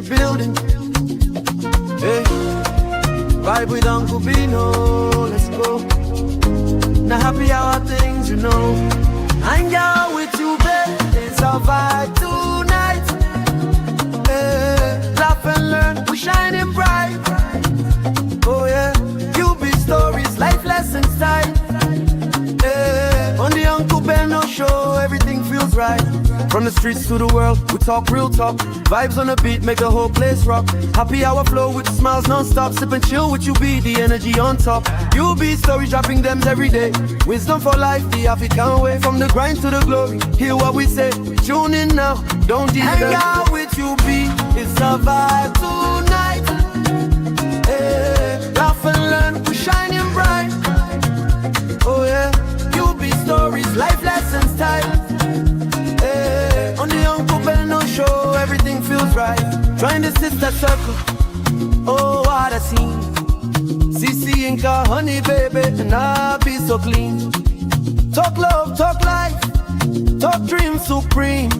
the building. Hey, vibe with Uncle Bino, let's go. Now happy hour things, you know. Hang out with you, babe. It's a vibe tonight. Hey, laugh and learn, we shining bright. Oh yeah, you be stories, life lessons time. Hey, on the Uncle Beno show, everything feels right. From the streets to the world, we talk real talk. Vibes on the beat make the whole place rock. Happy hour flow with smiles non-stop. Sip and chill with you, be the energy on top. You be stories, dropping them every day. Wisdom for life, the African way. From the grind to the glory, hear what we say. Tune in now, don't delay. Hang out with you, be it's a vibe tonight. Hey, laugh and learn, we shining bright. Oh yeah, you be stories, life lessons time. On the Uncle Beno show, everything feels right. Join the sister circle, oh what a scene. CC Inca, honey baby, and I be so clean. Talk love, talk life, talk dream supreme.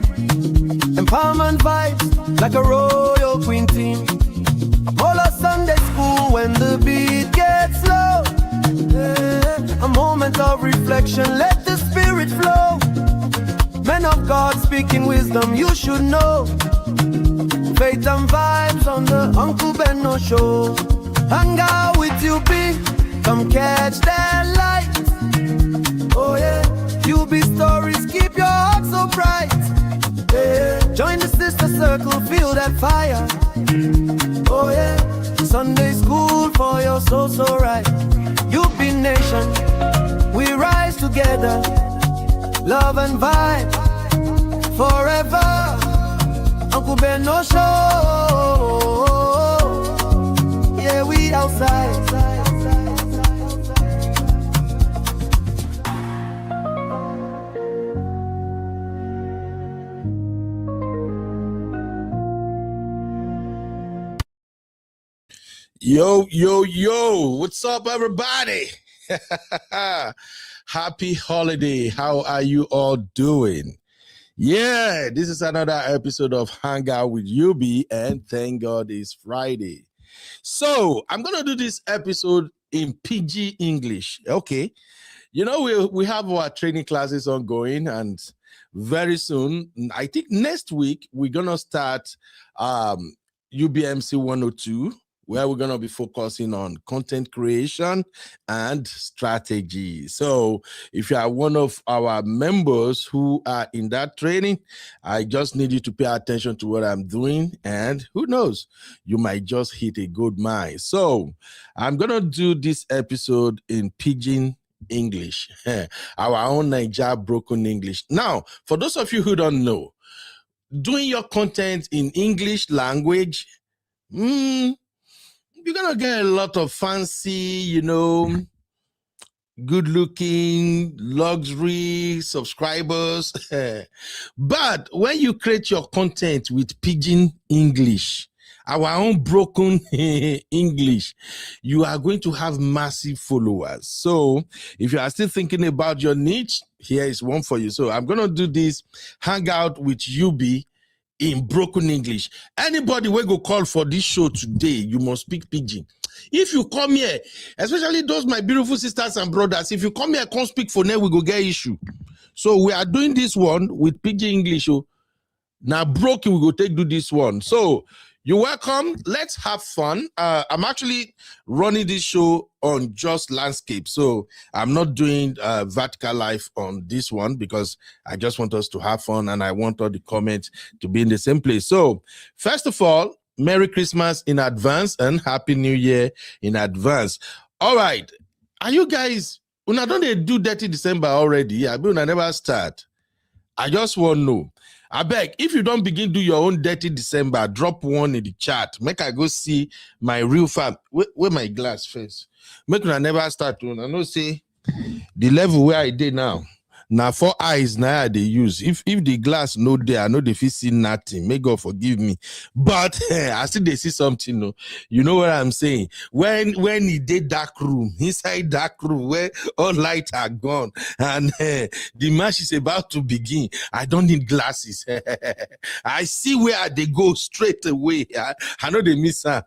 Empowerment vibes, like a royal queen team. All our Sunday school when the beat gets low. A moment of reflection, let the spirit flow. Men of God speaking wisdom, you should know. Faith and vibes on the Uncle Beno show. Hang out with you, be come catch that light. Oh yeah, you be stories, keep your heart so bright. Yeah, join the sister circle, feel that fire. Oh yeah, Sunday school for your soul so right. You be nation, we rise together. Love and vibe forever. Uncle Beno show. Yeah, we outside. Yo, yo, yo. What's up, everybody? Happy holiday. How are you all doing? Yeah, this is another episode of Hang Out with UB, and thank God it's Friday. So I'm going to do this episode in PG English. Okay. You know, we have our training classes ongoing, and very soon, I think next week, we're going to start UBMC 102. Where we're going to be focusing on content creation and strategy. So if you are one of our members who are in that training, I just need you to pay attention to what I'm doing. And who knows, you might just hit a good mile. So I'm going to do this episode in Pidgin English, our own Niger broken English. Now, for those of you who don't know, doing your content in English language, you're going to get a lot of fancy, good looking, luxury subscribers. But when you create your content with Pidgin English, our own broken English, you are going to have massive followers. So if you are still thinking about your niche, here is one for you. So I'm going to do this hangout with UB in broken English. Anybody will go call for this show today, you must speak Pidgin. If you come here, especially those my beautiful sisters and brothers, if you come here, can't speak for now, we go get issue. So we are doing this one with Pidgin English. Now broken, we go do this one. So you're welcome. Let's have fun. I'm actually running this show on just landscape. So I'm not doing vertical live on this one because I just want us to have fun and I want all the comments to be in the same place. So first of all, Merry Christmas in advance and Happy New Year in advance. All right. Are you guys, don't they do Dirty December already? Yeah, but I never start. I just want to know. I beg, if you don't begin do your own Dirty December, drop one in the chat. Make I go see my real fam. Where my glass first? Make I never start to. I know say the level where I did now. Now 4 eyes now they use. If the glass no there, I know they fit see nothing. May God forgive me. But I still they see something. No, you know what I'm saying? When he did dark room, inside dark room where all lights are gone and the match is about to begin, I don't need glasses. I see where they go straight away. I know they miss her.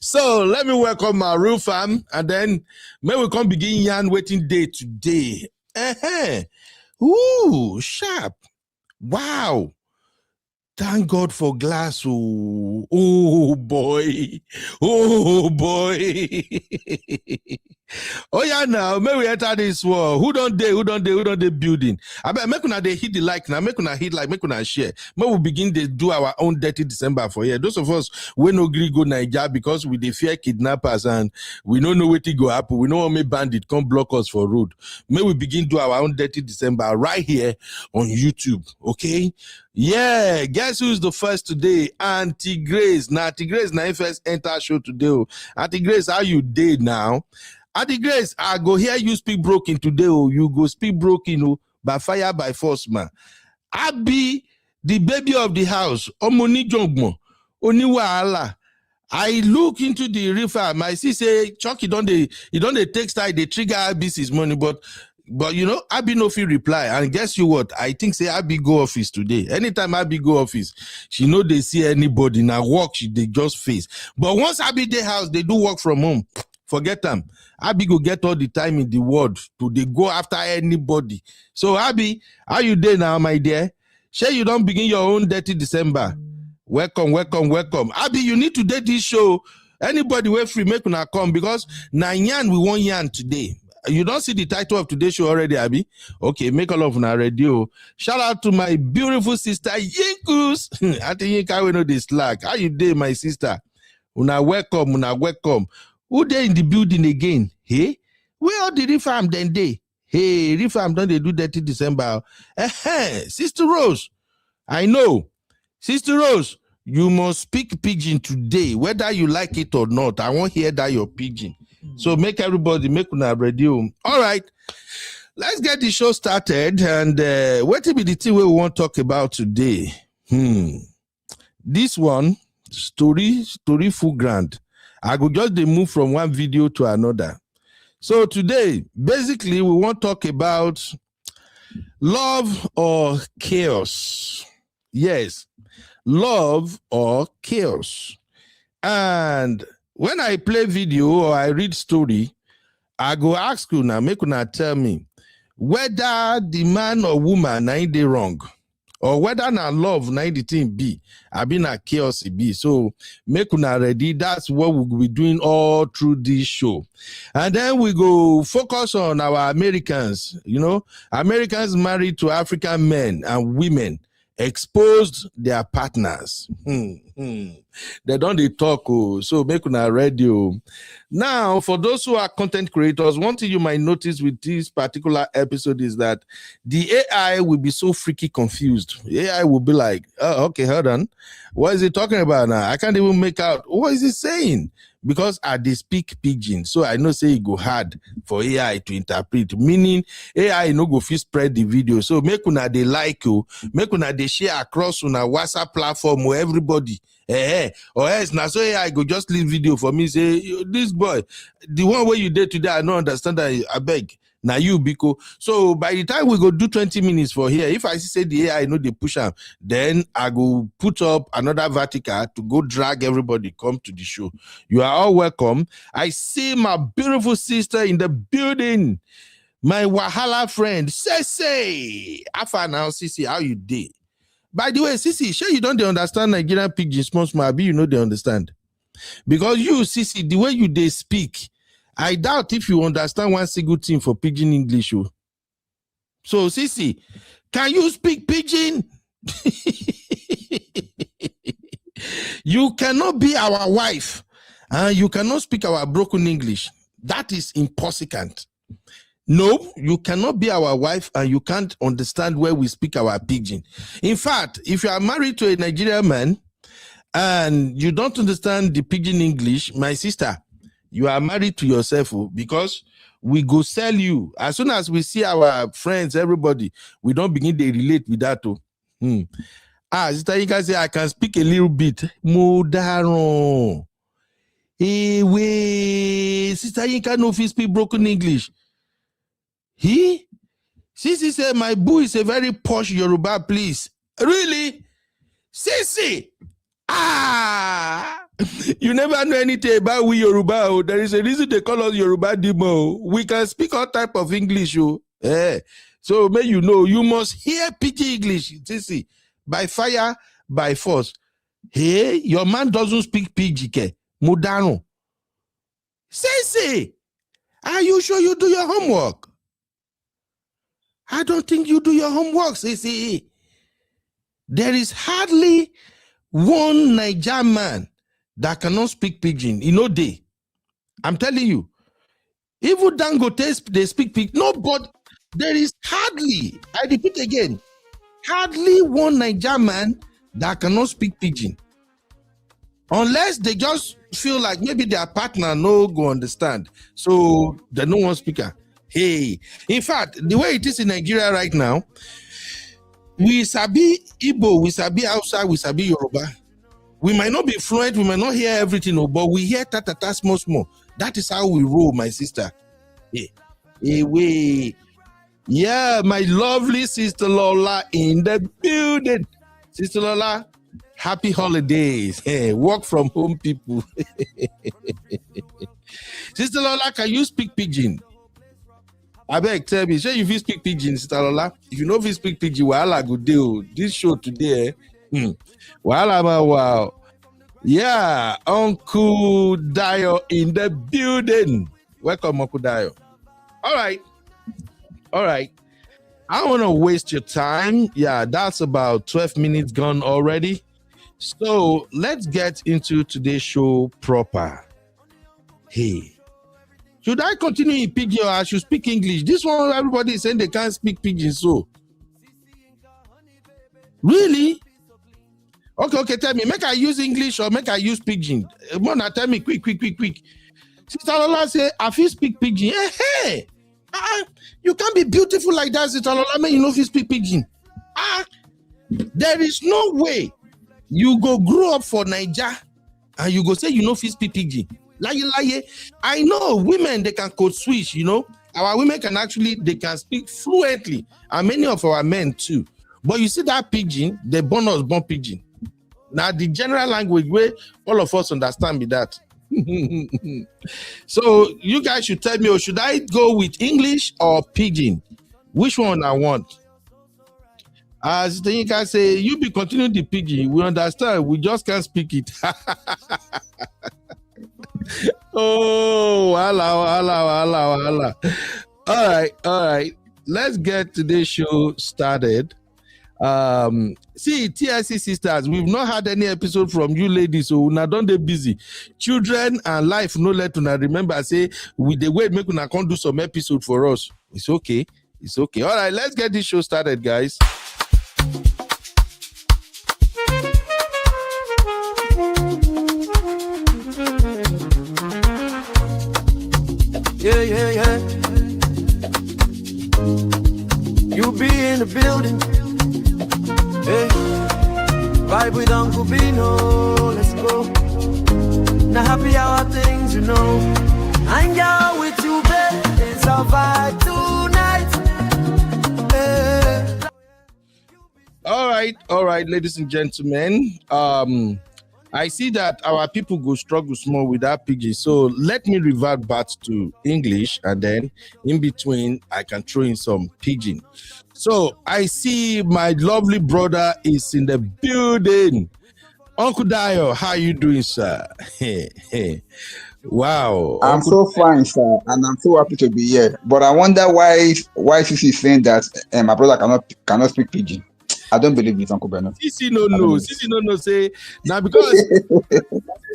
So let me welcome my real fam, and then may we come begin yarn waiting day today. Ooh, sharp. Wow. Thank God for glass. Oh boy. Oh boy. Oh yeah, now may we enter this war. Who don't they building? I bet make una they hit the like now, make una hit like, make una share. May we begin to do our own dirty December for here. Those of us we no agree go Nigeria because we dey fear kidnappers and we don't know what to go happen. We know how many bandit come block us for road. May we begin do our own dirty December right here on YouTube. Okay. Yeah, guess who's the first today? Auntie Grace. Now, Auntie Grace, now first enter show today. Auntie Grace, how you did now? Auntie Grace, I go hear you speak broken today. Oh, you go speak broken by fire, by force, man. I be the baby of the house. Omoni jongmo, oni wahala. I look into the river. My sister say, Chucky, he don't take style, they trigger IBC's money, but you know, Abby no fit reply. And guess you what? I think say Abby go office today. Anytime Abby go office, she know they see anybody. Now work, they just face. But once Abby dey house, they do work from home. Forget them. Abby go get all the time in the world to they go after anybody. So Abby, how you dey now, my dear? Sure you don't begin your own dirty December. Welcome. Abby, you need to date this show. Anybody way free, make una come because na yarn we want yarn today. You don't see the title of today's show already, Abby? Okay, make all of our radio. Shout out to my beautiful sister, Yinkus. I think Yinka will know this slack. How you doing, my sister? Una welcome. Who they in the building again? Hey? Where all the reform then they? Hey, reform don't they do dirty December? Sister Rose, I know. Sister Rose, you must speak pidgin today, whether you like it or not. I won't hear that your pidgin. So make everybody make una ready. All right, let's get the show started. And what will be the thing we want to talk about today? This one story full grand. I could just move from one video to another. So today, basically, we want to talk about love or chaos. Yes, love or chaos. And when I play video or I read story, I go ask you now, make una tell me whether the man or woman na they wrong, or whether na love na the thing be, I been a chaos it be. So make una ready. That's what we'll be doing all through this show. And then we go focus on our Americans. You know, Americans married to African men and women exposed their partners. They don't they talk. So make una radio. Now, for those who are content creators, one thing you might notice with this particular episode is that the AI will be so freaky confused. AI will be like, oh, okay, hold on. What is he talking about now? I can't even make out. What is he saying? Because they speak pidgin, so I know say it go hard for AI to interpret. Meaning AI no go fit spread the video. So make una they like you, make una they share across una WhatsApp platform where everybody. Or else now so AI go just leave video for me. Say this boy, the one where you did today, I don't understand that. I beg. Now you Biko. So by the time we go do 20 minutes for here, if I say the AI know they push them, then I go put up another vertical to go drag everybody come to the show. You are all welcome. I see my beautiful sister in the building. My Wahala friend, Sese. Afa now, Sisi, how you did? By the way, Sisi, sure you don't understand Nigerian pidgin small, you know they understand. Because you, Sisi, the way you they speak, I doubt if you understand one single thing for pidgin English. So, Sisi, can you speak pidgin? You cannot be our wife and you cannot speak our broken English. That is impossible. No, you cannot be our wife and you can't understand where we speak our pidgin. In fact, if you are married to a Nigerian man and you don't understand the pidgin English, my sister, you are married to yourself because we go sell you. As soon as we see our friends, everybody, we don't begin to relate with that too. Sister, you can say I can speak a little bit. Modaro. Wait, Sister Yinka no fit speak broken English. Sissy said, my boo is a very posh Yoruba, please. Really? Sissy! You never know anything about we Yoruba. Oh. There is a reason they call us Yoruba Demo. We can speak all type of English. Oh. So may you know, you must hear pidgin English, Sissy. By fire, by force. Hey, your man doesn't speak pidgin. Mudano. Sissy! Are you sure you do your homework? I don't think you do your homework, Sissy. There is hardly one Nigerian man that cannot speak pidgin. They. I'm telling you. Even Dangote, they speak pidgin. No, but there is hardly, I repeat again, hardly one Nigerian man that cannot speak pidgin. Unless they just feel like maybe their partner no go understand. So they no one speaker. Hey, in fact, the way it is in Nigeria right now, we sabi Igbo, we sabi Hausa, we sabi Yoruba. We might not be fluent, we might not hear everything, but we hear ta small. That is how we roll, my sister. Hey, yeah, my lovely sister Lola in the building. Sister Lola, happy holidays. Hey, work from home people. Sister Lola, can you speak pidgin? I beg, tell me, you fit speak pidgin, Sister Lola? If you know if you speak pidgin, wahala good deal. This show today, wahala, wow. Yeah, Uncle Dio in the building. Welcome, Uncle Dio. All right. I don't want to waste your time. Yeah, that's about 12 minutes gone already. So let's get into today's show proper. Hey. Should I continue in pidgin or I should speak English? This one, everybody is saying they can't speak pidgin, so. Really? Okay, tell me, make I use English or make I use pidgin? Mona, tell me, quick. Sister Lola say, I feel speak pidgin. Hey! You can't be beautiful like that, Sister Lola, man, you know if you speak pidgin. There is no way you go grow up for Niger and you go say you know if you speak pidgin. Lie. I know women, they can code switch, Our women they can speak fluently, and many of our men too. But you see that pidgin, they born pidgin. Now the general language where all of us understand be that. So you guys should tell me, or should I go with English or pidgin? Which one I want? As you can say, you be continuing the pidgin. We understand. We just can't speak it. Oh, Allah. All right. Let's get today's show started. See, TIC sisters, we've not had any episode from you ladies, so now don't they busy. Children and life no let una remember. Say with the way make una can't do some episode for us. It's okay. All right, let's get this show started, guys. Yeah. You be in the building. Hey, vibe with Uncle Bino. Let's go. Now happy hour things, Hang out with you, babe. It's our vibe tonight. Hey. All right, ladies and gentlemen. I see that our people go struggle small with that pidgin. So let me revert back to English, and then in between, I can throw in some pidgin. So I see my lovely brother is in the building. Uncle Dio, how you doing, sir? Wow. I'm so fine, sir, and I'm so happy to be here. But I wonder why Sisi is saying that my brother cannot speak pidgin. I don't believe it, Uncle Bernard. Sisi no say now because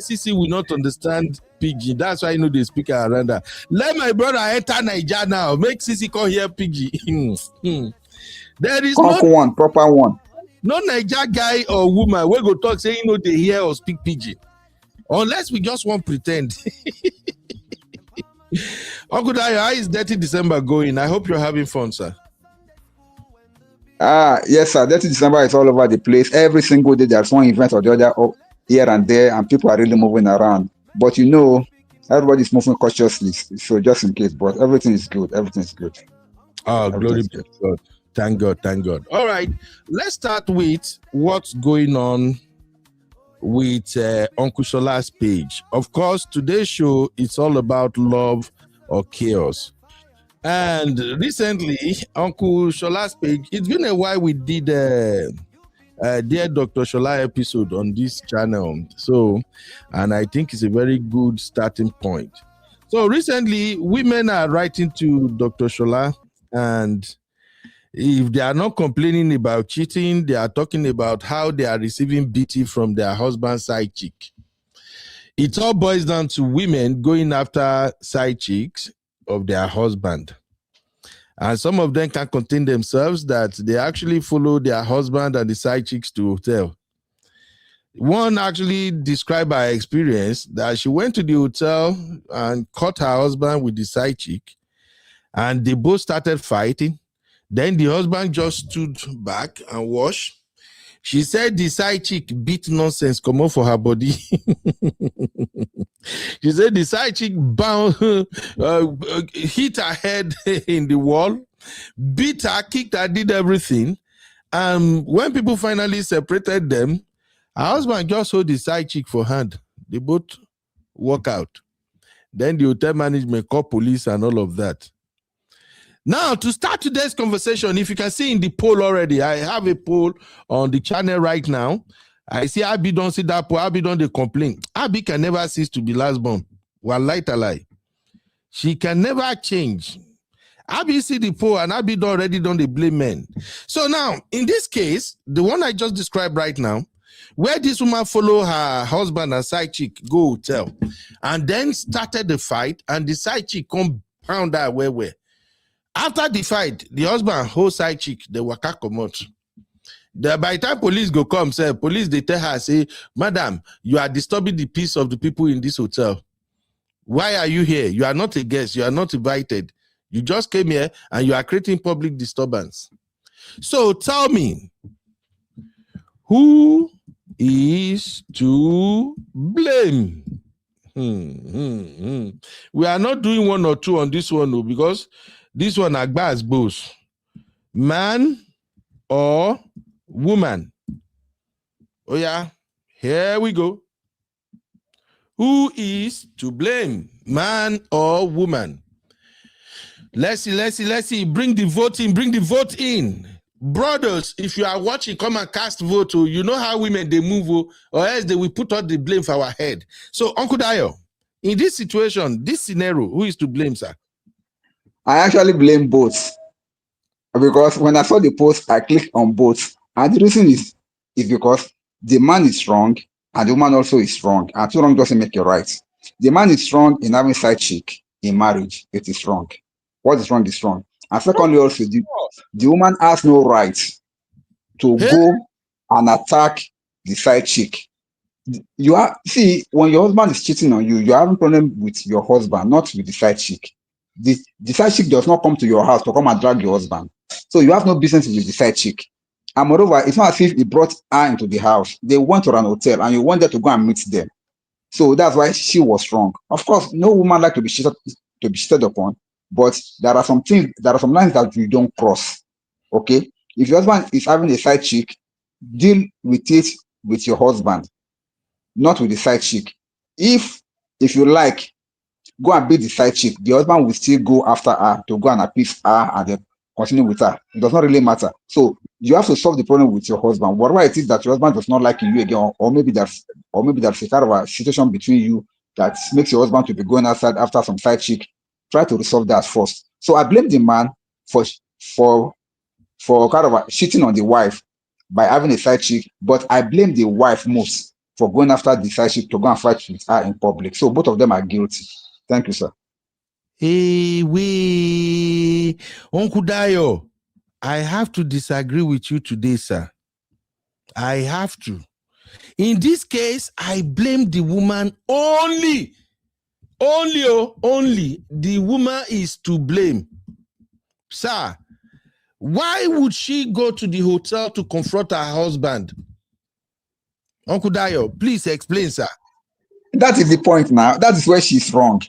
Sisi will not understand pidgin. That's why they speak around that. Let my brother enter Nigeria now. Make Sisi come here pidgin. There is one proper one. No Niger guy or woman we go talk say they hear or speak pidgin. Unless we just want pretend. Uncle Dayo, how is Dirty December going? I hope you're having fun, sir. Yes, sir. 30 December is all over the place. Every single day there's one event or the other here and there, and people are really moving around. But everybody's moving cautiously. So just in case, but everything is good. Everything is good. Oh, glory be to God. Thank God, thank God. All right, let's start with what's going on with Uncle Shola's page. Of course, today's show is all about love or chaos. And recently, Uncle Shola's page, it's been a while we did Dear Dr. Shola episode on this channel. So, and I think it's a very good starting point. So recently, women are writing to Dr. Shola, and if they are not complaining about cheating, they are talking about how they are receiving BT from their husband's side chick. It all boils down to women going after side chicks of their husband. And some of them can contain themselves that they actually follow their husband and the side chicks to hotel. One actually described her experience that she went to the hotel and caught her husband with the side chick, and they both started fighting. Then the husband just stood back and watched. She said the side chick beat nonsense come out for her body. She said the side chick hit her head in the wall, beat her, kicked her, did everything. And when people finally separated them, her husband just hold the side chick for hand. They both walk out. Then the hotel management call police and all of that. Now, to start today's conversation, if you can see in the poll already, I have a poll on the channel right now. I see Abby don't see that poll. Abby don't they complain. Abby can never cease to be last born. Wallahi talai. She can never change. Abby see the poll and Abby already don't they blame men. So now, in this case, the one I just described right now, where this woman follow her husband and side chick go hotel, and then started the fight, and the side chick come pound her where. After the fight, the husband whole side chick, they waka comot. By the time police go come, say police they tell her, say, madam, you are disturbing the peace of the people in this hotel. Why are you here? You are not a guest. You are not invited. You just came here and you are creating public disturbance. So tell me, who is to blame? We are not doing one or two on this one, because this one Agbas both. Man or woman? Oh yeah, here we go. Who is to blame? Man or woman? Let's see. Bring the vote in. Brothers, if you are watching, come and cast vote. You know how women they move, or else they will put all the blame for our head. So, Uncle Dayo, in this situation, this scenario, who is to blame, sir? I actually blame both, because when I saw the post, I clicked on both, and the reason is because the man is strong and the woman also is strong, and two wrong doesn't make it right. The man is strong in having side chick in marriage. It is strong. What is wrong is strong. And secondly, also the woman has no right to go and attack the side chick. When your husband is cheating on you, you're having problem with your husband, not with the side chick. The side chick does not come to your house to come and drag your husband. So you have no business with the side chick. And moreover, it's not as if he brought her into the house. They went to an hotel and you wanted to go and meet them. So that's why she was wrong. Of course, no woman like to be cheated upon, but there are some lines that you don't cross. Okay? If your husband is having a side chick, deal with it with your husband, not with the side chick. If you like, go and beat the side chick, the husband will still go after her to go and appease her and then continue with her. It does not really matter. So you have to solve the problem with your husband. Whatever it is that your husband does not like you again, or maybe there's a kind of a situation between you that makes your husband to be going outside after some side chick, try to resolve that first. So I blame the man for kind of cheating on the wife by having a side chick, but I blame the wife most for going after the side chick to go and fight with her in public. So both of them are guilty. Thank you, sir. Hey, Uncle Dayo, I have to disagree with you today, sir. I have to. In this case, I blame the woman only. Only the woman is to blame. Sir, why would she go to the hotel to confront her husband? Uncle Dayo, please explain, sir. That is the point now. That is where she's wrong.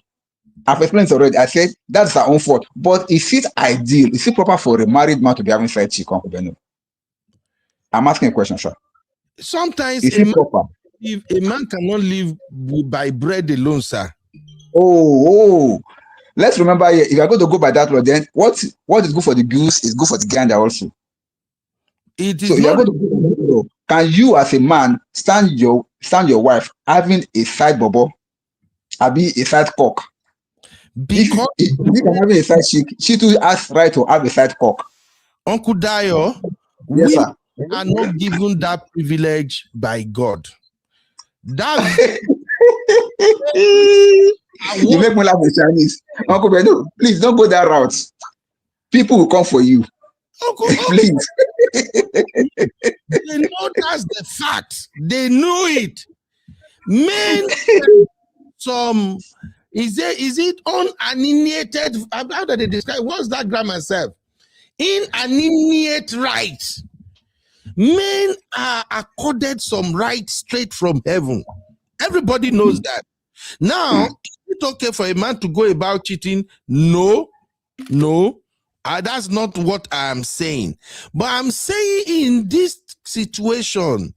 I've explained already. I said that's her own fault. But is it ideal? Is it proper for a married man to be having side chick, Uncle Beno? I'm asking a question, sir. Sometimes is it proper? If a man cannot live by bread alone, sir. Oh. Let's remember here, if you're going to go by that law, then what is good for the goose is good for the gander also. It is so you're going to go by that law. Can you as a man stand your wife having a side bubble, be a side cock? Because if you can have a side chick, she too has right to have a side cock. Uncle Dayo, yes, sir. Are not given that privilege by God. That's you make me laugh with Chinese. Uncle Beno, please don't go that route. People will come for you. Please. They know that's the fact. They know it. Men, is it unalienated? How do they describe? What's that grammar self? Inalienate right. Men are accorded some right straight from heaven. Everybody knows that. Now, it's okay for a man to go about cheating. No. That's not what I'm saying. But I'm saying in this situation,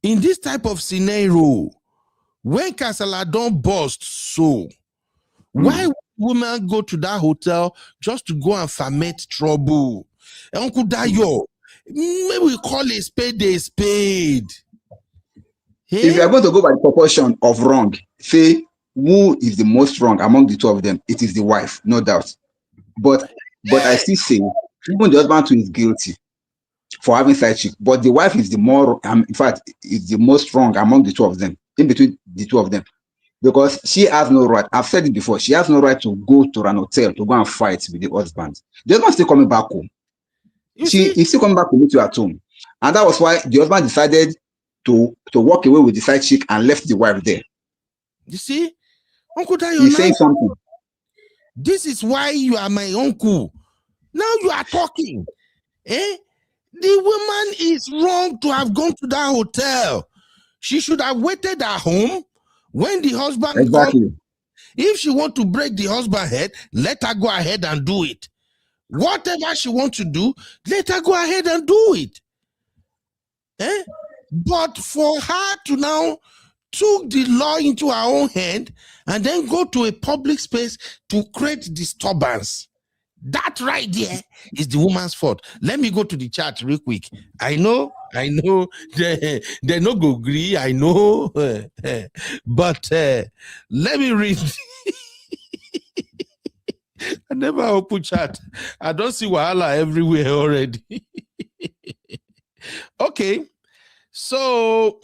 in this type of scenario, when Kasala don't bust, why would women go to that hotel just to go and ferment trouble? Uncle Dayo, maybe we call a spade a spade. Hey? If you are going to go by the proportion of wrong, say who is the most wrong among the two of them, it is the wife, no doubt. But I still say, even the husband too is guilty for having side chick, but the wife is the more, in fact, is the most wrong among the two of them, in between the two of them, because she has no right. I've said it before. She has no right to go to an hotel to go and fight with the husband. The husband is still coming back home. He's still coming back to meet you at home, and that was why the husband decided to walk away with the side chick and left the wife there. You see, Uncle Dayo, he's saying something. This is why you are my uncle. Now you are talking. The woman is wrong to have gone to that hotel. She should have waited at home when the husband comes. If she wants to break the husband's head, let her go ahead and do it. Whatever she wants to do, let her go ahead and do it. But for her to now took the law into her own hand and then go to a public space to create disturbance, that right there is the woman's fault. Let me go to the chat real quick. I know they no go agree, I know, but let me read. I never open chat. I don't see wahala everywhere already. Okay. So,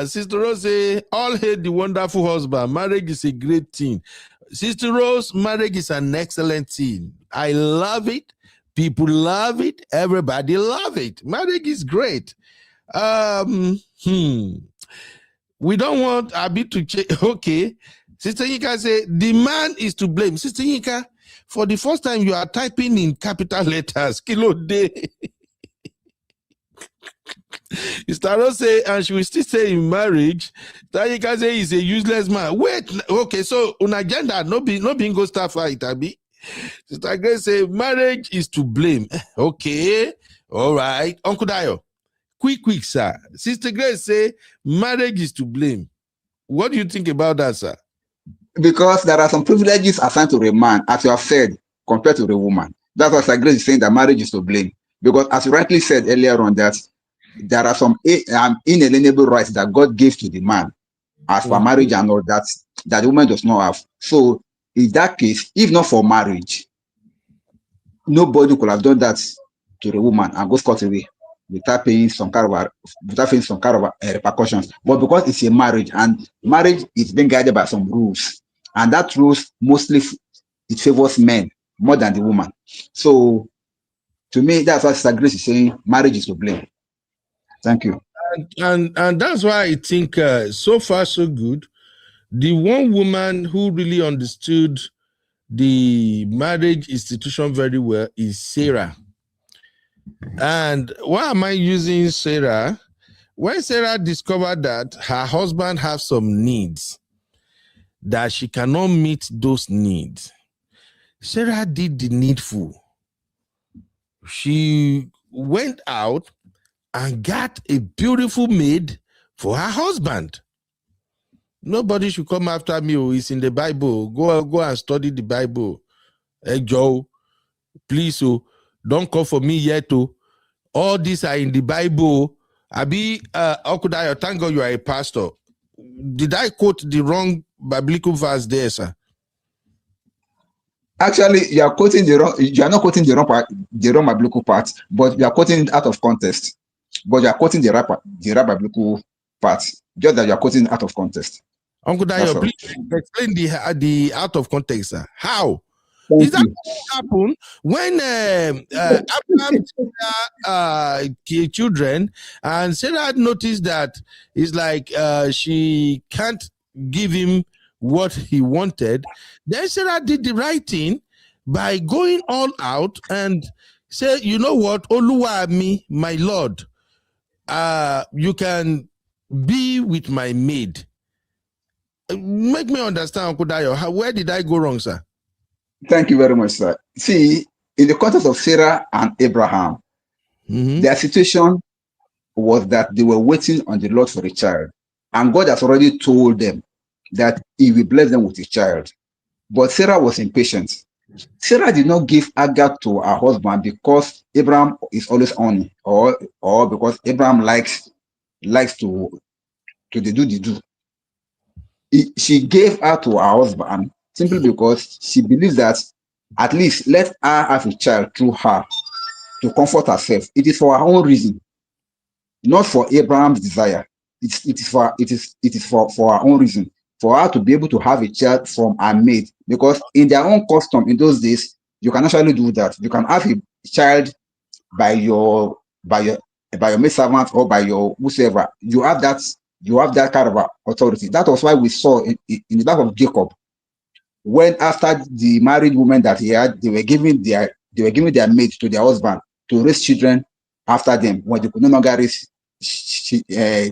Sister Rose, all hate the wonderful husband. Marriage is a great thing. Sister Rose, marriage is an excellent thing. I love it. People love it. Everybody love it. Marriage is great. We don't want Abi to change. Okay. Sister Yinka say, the man is to blame. Sister Yinka, for the first time, you are typing in capital letters. Kilo day. Sister Rose say, and she will still say in marriage, that you can say he's a useless man. Wait, okay, so on agenda, no being go start fight, Abi. Sister Grace say, marriage is to blame. Okay, all right. Uncle Dayo, quick, sir. Sister Grace say, marriage is to blame. What do you think about that, sir? Because there are some privileges assigned to a man, as you have said, compared to a woman. That's why Sister Grace is saying that marriage is to blame. Because as you rightly said earlier on, that there are some inalienable rights that God gave to the man as for marriage and all that the woman does not have. So in that case, if not for marriage, nobody could have done that to the woman and go scot away without paying some kind of repercussions. But because it's a marriage, and marriage is being guided by some rules, and that rules mostly it favors men more than the woman. So to me, that's what Sister Grace is saying. Marriage is to blame. Thank you. And that's why I think so far so good. The one woman who really understood the marriage institution very well is Sarah. And why am I using Sarah? When Sarah discovered that her husband has some needs, that she cannot meet those needs, Sarah did the needful. She went out and got a beautiful maid for her husband. Nobody should come after me. Oh, it's in the Bible. Go and study the Bible. Hey, Joe, please, don't call for me yet. All these are in the Bible. Abi, Okudayo, thank God you are a pastor. Did I quote the wrong biblical verse there, sir? Actually, you are quoting the wrong. You are not quoting the wrong biblical part, but you are quoting it out of context. But you are quoting the right biblical part, just that you are quoting it out of context. Uncle Dayo, please explain the out of context, sir. How? Is that what happened when Abraham children and Sarah noticed that it's like she can't give him what he wanted? Then Sarah did the right thing by going all out and say, you know what, Oluwa mi, my Lord, you can be with my maid. Make me understand, Uncle Dayo. Where did I go wrong, sir? Thank you very much, sir. See, in the context of Sarah and Abraham, their situation was that they were waiting on the Lord for a child. And God has already told them that he will bless them with a child. But Sarah was impatient. Sarah did not give Agar to her husband because Abraham is always on, or because Abraham likes to do the do. She gave her to her husband simply because she believes that at least let her have a child through her to comfort herself. It is for her own reason, not for Abraham's desire. It is for her own reason, for her to be able to have a child from her maid. Because in their own custom in those days, you can actually do that. You can have a child by your maid servant or by your whosoever. You have that kind of authority. That was why we saw in the life of Jacob, when after the married woman that he had, they were giving their maid to their husband to raise children after them when they could no longer raise their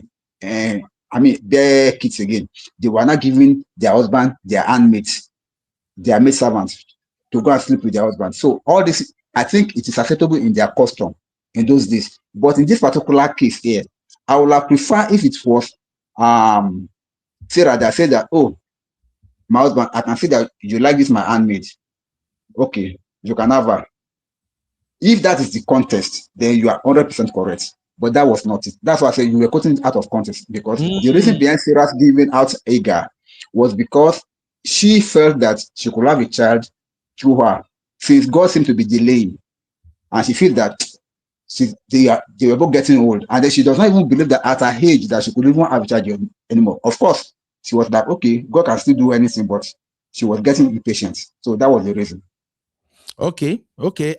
kids again. They were not giving their husband their handmaids, their maid servants to go and sleep with their husband. So all this, I think it is acceptable in their custom in those days. But in this particular case here, I would have preferred if it was Sarah that said that, oh, my husband, I can see that you like this, my handmaid. Okay, you can have her. If that is the context, then you are 100% correct. But that was not it. That's why I said you were quoting it out of context, because the reason behind Sarah giving out Agar was because she felt that she could have a child through her, since God seemed to be delaying, and she feels that they were both getting old, and then she does not even believe that at her age that she could even have a child anymore. Of course, she was like, okay, God can still do anything, but she was getting impatient. So that was the reason. Okay,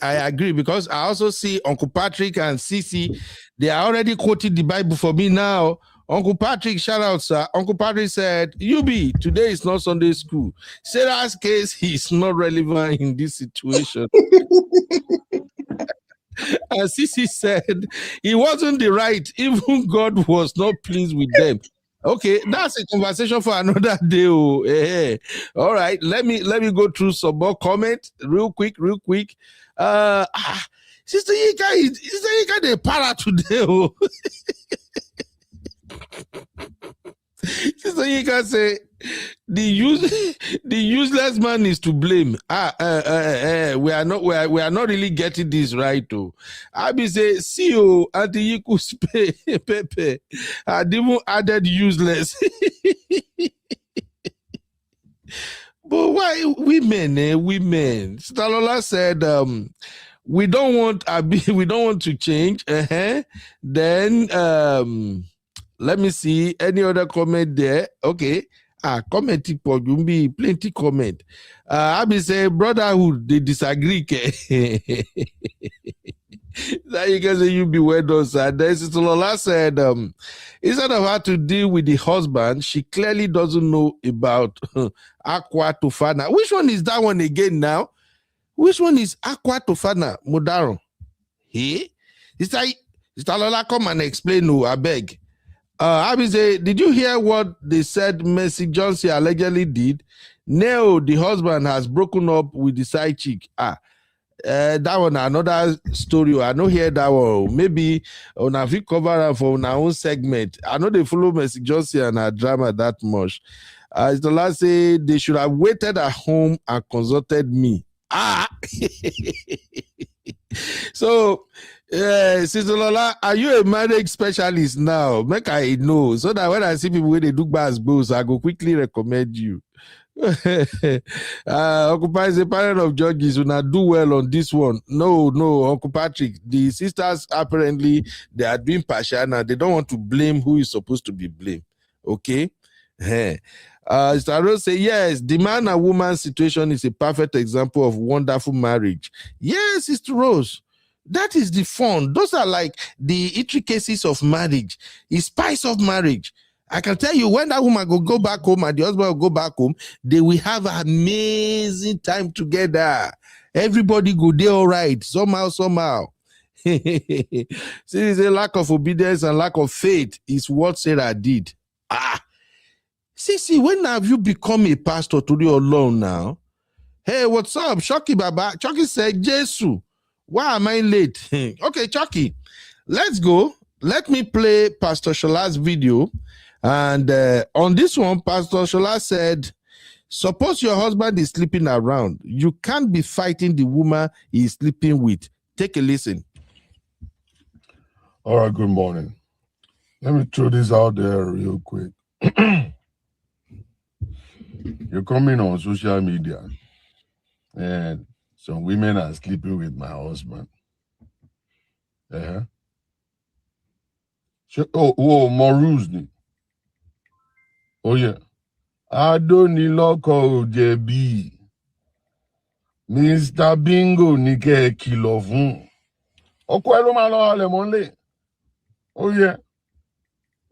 I agree, because I also see Uncle Patrick and Cece, they are already quoting the Bible for me now. Uncle Patrick, shout out, sir. Uncle Patrick said, UB, today is not Sunday school. Sarah's case is not relevant in this situation. And Cece said, it wasn't the right, even God was not pleased with them. Okay, that's a conversation for another day. All right, let me go through some more comments real quick. Sister Yika, the para today. Sister Yika say the useless man is to blame. We are not really getting this right. I be say CEO Auntie Yiku Pepe even added useless. But why women? Stalola said we don't want to change. Then let me see any other comment there. Okay. comment for you be plenty comment. I be say brotherhood they disagree. Now you guys say you be well done, sir. Then Sister Lola said, instead of her to deal with the husband, she clearly doesn't know about Aqua Tofana. Which one is that one again now? Which one is Aqua Tofana, Modaro? Hey? Sister Lola, come and explain, no, I beg. I be say, did you hear what they said Mercy Johnson allegedly did? No, the husband has broken up with the side chick. That one another story. I know hear that one. Maybe on a cover for our own segment. I know they follow Mercy Johnson and her drama that much. The last say they should have waited at home and consulted me. So, Sister Lola, are you a marriage specialist now? Make I know so that when I see people when they do bad bows, I go quickly recommend you. Occupy is a parent of judges who not do well on this one. No, Uncle Patrick. The sisters apparently they are doing partial now. They don't want to blame who is supposed to be blamed. Okay. Rose say yes, the man and woman situation is a perfect example of wonderful marriage. Yes, Sister Rose. That is the fun. Those are like the intricacies of marriage, the spice of marriage. I can tell you when that woman go back home and the husband will go back home, they will have an amazing time together. Everybody go there all right, somehow. See, there's a lack of obedience and lack of faith is what Sarah did. See, when have you become a pastor to the alone now? Hey, what's up? Chucky Baba. Chucky said, Jesus, why am I late? Okay, Chucky, let's go. Let me play Pastor Shola's video. And on this one, Pastor Shola said, suppose your husband is sleeping around. You can't be fighting the woman he's sleeping with. Take a listen. All right, good morning. Let me throw this out there real quick. You're coming on social media and some women are sleeping with my husband. More rules. Oh, yeah. Adoniloko Ojebi. Mr. Bingo Nike Kilofun. Okwelo malo le monle. Oh, yeah.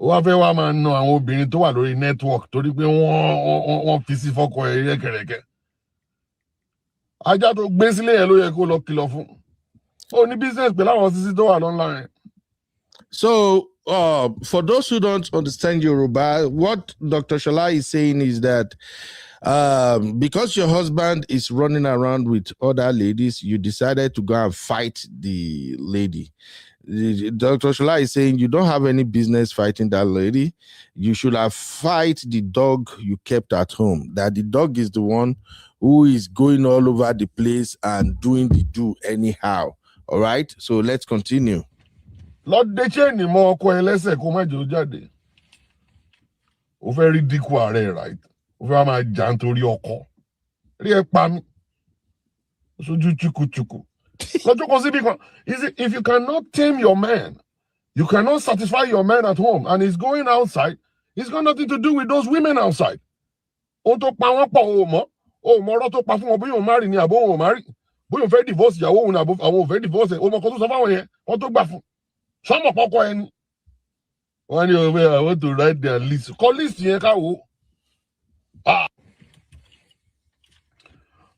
Ó wá fẹ́ wá máa na àwọn obìnrin tó wà lórí network torí pé wọ́n fi sí fọ́kọ ẹ̀yẹ kẹ̀rẹ̀kẹ̀. Ajá tó gbé sílé yẹn ló yẹ kó lọ kìlọ̀ fún. Ó ní business pẹ̀lú àwọn sísí tó wà online. So, for those who don't understand Yoruba, what Dr. Shola is saying is that because your husband is running around with other ladies, you decided to go and fight the lady. Dr. Shola is saying you don't have any business fighting that lady. You should have fight the dog you kept at home. That the dog is the one who is going all over the place and doing the do anyhow. All right, so let's continue. Lord Decheni mo ko elese ko ma jo jade. O fẹ́ ridicule are right. O fẹ́ ma jan torí ọkọ. Rí ẹ pa mi. Soju chuku. If you cannot tame your man, you cannot satisfy your man at home, and he's going outside, he's got nothing to do with those women outside. O to pa wọ́n pọ̀ o mo ro to pa fún wọn bóyá o marry ni àbó o marry. Bóyá o fẹ́ divorce ìyàwó òun àbó àwọn o fẹ́ divorce o mo ko tó sọ fáwọn yẹn, wọ́n tó gbà fún. Some poko ẹni. Wọ́n ní o I want to write their list. Call list yẹn ká wò.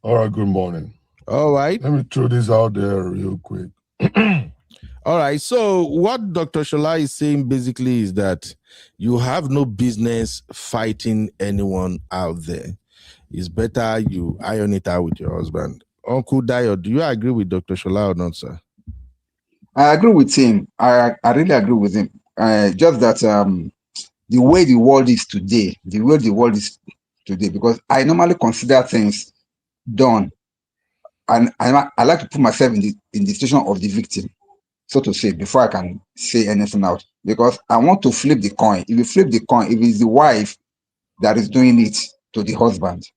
All right, good morning. All right. Let me throw this out there real quick. All right. So what Dr. Shola is saying basically is that you have no business fighting anyone out there. It's better you iron it out with your husband. Uncle Dio, do you agree with Dr. Shola or not, sir? I agree with him. I really agree with him. Just that the way the world is today, because I normally consider things done. And I like to put myself in the situation of the victim, so to say, before I can say anything out. Because I want to flip the coin. If you flip the coin, if it's the wife that is doing it to the husband,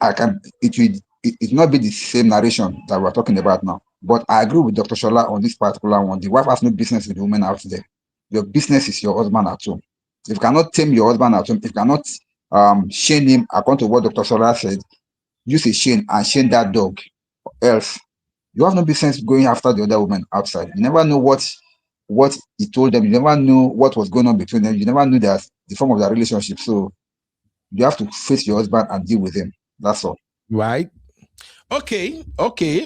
it will not be the same narration that we're talking about now. But I agree with Dr. Shola on this particular one. The wife has no business with the women out there. Your business is your husband at home. If you cannot tame your husband at home, if you cannot shame him according to what Dr. Sola said. Use a chain and chain that dog. Else, you have no business going after the other woman outside. You never know what he told them. You never know what was going on between them. You never knew that the form of their relationship. So you have to face your husband and deal with him. That's all. Right. Okay.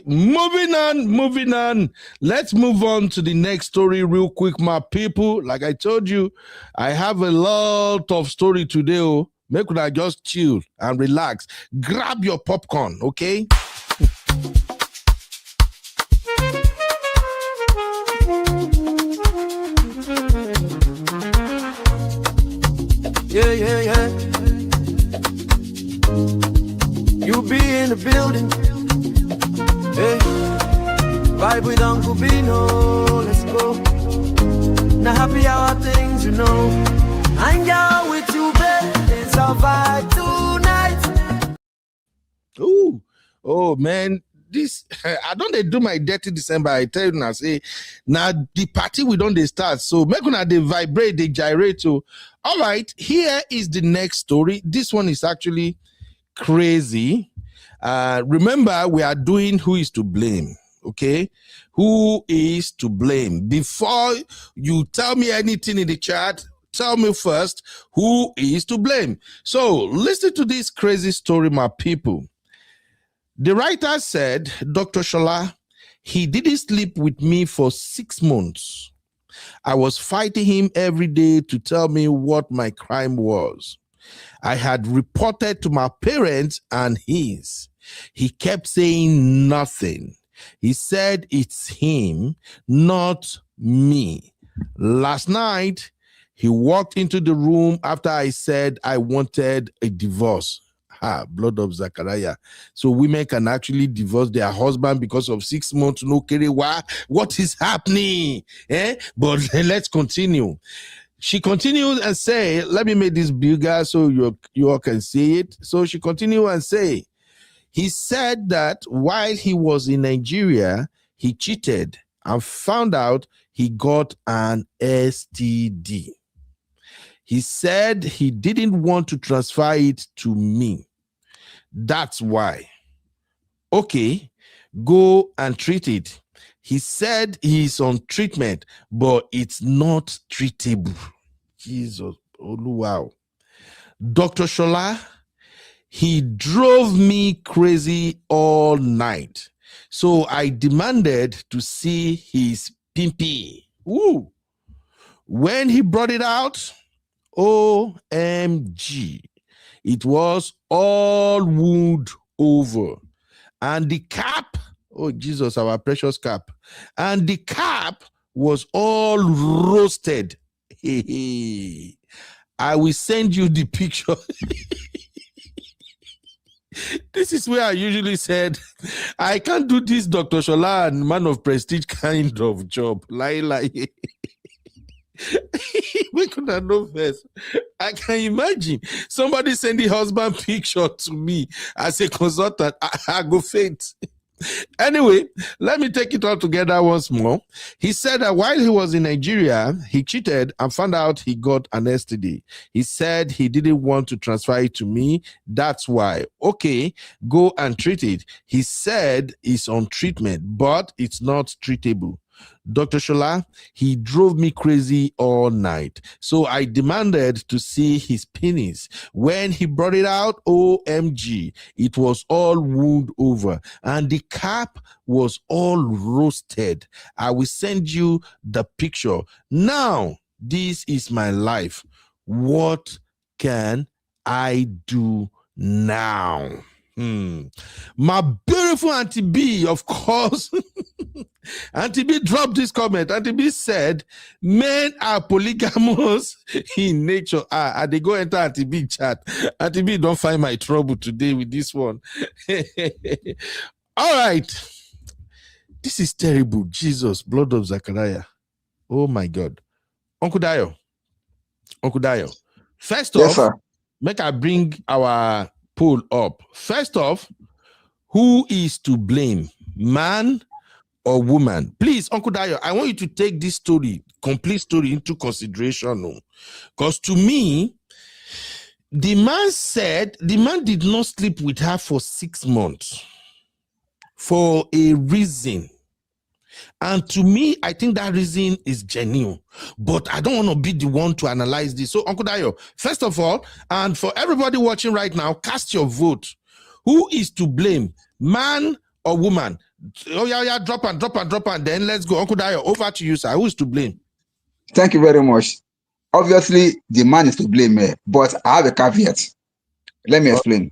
Moving on. Let's move on to the next story real quick, my people. Like I told you, I have a lot of story today. Oh. Make I just chill and relax. Grab your popcorn, okay? Yeah. You be in the building. Hey, vibe with Uncle Bino. Let's go. Now happy hour things, you know. Hang out with you, babe. It's our vibe tonight. Ooh, oh man. This I don't they do my dirty December. I tell you now, say now the party we don't they start. So make una they vibrate, they gyrate. So all right, here is the next story. This one is actually crazy. Remember, we are doing who is to blame. Okay, who is to blame? Before you tell me anything in the chat, tell me first who is to blame. So listen to this crazy story, my people. The writer said, Dr. Shola, he didn't sleep with me for 6 months. I was fighting him every day to tell me what my crime was. I had reported to my parents and his. He kept saying nothing. He said it's him, not me. Last night, he walked into the room after I said I wanted a divorce. Blood of Zachariah. So women can actually divorce their husband because of 6 months. No care what is happening? But let's continue. She continued and say, let me make this bigger so you all can see it. So she continued and say, he said that while he was in Nigeria, he cheated and found out he got an STD. He said he didn't want to transfer it to me. That's why. Okay, go and treat it. He said he's on treatment, but it's not treatable. Jesus, oh wow. Dr. Shola, he drove me crazy all night. So I demanded to see his pimpy. Ooh. When he brought it out, OMG. It was all wound over. And the cap, oh Jesus, our precious cap. And the cap was all roasted. I will send you the picture. This is where I usually said, I can't do this Dr. Shola and man of prestige kind of job. Lie. We could have known first. I can imagine somebody send the husband picture to me as a consultant. I go faint. Anyway, let me take it all together once more. He said that while he was in Nigeria, he cheated and found out he got an STD. He said he didn't want to transfer it to me. That's why. Okay, go and treat it. He said it's on treatment, but it's not treatable. Dr. Shola, he drove me crazy all night. So I demanded to see his penis. When he brought it out, OMG, it was all wound over and the cap was all roasted. I will send you the picture. Now, this is my life. What can I do now? My beautiful Auntie B, of course. Auntie B dropped this comment. Auntie B said, men are polygamous in nature. They go enter Auntie B chat. Auntie B, don't find my trouble today with this one. All right. This is terrible. Jesus, blood of Zachariah. Oh my God. Uncle Dayo. First Yes, off, sir. make I bring our poll up. First off, who is to blame, man or woman? Please, Uncle Dayo, I want you to take this story, complete story, into consideration. Because to me, The man said the man did not sleep with her for 6 months for a reason. And to me, I think that reason is genuine. But I don't want to be the one to analyze this. So, Uncle Dayo, first of all, and for everybody watching right now, cast your vote. Who is to blame, man or woman? Oh, yeah, drop and then let's go. Uncle Dayo, over to you, sir. Who is to blame? Thank you very much. Obviously, the man is to blame, but I have a caveat. Let me explain.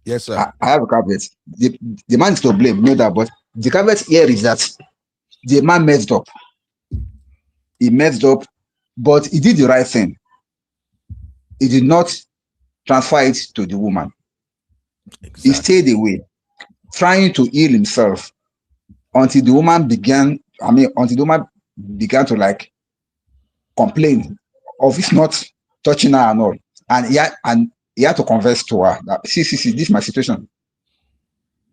Yes, sir. I have a caveat. The man is to blame, no doubt, but the caveat here is that the man messed up. He messed up, but he did the right thing. He did not transfer it to the woman. Exactly. He stayed away, trying to heal himself until the woman began to like complain of it's not touching her and all. And he had to confess to her that see, this is my situation.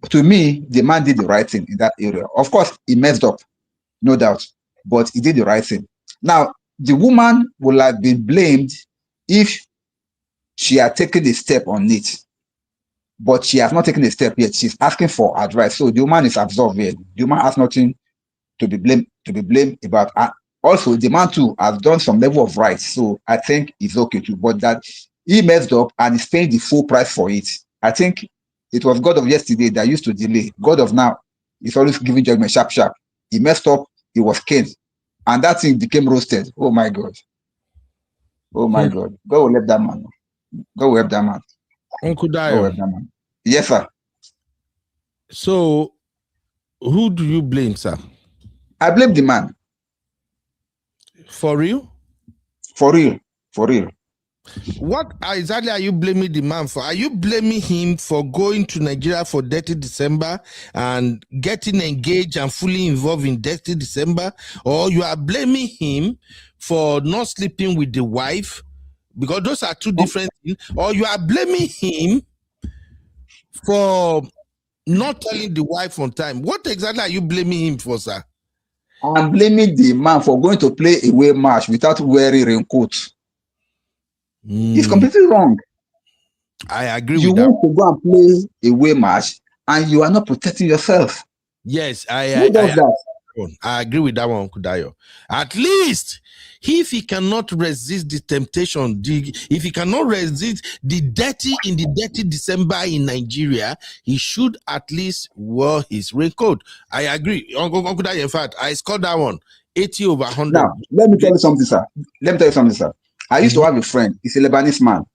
To me, the man did the right thing in that area. Of course, he messed up, no doubt, but he did the right thing. Now, the woman will have been blamed if she had taken a step on it, but she has not taken a step yet. She's asking for advice. So the woman is absolved here. The woman has nothing to be blamed about. Also, the man too has done some level of rights. So I think it's okay too. But that he messed up and is paying the full price for it. I think it was God of yesterday that used to delay. God of now is always giving judgment sharp. He messed up, he was caned. And that thing became roasted. Oh my God. Oh my God. God will help that man. God will help that man. Uncle Dayo. Yes, sir. So who do you blame, sir? I blame the man. For real? For real. For real. What exactly are you blaming the man for? Are you blaming him for going to Nigeria for Dirty December and getting engaged and fully involved in Dirty December? Or you are blaming him for not sleeping with the wife? Because those are two different things. Or you are blaming him for not telling the wife on time. What exactly are you blaming him for, sir? I'm blaming the man for going to play away match without wearing raincoat. It's completely wrong. I agree with that. You want to go and play away match and you are not protecting yourself. Yes, I agree with that one, Uncle Dayo. At least if he cannot resist the temptation, if he cannot resist the dirty in the Dirty December in Nigeria, he should at least wear his raincoat. I agree, Uncle Dayo. In fact, I scored that one 80/100. Now, let me tell you something, sir. I used to have a friend. He's a Lebanese man.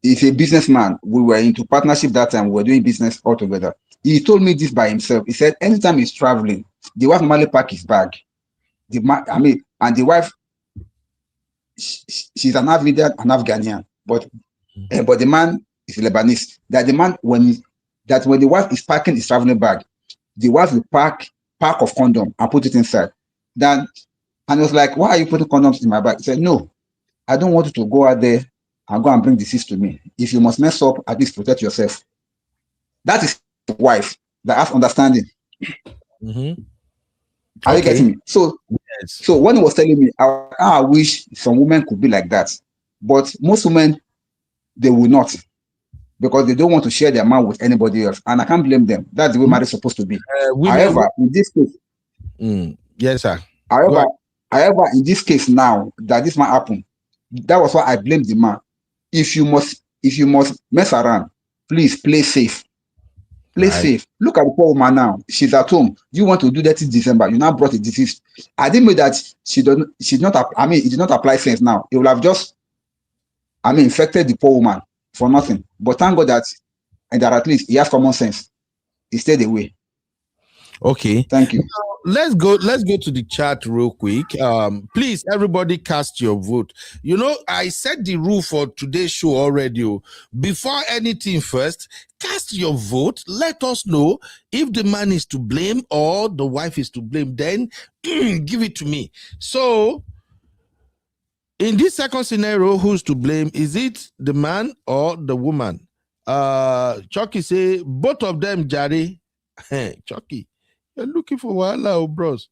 He's a businessman. We were into partnership that time. We were doing business all together. He told me this by himself. He said anytime he's traveling, the wife normally pack his bag. And the wife, she's an Afghanian, but the man is Lebanese. That the man when the wife is packing his traveling bag, the wife will pack of condom and put it inside. And I was like, why are you putting condoms in my bag? He said, no, I don't want you to go out there and go and bring disease to me. If you must mess up, at least protect yourself. That is the wife that has understanding. Are you getting me? So, yes. So when he was telling me, I wish some women could be like that. But most women, they will not. Because they don't want to share their man with anybody else. And I can't blame them. That's the way marriage is supposed to be. However, in this case... yes, sir. However, in this case now, that this might happen, that was why I blame the man. If you must mess around, please play safe. Play safe. Look at the poor woman now. She's at home. You want to do that in December. You now brought a disease. I didn't know that it did not apply sense now. It will have just, infected the poor woman for nothing. But thank God that at least he has common sense. He stayed away. Okay. Thank you. Let's go to the chat real quick. Please, everybody cast your vote. You know, I set the rule for today's show already. Before anything first, cast your vote. Let us know if the man is to blame or the wife is to blame. Then give it to me. So, in this second scenario, who's to blame? Is it the man or the woman? Chucky say, both of them, Jari. Chucky. You're looking for Wahala, bros.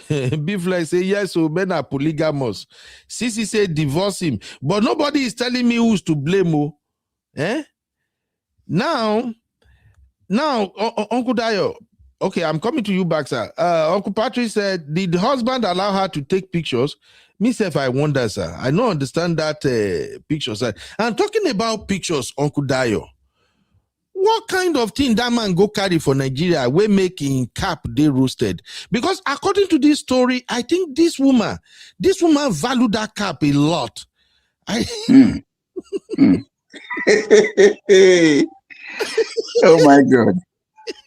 Bifly say yes, so men are polygamous. Sisi say divorce him, but nobody is telling me who's to blame. Oh, now, Uncle Dayo. Okay, I'm coming to you back, sir. Uncle Patrick said, did the husband allow her to take pictures? Myself, I wonder, sir. I don't understand that picture, sir. I'm talking about pictures, Uncle Dayo. What kind of thing that man go carry for Nigeria? We making cap they roasted? Because according to this story, I think this woman value that cap a lot. Oh my God,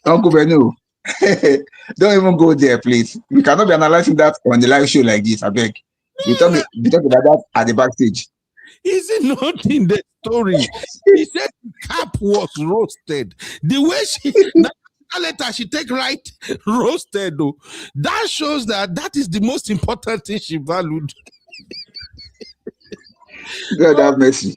Uncle Benu, don't even go there, please. We cannot be analyzing that on the live show like this. I beg. We talk about that at the backstage. Is it not in the story? He said the cap was roasted. The way later she take right roasted though. That shows that is the most important thing she valued. God have mercy.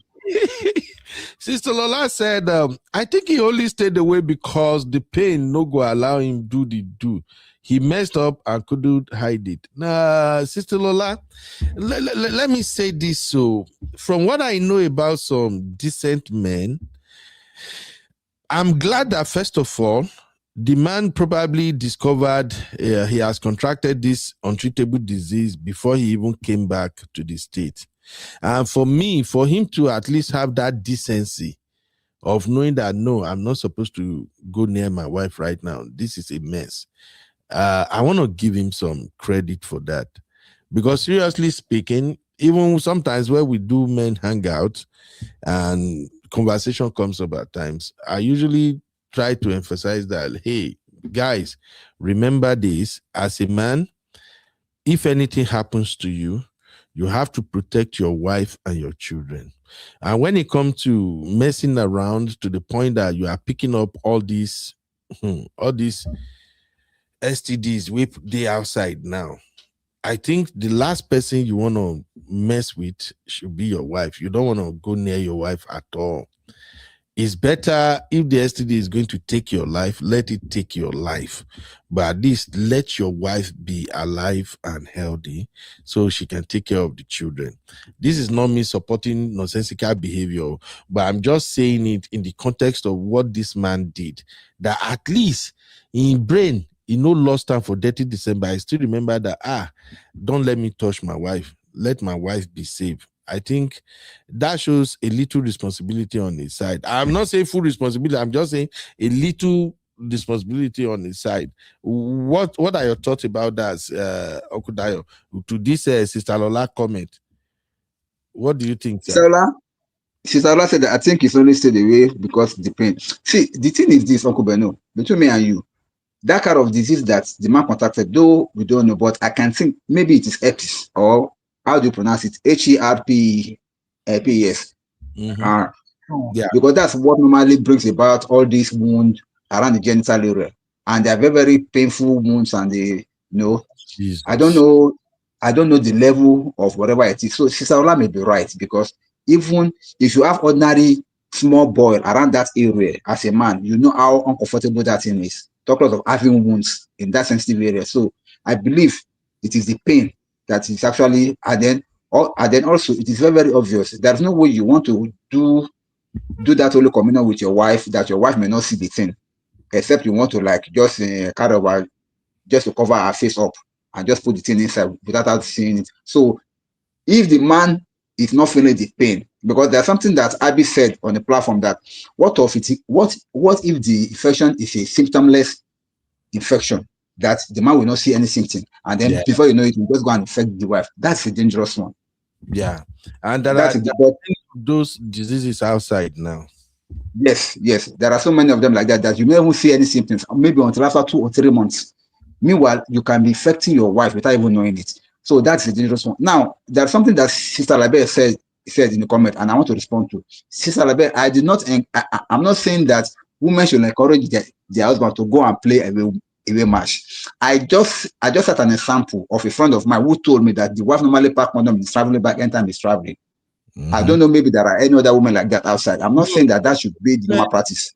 Sister Lola said, I think he only stayed away because the pain no go allow him do. He messed up and couldn't hide it. Nah, Sister Lola, let me say this. So, from what I know about some decent men, I'm glad that first of all, the man probably discovered he has contracted this untreatable disease before he even came back to the state. And for him to at least have that decency of knowing that, no, I'm not supposed to go near my wife right now. This is a mess. I want to give him some credit for that. Because seriously speaking, even sometimes where we do men hangouts and conversation comes up at times, I usually try to emphasize that, hey, guys, remember this, as a man, if anything happens to you, you have to protect your wife and your children. And when it comes to messing around to the point that you are picking up all these STDs with the outside now, I think the last person you want to mess with should be your wife. You don't want to go near your wife at all. It's better if the STD is going to take your life, let it take your life. But at least let your wife be alive and healthy so she can take care of the children. This is not me supporting nonsensical behavior, but I'm just saying it in the context of what this man did. That at least in brain, he no lost time for 30 December. I still remember that, don't let me touch my wife. Let my wife be safe. I think that shows a little responsibility on his side. I'm not saying full responsibility. I'm just saying a little responsibility on his side. What are your thoughts about that, Uncle Dayo, to this Sister Lola comment? What do you think, sir? Sister Lola said that I think it's only stayed away because the pain. See, the thing is this, Uncle Beno, between me and you, that kind of disease that the man contacted, though we don't know, but I can think maybe it is herpes, or how do you pronounce it? HERPES. Because that's what normally brings about all these wounds around the genital area, and they are very, very painful wounds, and Jesus. I don't know the level of whatever it is. So Sister Ola may be right, because even if you have ordinary small boil around that area as a man, you know how uncomfortable that thing is. Talk of having wounds in that sensitive area. So I believe it is the pain that is actually, and then also it is very, very obvious. There's no way you want to do that Holy Communion with your wife that your wife may not see the thing, except you want to just just to cover her face up and just put the thing inside without her seeing it. So if the man is not feeling the pain, because there's something that Abby said on the platform, that what if the infection is a symptomless infection, that the man will not see any symptom, and then before you know it, you just go and infect the wife. That's a dangerous one. Yeah, and there are those diseases outside now. Yes, there are so many of them like that you may even see any symptoms, maybe until after 2 or 3 months. Meanwhile, you can be infecting your wife without even knowing it. So that's a dangerous one. Now, there's something that Sister Labe said in the comment, and I want to respond to. Sister Labe, I'm not saying that women should encourage their husband to go and play away match. I just had an example of a friend of mine who told me that the wife normally pack condom is traveling back anytime he's traveling. I don't know, maybe there are any other women like that outside. I'm not saying that should be the normal practice.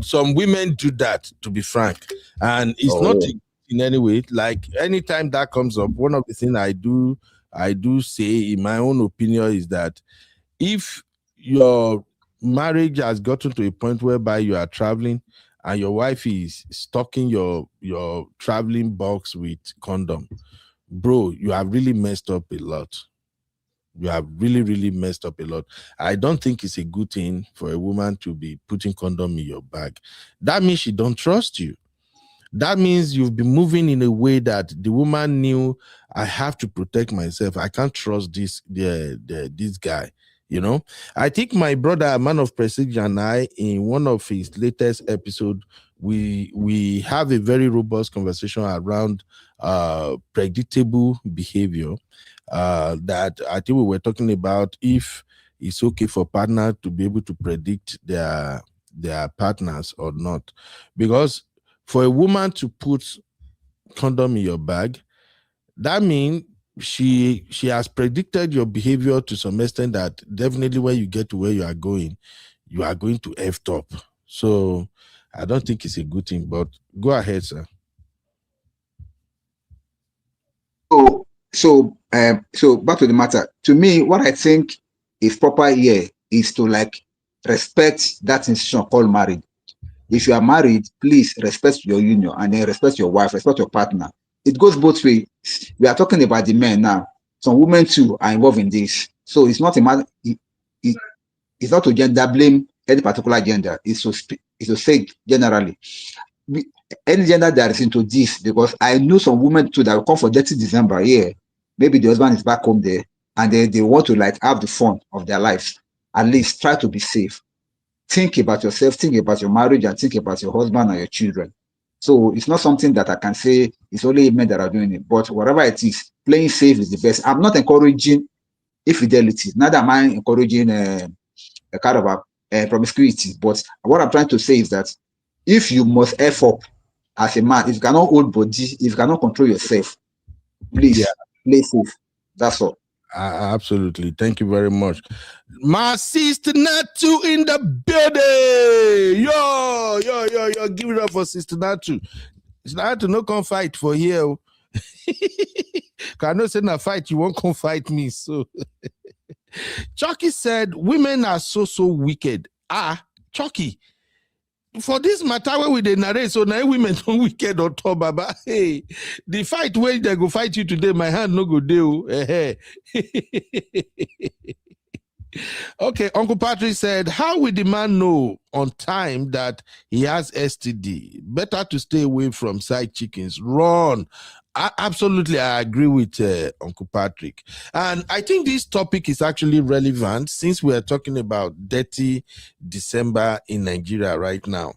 Some women do that, to be frank, and it's not a in any way. Like anytime that comes up, one of the things I do say in my own opinion is that if your marriage has gotten to a point whereby you are traveling and your wife is stocking your traveling box with condom, bro, you have really messed up a lot. You have really messed up a lot. I don't think it's a good thing for a woman to be putting condom in your bag. That means she don't trust you. That means you've been moving in a way that the woman knew, I have to protect myself. I can't trust this guy. You know, I think my brother, Man of Prestige, and I, in one of his latest episode, we have a very robust conversation around predictable behavior. That I think we were talking about if it's okay for partners to be able to predict their partners or not, because for a woman to put condom in your bag, that means she has predicted your behavior to some extent that definitely when you get to where you are going to F top. So I don't think it's a good thing, but go ahead, sir. So back to the matter. To me, what I think is proper here is to like respect that institution called marriage. If you are married, please respect your union and then respect your wife, respect your partner. It goes both ways. We are talking about the men now. Some women too are involved in this. So it's not a matter. It's not to gender blame any particular gender. It's to say generally. Any gender that is into this, because I know some women too that will come for dirty December. Yeah, maybe the husband is back home there, and they want to like have the fun of their lives. At least try to be safe. Think about yourself, think about your marriage, and think about your husband and your children. So it's not something that I can say it's only men that are doing it, but whatever it is, playing safe is the best. I'm not encouraging infidelity. Neither am I encouraging a kind of a promiscuity. But what I'm trying to say is that if you must F up as a man, if you cannot hold body, if you cannot control yourself, please play safe. That's all. Absolutely. Thank you very much. My sister Natu in the building. Yo. Give it up for Sister Natu. Sister Natu, no come fight for here. Can I say na fight, you won't come fight me. So Chucky said women are so wicked. Chucky, for this matter where we dey narrate, so now women don't wicked on top, baba. Hey, the fight where they go fight you today, my hand no go deal. Okay, Uncle Patrick said, how will the man know on time that he has STD? Better to stay away from side chickens. Run. Absolutely, I agree with Uncle Patrick. And I think this topic is actually relevant since we are talking about dirty December in Nigeria right now.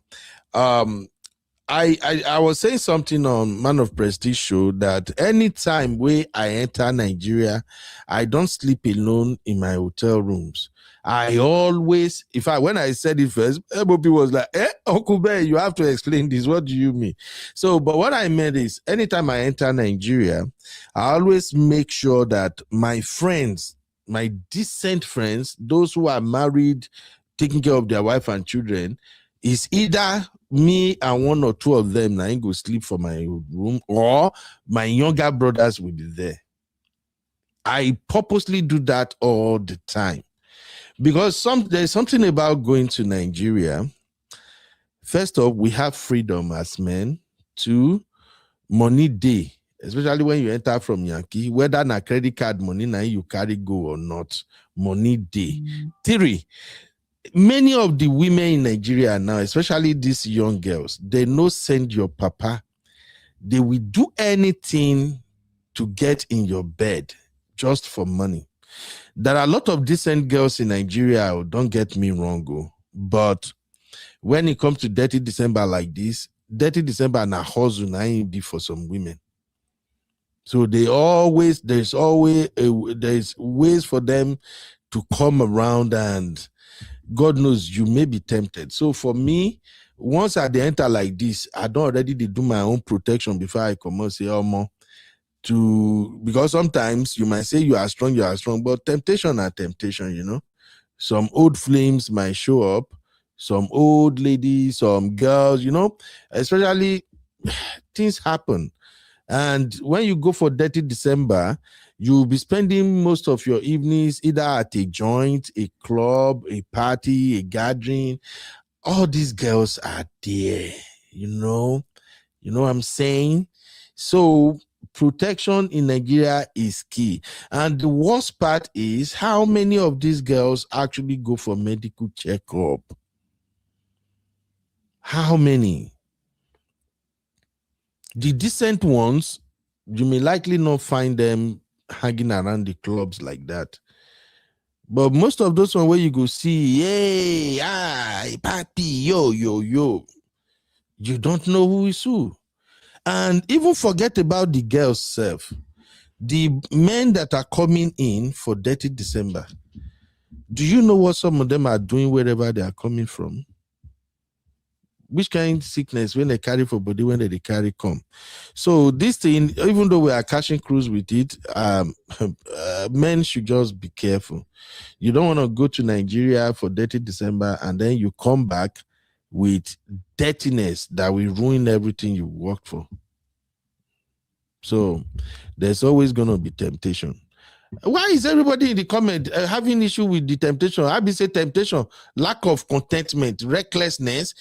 I was saying something on Man of Prestige show that anytime where I enter Nigeria, I don't sleep alone in my hotel rooms. I always, when I said it first, everybody was like, Uncle Bear, you have to explain this. What do you mean? So, but what I meant is anytime I enter Nigeria, I always make sure that my friends, my decent friends, those who are married, taking care of their wife and children, is either me and one or two of them now go sleep for my room, or my younger brothers will be there. I purposely do that all the time because there's something about going to Nigeria. First off, we have freedom as men. Two, money day, especially when you enter from Yankee, whether na credit card money now you carry go or not, money day. Three, many of the women in Nigeria now, especially these young girls, they no send your papa. They will do anything to get in your bed just for money. There are a lot of decent girls in Nigeria, don't get me wrong, but when it comes to dirty December like this, dirty December na hustle na be for some women. So there's ways for them to come around, and God knows you may be tempted. So for me, once I enter like this, I don't already do my own protection before I come and say, more. Because sometimes you might say you are strong, but temptation are temptation, Some old flames might show up, some old ladies, some girls, especially things happen. And when you go for Dirty December, you'll be spending most of your evenings either at a joint, a club, a party, a gathering. All these girls are there, you know what I'm saying? So protection in Nigeria is key. And the worst part is how many of these girls actually go for medical checkup. How many? The decent ones, you may likely not find them hanging around the clubs like that. But most of those ones where you go see, hey, party, yo, you don't know who is who. And even forget about the girls self. The men that are coming in for Dirty December, do you know what some of them are doing wherever they are coming from? Which kind of sickness when they carry for body, when they carry come? So this thing, even though we are catching cruise with it, men should just be careful. You don't want to go to Nigeria for Dirty December and then you come back with dirtiness that will ruin everything you worked for. So there's always going to be temptation. Why is everybody in the comment having issue with the temptation? I be say temptation, lack of contentment, recklessness.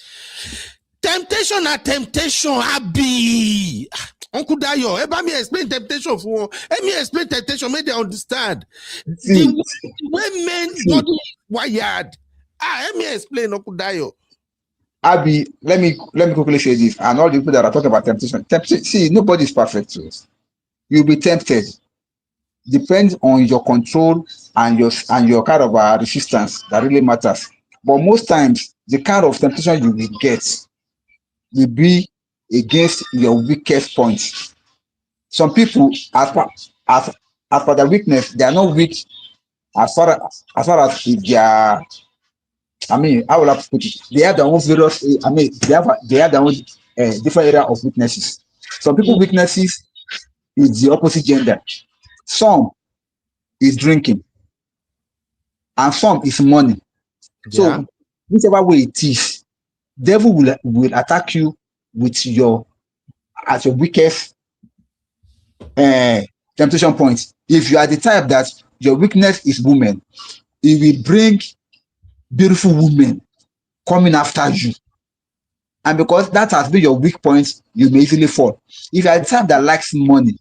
Temptation are temptation, Abi. Uncle Dayo, help me explain temptation for. Let me explain temptation, make they understand. The way men body is wired. Let me explain, Uncle Dayo. Abi, let me quickly say this. And all the people that are talking about temptation, see, nobody is perfect to us. You'll be tempted. Depends on your control and your kind of resistance that really matters. But most times, the kind of temptation you will get will be against your weakest points. Some people, as per their weakness, they are not weak as far as if they are. I mean, I will have to put it. They have their own various. I mean, they have their own different area of weaknesses. Some people weaknesses is the opposite gender. Some is drinking, and some is money. Yeah. So whichever way it is, devil will attack you with your weakest temptation point. If you are the type that your weakness is women, it will bring beautiful women coming after you. And because that has been your weak point, you may easily fall. If you are the type that likes money,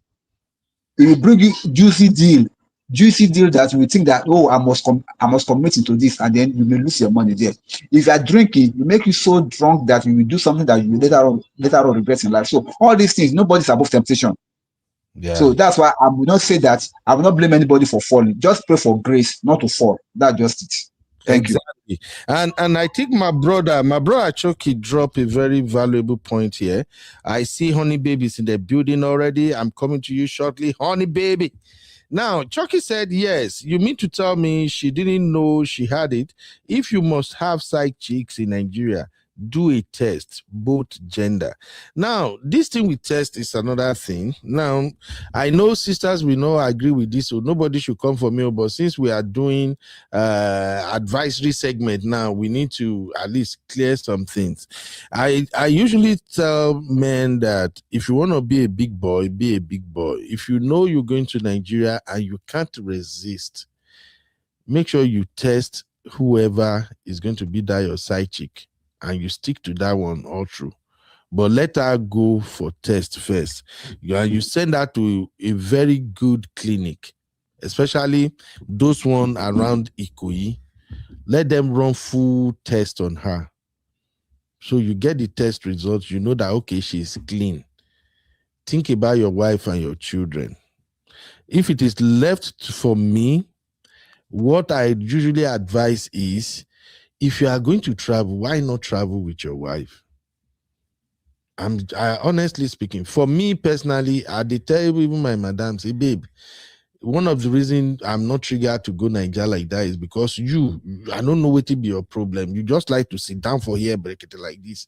it will bring you juicy deal that you will think that, oh, I must commit into this, and then you may lose your money there. If you are drinking, it make you so drunk that you will do something that you will later on regret in life. So all these things, nobody's above temptation. Yeah. So that's why I will not say that. I will not blame anybody for falling. Just pray for grace not to fall. That's just it. Thank you. And I think my brother Choki dropped a very valuable point here. I see Honey Babies in the building already. I'm coming to you shortly, Honey Baby. Now, Chucky said, yes, you mean to tell me she didn't know she had it? If you must have side chicks in Nigeria, do a test, both gender. Now, this thing with test is another thing. Now, I know sisters will not agree with this, so nobody should come for me. But since we are doing advisory segment now, we need to at least clear some things. I usually tell men that if you want to be a big boy, be a big boy. If you know you're going to Nigeria and you can't resist, make sure you test whoever is going to be that your side chick, and you stick to that one all through. But let her go for test first. You send her to a very good clinic, especially those one around Ikoyi. Let them run full test on her. So you get the test results, you know that, okay, she's clean. Think about your wife and your children. If it is left for me, what I usually advise is, if you are going to travel, why not travel with your wife? I honestly speaking, for me personally, I did tell even my madam, say, babe, one of the reasons I'm not triggered to go Nigeria like that is because I don't know what to be your problem. You just like to sit down for here, break it like this.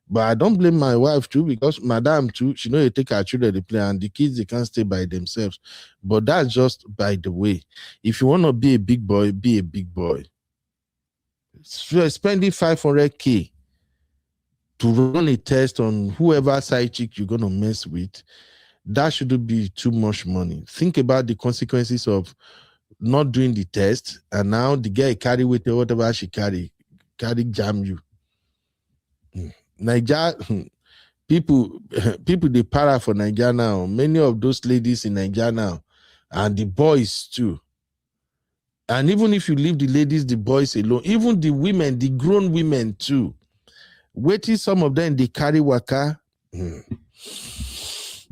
But I don't blame my wife too, because madam too, she know you take her children to play, and the kids, they can't stay by themselves. But that's just by the way. If you want to be a big boy, be a big boy. Spending 500K to run a test on whoever side chick you're going to mess with, that shouldn't be too much money. Think about the consequences of not doing the test, and now the girl carry with her whatever she carry jam you. Niger people they para for Niger now. Many of those ladies in Niger now, and the boys too. And even if you leave the ladies, the boys alone, even the women, the grown women too, waiting some of them they carry waka.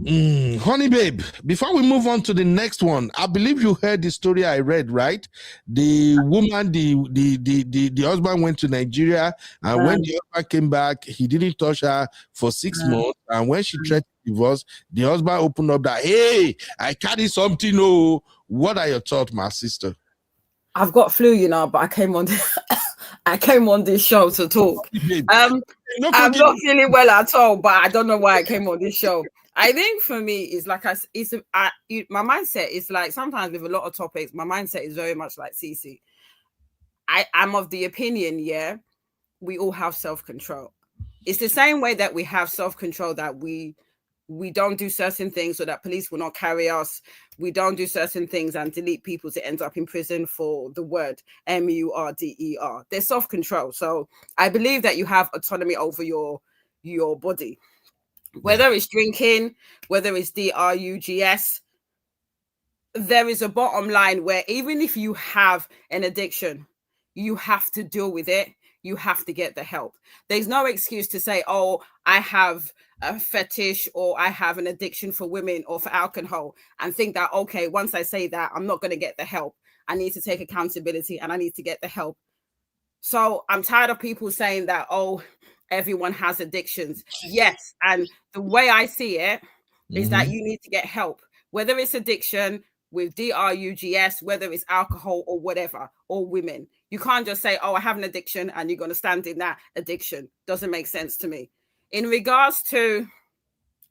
Honey babe, before we move on to the next one, I believe you heard the story I read, right? The woman, the husband went to Nigeria, and when the husband came back, he didn't touch her for 6 months. And when she tried to divorce, the husband opened up that, hey, I carry something. Oh, what are your thoughts, my sister? I've got flu, you know, but I came on this show to talk. I'm not feeling well at all, but I don't know why I came on this show. I think for me, it's like my mindset is like, sometimes with a lot of topics, my mindset is very much like Cece. I'm of the opinion, yeah, we all have self-control. It's the same way that we have self-control, that we don't do certain things so that police will not carry us. We don't do certain things and delete people to end up in prison for the word murder. There's self-control. So I believe that you have autonomy over your body. Whether it's drinking, whether it's drugs, there is a bottom line where even if you have an addiction, you have to deal with it. You have to get the help. There's no excuse to say, oh, I have a fetish or I have an addiction for women or for alcohol, and think that, okay, once I say that, I'm not going to get the help. I need to take accountability and I need to get the help. So I'm tired of people saying that, oh, everyone has addictions. Yes. And the way I see it is that you need to get help, whether it's addiction with drugs, whether it's alcohol or whatever, or women. You can't just say, oh, I have an addiction and you're going to stand in that addiction. Doesn't make sense to me. In regards to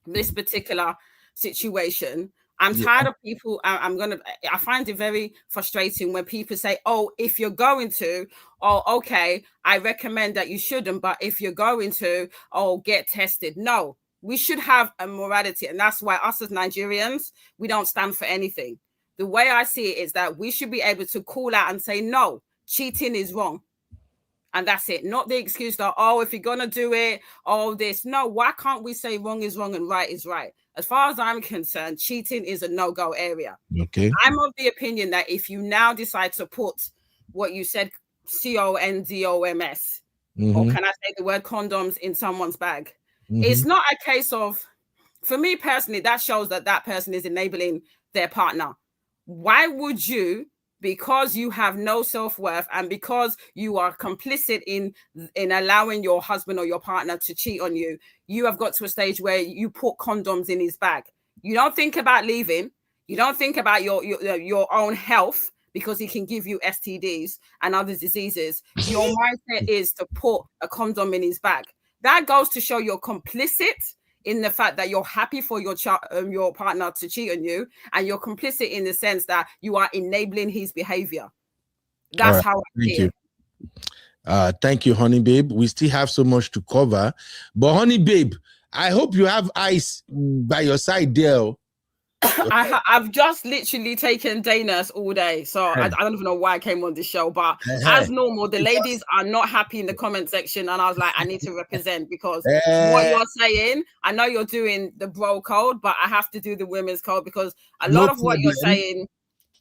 this particular situation, I'm tired of people. I find it very frustrating when people say, oh, if you're going to, oh, okay, I recommend that you shouldn't, but if you're going to, oh, get tested. No, we should have a morality. And that's why us as Nigerians, we don't stand for anything. The way I see it is that we should be able to call out and say, no, cheating is wrong. And that's it. Not the excuse that, oh, if you're going to do it, oh, this. No, why can't we say wrong is wrong and right is right? As far as I'm concerned, cheating is a no-go area. Okay. I'm of the opinion that if you now decide to put what you said, condoms, or can I say the word condoms, in someone's bag, it's not a case of, for me personally, that shows that that person is enabling their partner. Why would you, because you have no self-worth and because you are complicit in allowing your husband or your partner to cheat on you, you have got to a stage where you put condoms in his bag? You don't think about leaving. You don't think about your own health, because he can give you STDs and other diseases. Your mindset is to put a condom in his bag. That goes to show you're complicit in the fact that you're happy for your partner to cheat on you, and you're complicit in the sense that you are enabling his behavior. That's how I see it. Thank you, honey babe. We still have so much to cover, but honey babe, I hope you have ice by your side there. I've just literally taken day nurse all day, so I don't even know why I came on this show, but as normal, the ladies are not happy in the comment section, and I was like, I need to represent, because what you're saying, I know you're doing the bro code, but I have to do the women's code, because a lot of what you're saying,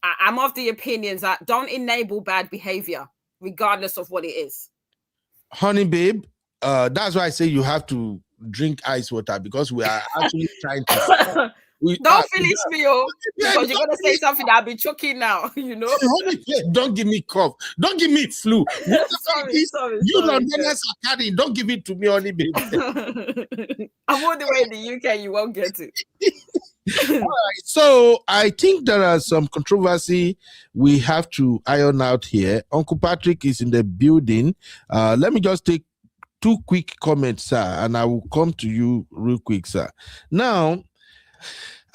I'm of the opinions that don't enable bad behavior, regardless of what it is. Honey babe, that's why I say you have to drink ice water, because we are actually trying to... Don't finish me, because you're gonna say something that I'll be choking now. You know. Don't give me cough. Don't give me flu. Sorry. Londoners are carrying. Don't give it to me, honey baby. I'm all the way in the UK. You won't get it. All right. So I think there are some controversy we have to iron out here. Uncle Patrick is in the building. Let me just take 2 quick comments, sir, and I will come to you real quick, sir. Now,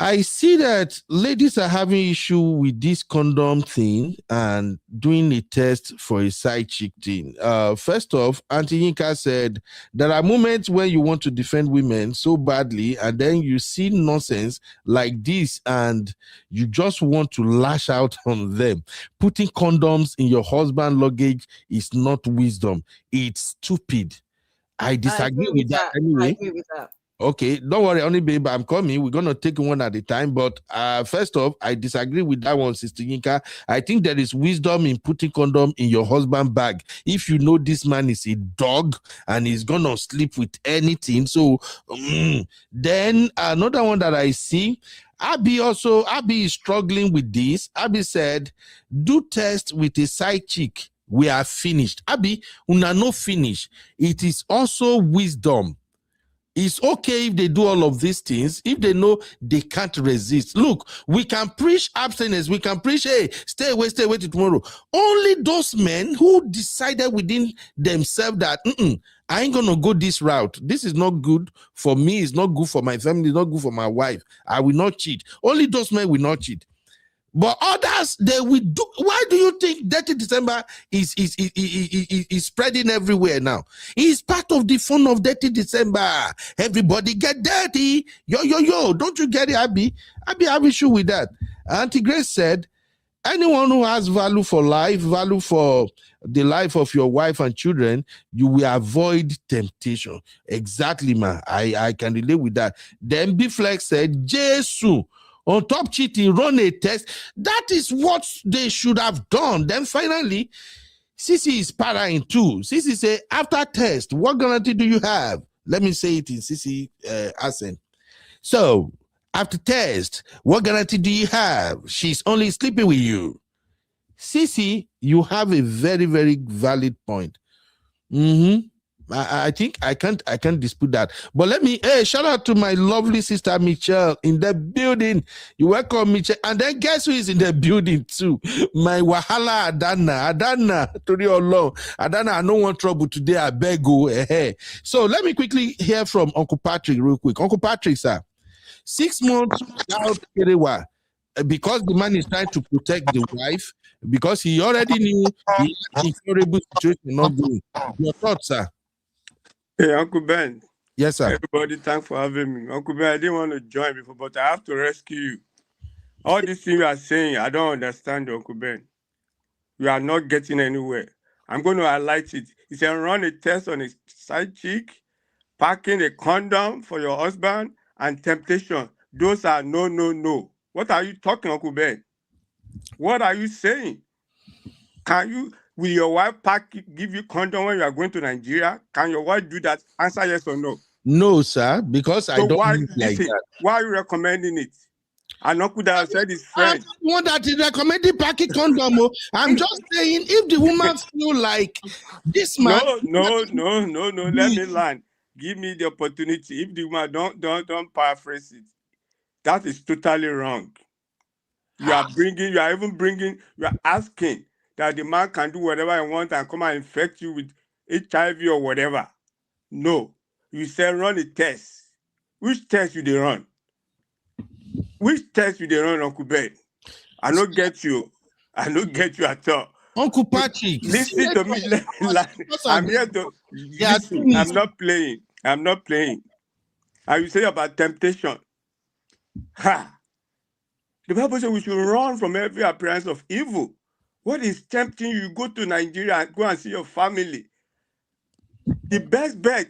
I see that ladies are having issue with this condom thing and doing a test for a side chick thing. First off, Auntie Yinka said there are moments when you want to defend women so badly, and then you see nonsense like this, and you just want to lash out on them. Putting condoms in your husband's luggage is not wisdom; it's stupid. I disagree with that anyway. I agree with that. Okay, don't worry, only babe, I'm coming. We're gonna take one at a time. But first off, I disagree with that one, Sister Yinka. I think there is wisdom in putting condom in your husband's bag. If you know this man is a dog and he's gonna sleep with anything, so then another one that I see. Abby is struggling with this. Abby said, do test with a side chick. We are finished. Abby, una no finish. It is also wisdom. It's okay if they do all of these things, if they know they can't resist. Look, we can preach abstinence. We can preach, hey, stay away till tomorrow. Only those men who decided within themselves that, I ain't going to go this route. This is not good for me. It's not good for my family. It's not good for my wife. I will not cheat. Only those men will not cheat. But others, they will do. Why do you think Dirty December is spreading everywhere now? It's part of the fun of Dirty December. Everybody get dirty. Yo. Don't you get it, Abby? Abby have issue with that. Auntie Grace said, anyone who has value for life, value for the life of your wife and children, you will avoid temptation. Exactly, man. I can relate with that. Then B Flex said, Jesus. On top cheating, run a test. That is what they should have done. Then finally, Sisi is paraing too. Sisi say, after test, what guarantee do you have? Let me say it in Sisi accent. So, after test, what guarantee do you have? She's only sleeping with you. Sisi, you have a very, very valid point. I think I can't dispute that. But let me shout out to my lovely sister Michelle in the building. You welcome, Michelle. And then guess who is in the building too? My Wahala Adana, to your law. Adana, I don't want trouble today. I beg you. So let me quickly hear from Uncle Patrick real quick. Uncle Patrick, sir. 6 months without Kerewa, because the man is trying to protect the wife, because he already knew the insurable situation not going. Your thoughts, sir? Hey, Uncle Ben. Yes, sir. Everybody, thanks for having me. Uncle Ben, I didn't want to join before, but I have to rescue you. All these things you are saying, I don't understand, Uncle Ben. You are not getting anywhere. I'm going to highlight it. He said, run a test on a side chick, packing a condom for your husband, and temptation. Those are no. What are you talking, Uncle Ben? What are you saying? Will your wife give you condom when you are going to Nigeria? Can your wife do that? Answer yes or no. No, sir, because so I don't like that. Why are you recommending it? And Uncle that said his friend. I'm not that is recommending packing condom. I'm just saying if the woman feel like this man. No. Let me land. Give me the opportunity. If the woman don't paraphrase it, that is totally wrong. You are asking that the man can do whatever he wants and come and infect you with HIV or whatever. No. You say run a test. Which test you they run? Which test you they run, Uncle Ben? I don't get you. I don't get you at all. Uncle Patrick. Listen to me. I'm here to listen. I'm not playing. And you say about temptation. The Bible says we should run from every appearance of evil. What is tempting you? Go to Nigeria and go and see your family. The best bet,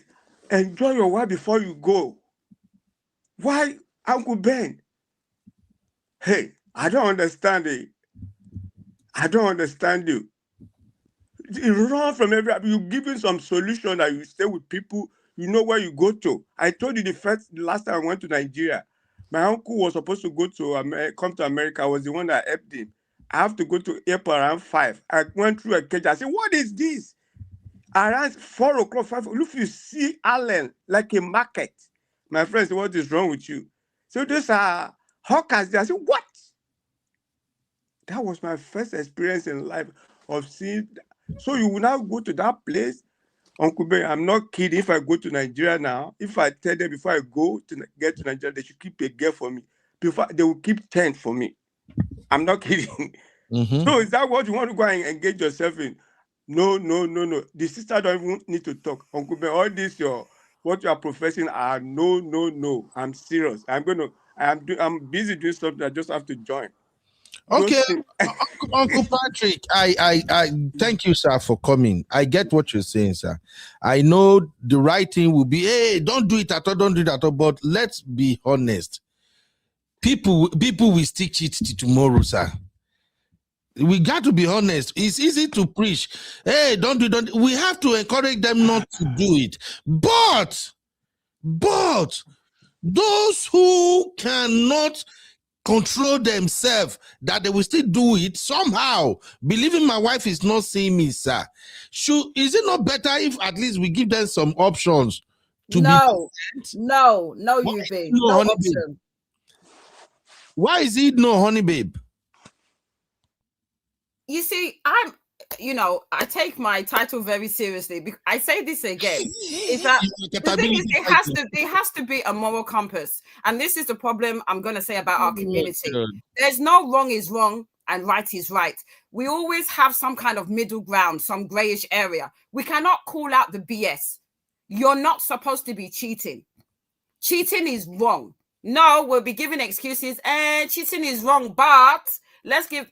enjoy your wife before you go. Why, Uncle Ben? Hey, I don't understand it. I don't understand you. You run from every, you're giving some solution that you stay with people, you know where you go to. I told you the last time I went to Nigeria, my uncle was supposed to go to come to America. I was the one that helped him. I have to go to airport around 5. I went through a cage. I said, what is this? Around 4 o'clock, 5 o'clock, look, you see Allen like a market. My friend said, what is wrong with you? So those are hawkers. I said, what? That was my first experience in life of seeing. So you will now go to that place. Uncle Ben, I'm not kidding. If I go to Nigeria now, if I tell them before I go to get to Nigeria, they should keep a girl for me. before they will keep tent for me. I'm not kidding. So is that what you want to go and engage yourself in? No. The sister don't even need to talk. Uncle Ben, all this what you are professing are no. I'm serious. I'm busy doing something. I just have to join. Okay, Uncle Patrick, I thank you, sir, for coming. I get what you're saying, sir. I know the right thing will be, hey, don't do it at all, but let's be honest. People will still cheat till tomorrow, sir. We got to be honest. It's easy to preach, hey, don't. We have to encourage them not to do it. But those who cannot control themselves, that they will still do it somehow, believing my wife is not seeing me, sir. Is it not better if at least we give them some options to no, you babe. No option. Babe. Why is it no, honey babe? You see, I take my title very seriously. I say this again, is that the thing is, there has to be a moral compass. And this is the problem I'm going to say about our community. There's no wrong is wrong and right is right. We always have some kind of middle ground, some grayish area. We cannot call out the BS. You're not supposed to be cheating. Cheating is wrong. No, we'll be giving excuses. Cheating is wrong, but let's give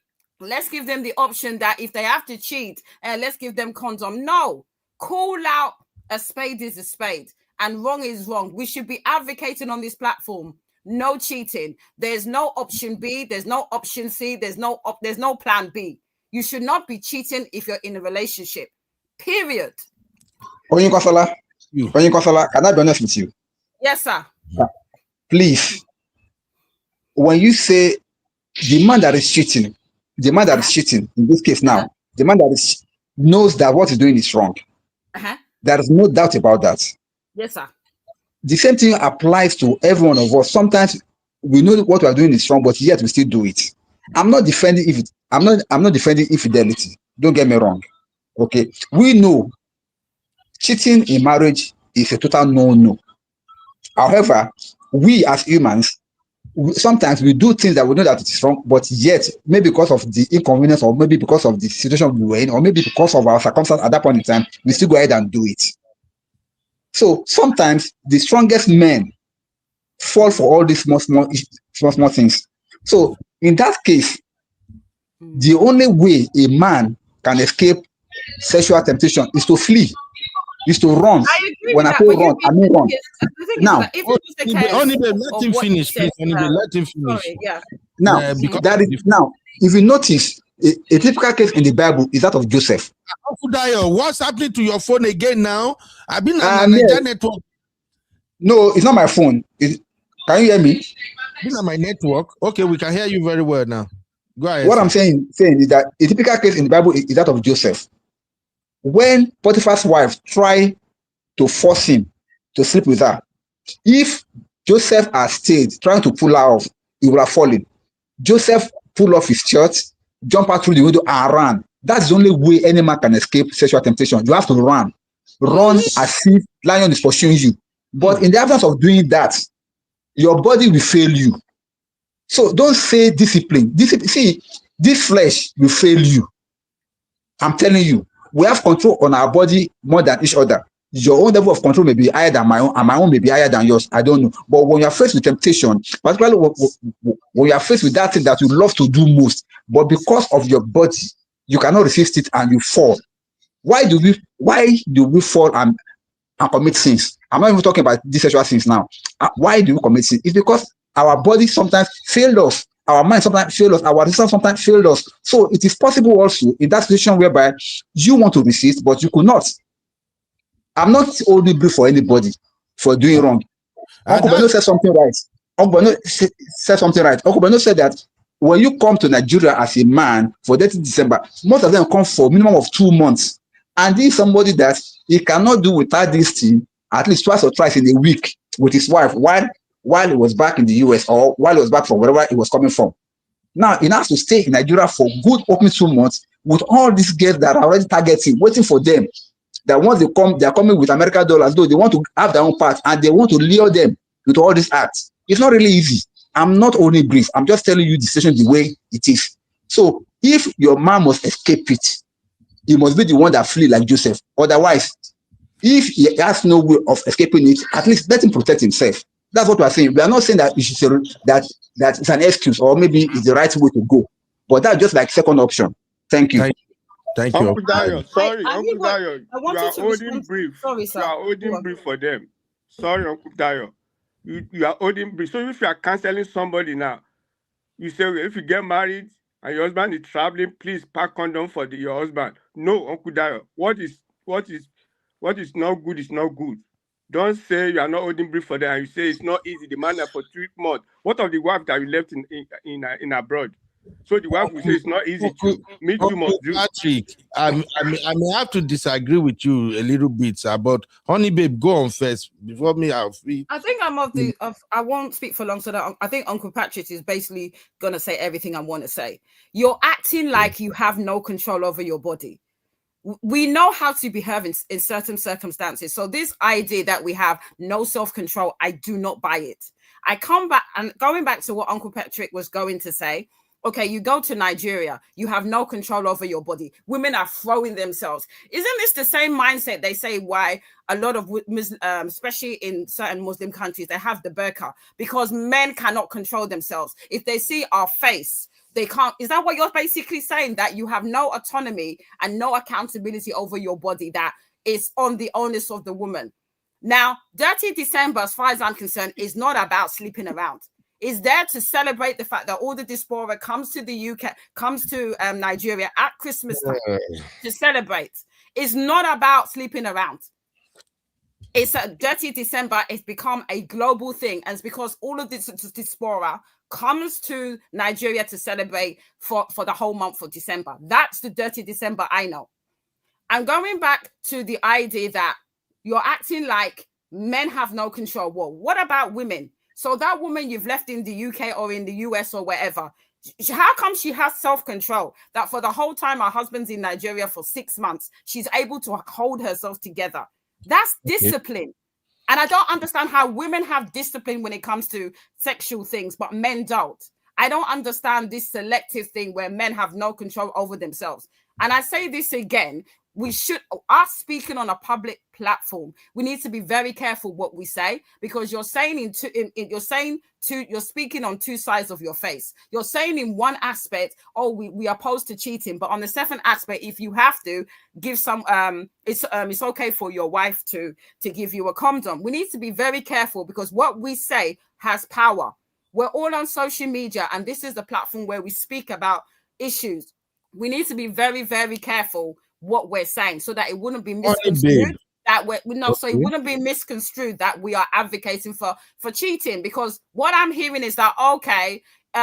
them the option that if they have to cheat, let's give them condom. No, call out a spade is a spade and wrong is wrong. We should be advocating on this platform. No cheating. There's no option B. There's no option C. There's no plan B. You should not be cheating if you're in a relationship. Period. Onyinkosala, can I be honest with you? Yes, sir. Please, when you say the man that is cheating in this case now, the man that knows that what he's doing is wrong. There is no doubt about that. Yes, sir. The same thing applies to every one of us. Sometimes we know what we are doing is wrong, but yet we still do it. I'm not defending infidelity. Don't get me wrong. Okay, we know cheating in marriage is a total no. However, we as humans, sometimes we do things that we know that it is wrong, but yet maybe because of the inconvenience, or maybe because of the situation we were in, or maybe because of our circumstance at that point in time, we still go ahead and do it. So sometimes the strongest men fall for all these small things. So in that case, the only way a man can escape sexual temptation is to flee, is to run. When I say run, I mean run. Now, let him finish, please. Let him finish. Sorry, yeah. Now, if you notice, a typical case in the Bible is that of Joseph. What's happening to your phone again now? I've been on my network. No, it's not my phone. Can you hear me? Been on my network. Okay, we can hear you very well now. Go ahead. What I'm saying is that a typical case in the Bible is that of Joseph. When Potiphar's wife tried to force him to sleep with her, if Joseph had stayed trying to pull her off, he would have fallen. Joseph pulled off his shirt, jumped out through the window and ran. That's the only way any man can escape sexual temptation. You have to run. Run as if lion is pursuing you. But in the absence of doing that, your body will fail you. So don't say discipline. See, this flesh will fail you. I'm telling you, we have control on our body more than each other. Your own level of control may be higher than my own, and my own may be higher than yours. I don't know. But when you are faced with temptation, particularly when you are faced with that thing that you love to do most, but because of your body, you cannot resist it and you fall. Why do we fall and commit sins? I'm not even talking about these sexual sins now. Why do we commit sins? It's because our body sometimes fails us. Our mind sometimes fails us. Our reason sometimes fails us. So it is possible also in that situation whereby you want to resist, but you could not. I'm not holding brief for anybody for doing wrong. Uncle Beno said something right. Uncle Beno said that when you come to Nigeria as a man for 30 December, most of them come for a minimum of 2 months. And this is somebody that he cannot do without this thing at least twice or thrice in a week with his wife while he was back in the US or while he was back from wherever he was coming from. Now, he has to stay in Nigeria for good opening 2 months with all these girls that are already targeting, waiting for them. That once they come, they are coming with American dollars, though they want to have their own part and they want to lure them with all these acts. It's not really easy. I'm not only brief. I'm just telling you the situation the way it is. So if your man must escape it, he must be the one that flee like Joseph. Otherwise, if he has no way of escaping it, at least let him protect himself. That's what we're saying. We are not saying that you should say that it's an excuse or maybe it's the right way to go. But that's just like second option. Thank you. Thank you. Uncle Dayo, sorry, I Uncle Dayo, you are holding brief. Sorry, sir. You are holding brief for them. Sorry, Uncle Dayo. You are holding brief. So if you are canceling somebody now, you say, well, if you get married and your husband is traveling, please pack condom for your husband. No, Uncle Dayo. What is not good is not good. Don't say you are not holding brief for them and you say it's not easy. The man for 3 months. What of the wife that you left in abroad? So the wife will say it's not easy to meet you must do. Patrick, I may have to disagree with you a little bit, but Honey Babe, go on first before me. I think I'm I won't speak for long, so that I think Uncle Patrick is basically gonna say everything I want to say. You're acting like you have no control over your body. We know how to behave in certain circumstances. So this idea that we have no self-control, I do not buy it. I come back and going back to what Uncle Patrick was going to say. Okay, you go to Nigeria, you have no control over your body. Women are throwing themselves. Isn't this the same mindset they say why a lot of, especially in certain Muslim countries, they have the burqa? Because men cannot control themselves. If they see our face, they can't. Is that what you're basically saying? That you have no autonomy and no accountability over your body, that is on the onus of the woman. Now, Dirty December, as far as I'm concerned, is not about sleeping around. Is there to celebrate the fact that all the diaspora comes to the UK, comes to Nigeria at Christmas time to celebrate. It's not about sleeping around. It's a Dirty December. It's become a global thing. And it's because all of this diaspora comes to Nigeria to celebrate for the whole month of December. That's the Dirty December I know. I'm going back to the idea that you're acting like men have no control. Well, what about women? So that woman you've left in the UK or in the US or wherever, how come she has self-control that for the whole time her husband's in Nigeria for 6 months, she's able to hold herself together? That's discipline. And I don't understand how women have discipline when it comes to sexual things, but men don't. I don't understand this selective thing where men have no control over themselves. And I say this again, we should, us speaking on a public platform, we need to be very careful what we say, because you're saying you're speaking on two sides of your face. You're saying in one aspect, oh, we are opposed to cheating, but on the second aspect, if you have to give some, it's okay for your wife to give you a condom. We need to be very careful because what we say has power. We're all on social media, and this is the platform where we speak about issues. We need to be very, very careful what we're saying so that it wouldn't be misconstrued so it wouldn't be misconstrued that we are advocating for cheating, because what I'm hearing is that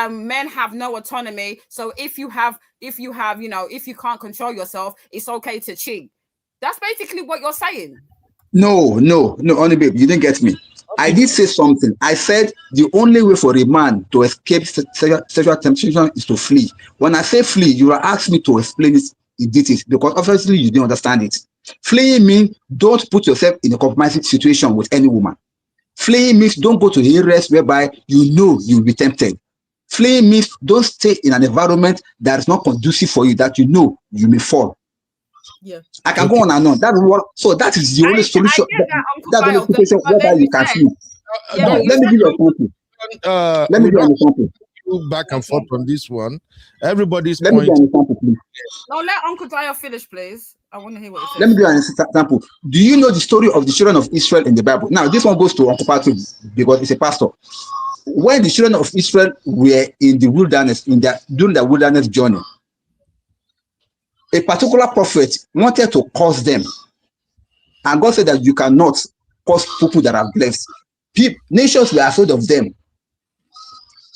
men have no autonomy, so if you can't control yourself, it's okay to cheat. That's basically what you're saying. No, honey babe, you didn't get me. I did say something. I said the only way for a man to escape sexual temptation is to flee. When I say flee, you are asking me to explain it in details because obviously you didn't understand it. Fleeing means don't put yourself in a compromising situation with any woman. Fleeing means don't go to the areas whereby you know you'll be tempted. Fleeing means don't stay in an environment that is not conducive for you, that you know you may fall. Yeah, I can go on and on. That is the only solution. That's the only situation whereby you can flee. Let me give you a example. Let me give you an example. Back and forth on this one. Everybody's Let me give you an example, please. No, let Uncle Dyer finish, please. I want to hear what he says. Let me give you an example. Do you know the story of the children of Israel in the Bible? Now, this one goes to Uncle Patrick because he's a pastor. When the children of Israel were in the wilderness, during the wilderness journey, a particular prophet wanted to curse them. And God said that you cannot curse people that are blessed. Nations were afraid of them.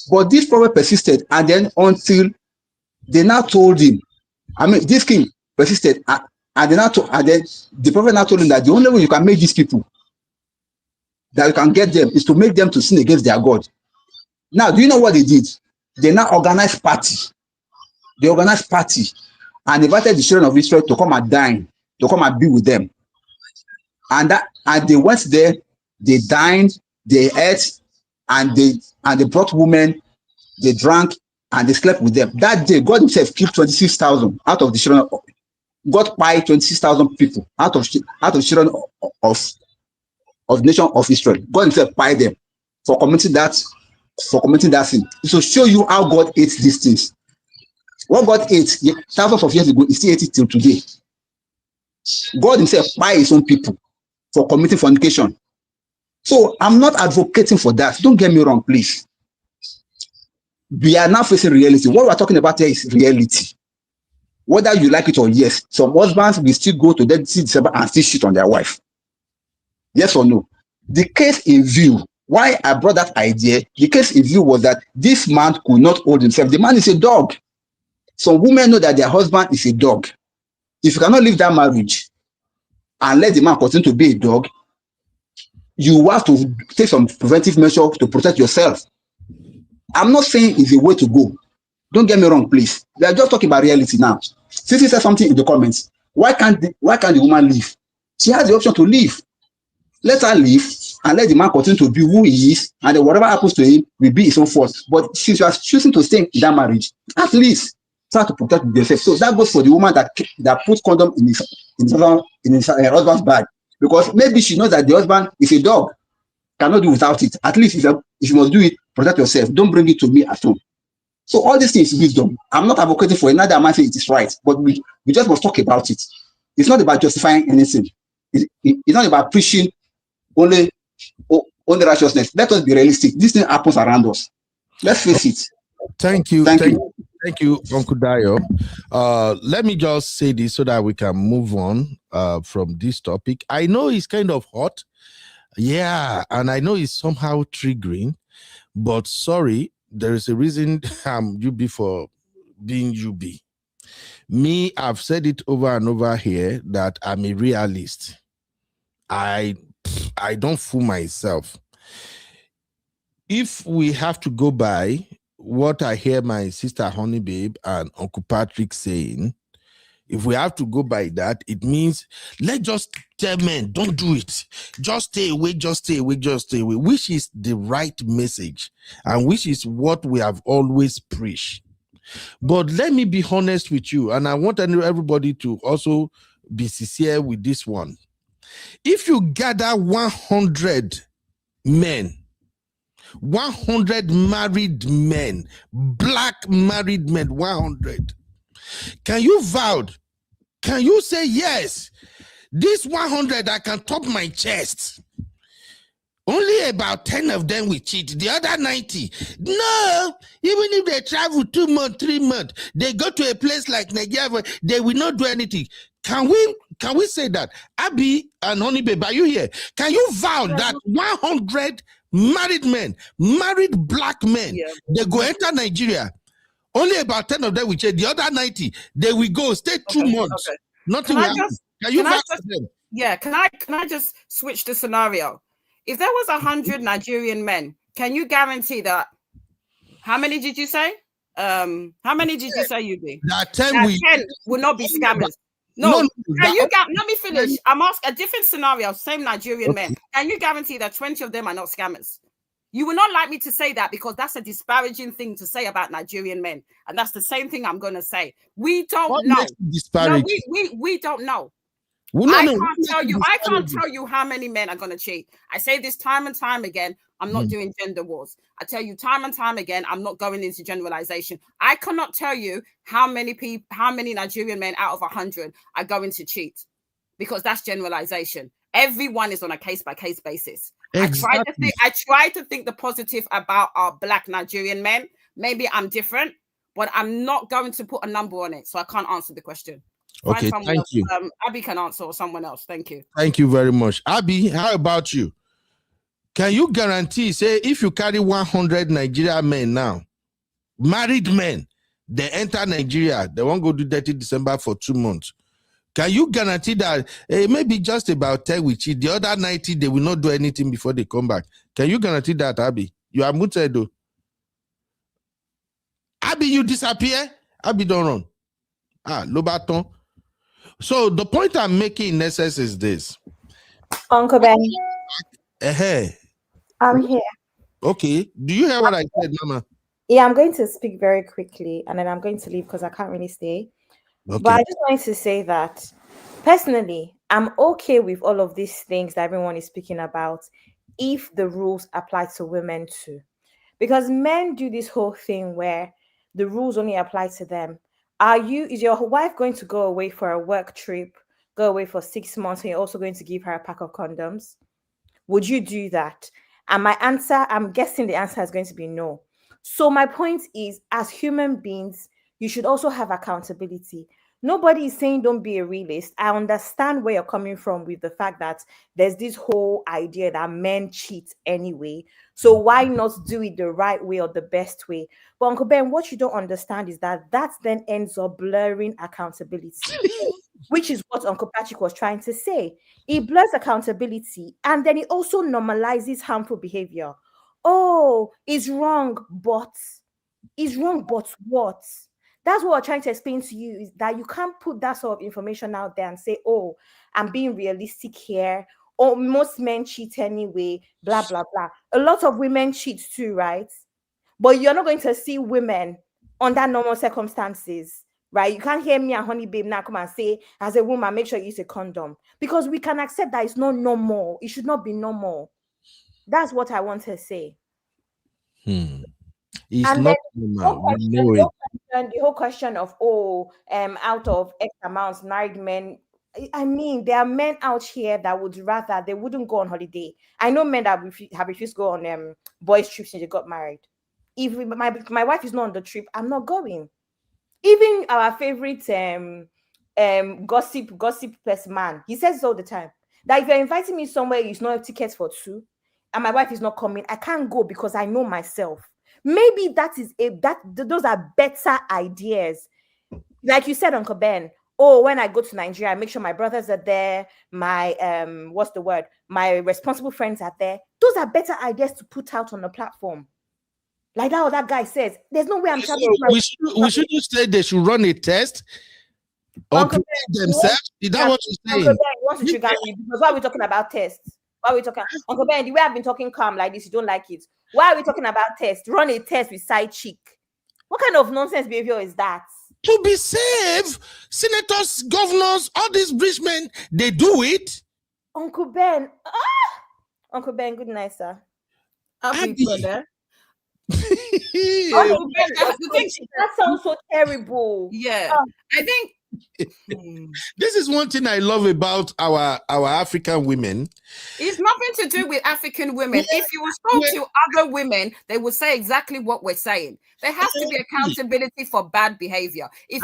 But this prophet persisted, and then until they now told him, this king persisted, and then the prophet now told him that the only way you can make these people, that you can get them, is to make them to sin against their God. Now, do you know what they did? They now organized party. They organized party and invited the children of Israel to come and dine, to come and be with them. And they went there, they dined, they ate, and they brought women, they drank, and they slept with them. That day, God himself killed 26,000 out of the children. God pie 26,000 people out of children of the nation of Israel. God himself pie them for committing that sin. So show you how God hates these things. What God hates thousands of years ago, he still hates it till today. God himself pie his own people for committing fornication. So I'm not advocating for that. Don't get me wrong, please. We are now facing reality. What we're talking about here is reality. Whether you like it or yes, some husbands will still go to December and still shit on their wife. Yes or no? The case in view, why I brought that idea, the case in view was that this man could not hold himself. The man is a dog. Some women know that their husband is a dog. If you cannot leave that marriage and let the man continue to be a dog, you have to take some preventive measures to protect yourself. I'm not saying it's a way to go. Don't get me wrong, please. We are just talking about reality now. Sissy said something in the comments. Why can't the woman leave? She has the option to leave. Let her leave and let the man continue to be who he is, and then whatever happens to him will be his own fault. But since you are choosing to stay in that marriage, at least try to protect yourself. So that goes for the woman that puts condom in his husband's bag, because maybe she knows that the husband is a dog, cannot do without it. At least if you must do it, protect yourself. Don't bring it to me at home. So all these things is wisdom. I'm not advocating for another man saying it is right, but we just must talk about it. It's not about justifying anything. It's not about preaching only righteousness. Let us be realistic. This thing happens around us. Let's face it. Thank you, Uncle Dayo. Let me just say this so that we can move on from this topic. I know it's kind of hot, yeah, and I know it's somehow triggering, but sorry, there is a reason I'm UB for being UB. Me, I've said it over and over here that I'm a realist. I don't fool myself. If we have to go by what I hear my sister Honey Babe and Uncle Patrick saying, if we have to go by that, it means let's just tell men, don't do it. Just stay away, just stay away, just stay away, which is the right message and which is what we have always preached. But let me be honest with you, and I want everybody to also be sincere with this one. If you gather 100 men, 100 married men, black married men, 100, can you vouch? Can you say, yes, this 100, I can top my chest? Only about 10 of them will cheat. The other 90, no. Even if they travel 2 months, 3 months, they go to a place like Nigeria, they will not do anything. Can we say that? Abby and Honey Babe, are you here? Can you vow that 100 married men, married black men, they go enter Nigeria? Only about 10 of them will change. The other 90, they will go, stay 2 months. Okay. Nothing will happen. Can you vow them? Yeah, can I just switch the scenario? If there was 100 Nigerian men, can you guarantee that? How many did you say? How many did you say you'd be? That 10 will not be scammers. No, let me finish. I'm asking a different scenario, same Nigerian men. Can you guarantee that 20 of them are not scammers? You would not like me to say that because that's a disparaging thing to say about Nigerian men. And that's the same thing I'm going to say. We don't know. No, we don't know. I can't tell you how many men are going to cheat. I say this time and time again. I'm not doing gender wars. I tell you time and time again, I'm not going into generalization. I cannot tell you how many Nigerian men out of 100 are going to cheat because that's generalization. Everyone is on a case-by-case basis. Exactly. I try to think the positive about our black Nigerian men. Maybe I'm different, but I'm not going to put a number on it, so I can't answer the question. Okay, thank you. Abby can answer or someone else. Thank you. Thank you very much. Abby, how about you? Can you guarantee, say, if you carry 100 Nigerian men now, married men, they enter Nigeria, they won't go do 30 December for 2 months. Can you guarantee that maybe just about 10 will cheat, the other 90, they will not do anything before they come back? Can you guarantee that, Abby? You are muted though. Abby, you disappear? Abby, don't run. Lobaton. So the point I'm making in essence is this. Uncle Ben. Hey. I'm here. Okay. Do you hear what I said, Mama? Yeah, I'm going to speak very quickly and then I'm going to leave because I can't really stay. Okay. But I just wanted to say that personally, I'm okay with all of these things that everyone is speaking about if the rules apply to women too. Because men do this whole thing where the rules only apply to them. Is your wife going to go away for a work trip, go away for 6 months, and you're also going to give her a pack of condoms? Would you do that? And my answer, I'm guessing the answer is going to be no. So my point is, as human beings, you should also have accountability. Nobody is saying don't be a realist. I understand where you're coming from with the fact that there's this whole idea that men cheat anyway. So why not do it the right way or the best way? But Uncle Ben, what you don't understand is that then ends up blurring accountability, which is what Uncle Patrick was trying to say. It blurs accountability and then it also normalizes harmful behavior. Oh, it's wrong, but what? That's what I'm trying to explain to you is that you can't put that sort of information out there and say, oh, I'm being realistic here. Or most men cheat anyway, blah, blah, blah. A lot of women cheat too, right? But you're not going to see women under normal circumstances, right? You can't hear me and Honey Babe now come and say, as a woman, make sure you use a condom. Because we can accept that it's not normal. It should not be normal. That's what I want to say. It's And not then normal. We know it. the whole question of out of X amounts married men. I mean, there are men out here that would rather they wouldn't go on holiday. I know men that have refused to go on boys trips since they got married. If my wife is not on the trip, I'm not going. Even our favorite gossip plus man, he says all the time that if you're inviting me somewhere, it's not tickets for two, and my wife is not coming, I can't go because I know myself. Maybe those are better ideas. Like you said, Uncle Ben, oh, when I go to Nigeria, I make sure my brothers are there, my my responsible friends are there. Those are better ideas to put out on the platform. Like that guy says, there's no way I'm traveling. We should just say they should run a test or Uncle prepare themselves. Is that what you're saying? Uncle Ben, you want to trigger me because why are we talking about tests? Why are we talking? Uncle Ben, the way I've been talking calm like this, you don't like it. Why are we talking about tests? Run a test with side chick. What kind of nonsense behavior is that? To be safe, senators, governors, all these rich men, they do it. Uncle Ben. Uncle Ben, good night, sir. I'll be brother. That sounds so terrible. Yeah, I think this is one thing I love about our African women. It's nothing to do with African women. If you spoke to other women, they would say exactly what we're saying. There has to be accountability for bad behavior. If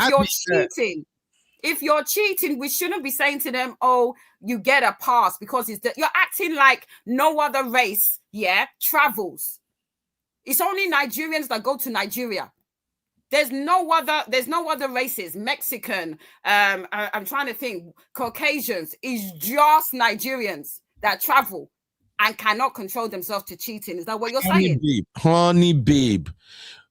you're cheating, we shouldn't be saying to them, oh, you get a pass because you're acting like no other race, travels. It's only Nigerians that go to Nigeria. There's no other races. Mexican, I'm trying to think, Caucasians. It's just Nigerians that travel and cannot control themselves to cheating. Is that what you're saying? Honey babe,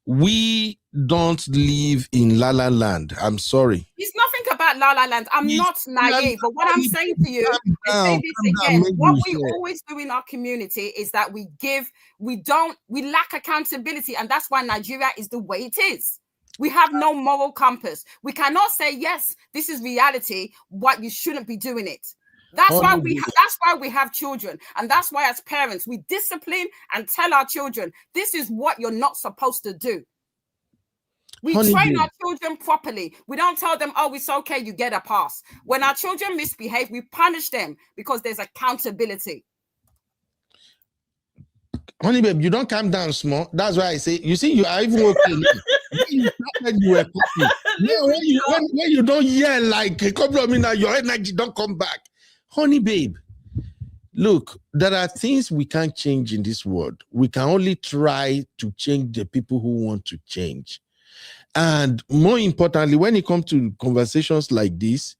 we don't live in La La Land. I'm sorry. It's nothing about La La Land. I'm not naive, but what I'm saying to you, I say this again, what we always do in our community is that we lack accountability, and that's why Nigeria is the way it is. We have no moral compass. We cannot say, yes, this is reality, but you shouldn't be doing it. That's why we have children. And that's why as parents, we discipline and tell our children, this is what you're not supposed to do. We train our children properly. We don't tell them, oh, it's okay, you get a pass. When our children misbehave, we punish them because there's accountability. Honey babe, you don't calm down small. That's why I say, you see, you are even okay. You were when you don't yell like a couple of minutes, your energy don't come back. Honey babe, look, there are things we can't change in this world. We can only try to change the people who want to change. And more importantly, when it comes to conversations like this,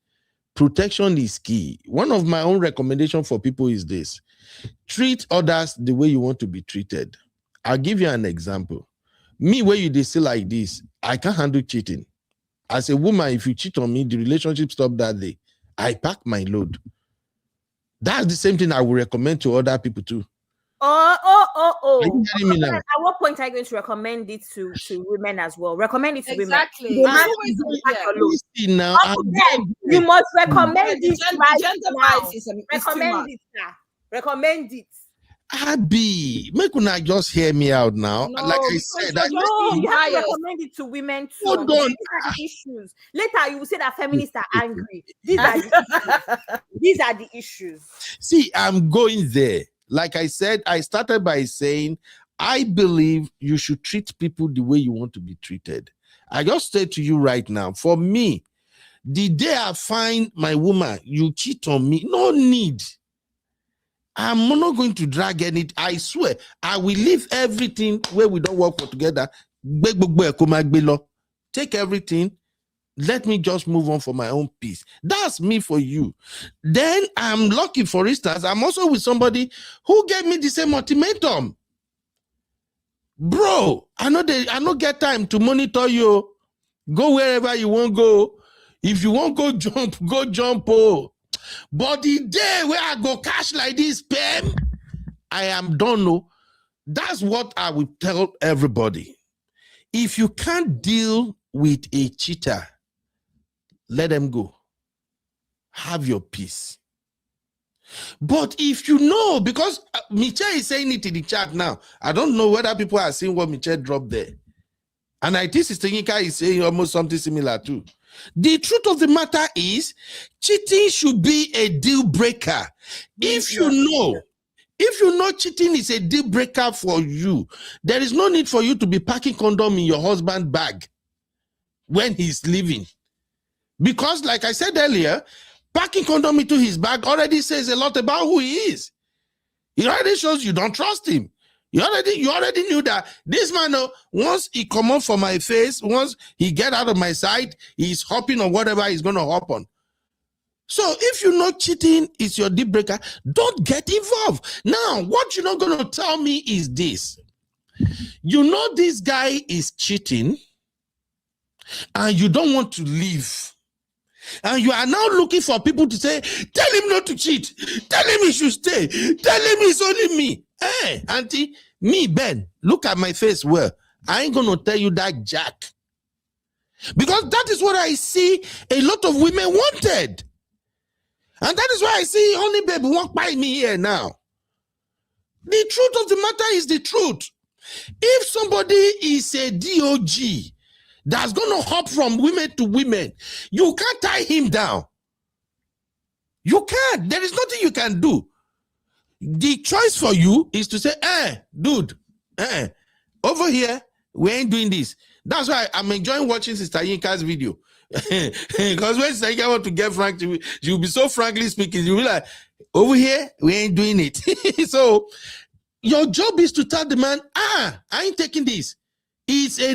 protection is key. One of my own recommendations for people is this: treat others the way you want to be treated. I'll give you an example. Me, where you say like this, I can't handle cheating. As a woman, if you cheat on me, the relationship stops that day. I pack my load. That's the same thing I would recommend to other people too. Are you hearing me now? At what point are you going to recommend it to women as well? Recommend it to Exactly. women. It's always Listen now, You must recommend the it the gender now. bias is too Recommend much. it, sir. Recommend it. Abby, make una just hear me out now. No, Like I because said, you're just You have to biased. recommend it to women too. Hold on. These are the issues. Later, you will say that feminists are angry. These are the issues. These are the issues. See, I'm going there. Like I said, I started by saying, I believe you should treat people the way you want to be treated. I just say to you right now, for me, the day I find my woman, you cheat on me, no need. I'm not going to drag any. I swear, I will leave everything where we don't work for together. Take everything. Let me just move on for my own peace. That's me for you. Then I'm lucky, for instance, I'm also with somebody who gave me the same ultimatum. Bro, I know get time to monitor you. Go wherever you want to go. If you want to go jump. Oh. But the day where I go cash like this, Pam, I am done. No. That's what I will tell everybody. If you can't deal with a cheater, let them go. Have your peace. But if you know, because Michelle is saying it in the chat now, I don't know whether people are seeing what Michelle dropped there. And I think Sister Yinka is saying almost something similar too. The truth of the matter is, cheating should be a deal breaker. If you know cheating is a deal breaker for you, there is no need for you to be packing condom in your husband's bag when he's leaving. Because, like I said earlier, packing condom into his bag already says a lot about who he is. It already shows you don't trust him. You already knew that this man, once he come up for my face, once he get out of my sight, he's hopping on whatever he's going to hop on. So if you know cheating is your deal breaker, don't get involved. Now, what you're not going to tell me is this. You know this guy is cheating and you don't want to leave. And you are now looking for people to say, tell him not to cheat. Tell him he should stay. Tell him it's only me. Hey, auntie, me, Ben, look at my face well. I ain't going to tell you that jack. Because that is what I see a lot of women wanted. And that is why I see Honey Babe walk by me here now. The truth of the matter is the truth. If somebody is a DOG, that's going to hop from women to women, you can't tie him down. You can't. There is nothing you can do. The choice for you is to say, dude, over here, we ain't doing this. That's why I'm enjoying watching Sister Yinka's video. Because when Sister Yinka want to get frank, she'll be so frankly speaking, you'll be like, over here, we ain't doing it. So your job is to tell the man, I ain't taking this. It's a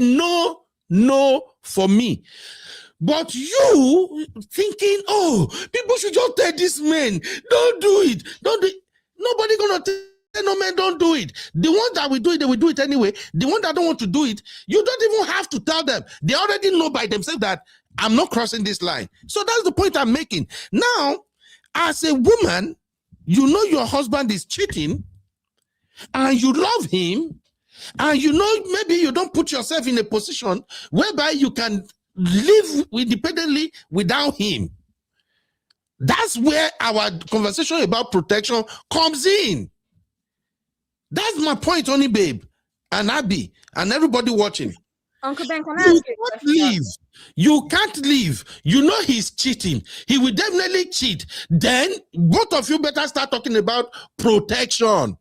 no for me. But you thinking, people should just tell this man, don't do it. Don't do it. Nobody gonna tell no man don't do it. The ones that will do it, they will do it anyway. The ones that don't want to do it, you don't even have to tell them. They already know by themselves that I'm not crossing this line. So that's the point I'm making. Now, as a woman, you know your husband is cheating and you love him, and you know maybe you don't put yourself in a position whereby you can live independently without him. That's where our conversation about protection comes in. That's my point, Honey Babe, and Abby, and everybody watching. Uncle Ben, can I ask you a question? Leave. You can't leave. You know he's cheating. He will definitely cheat. Then both of you better start talking about protection.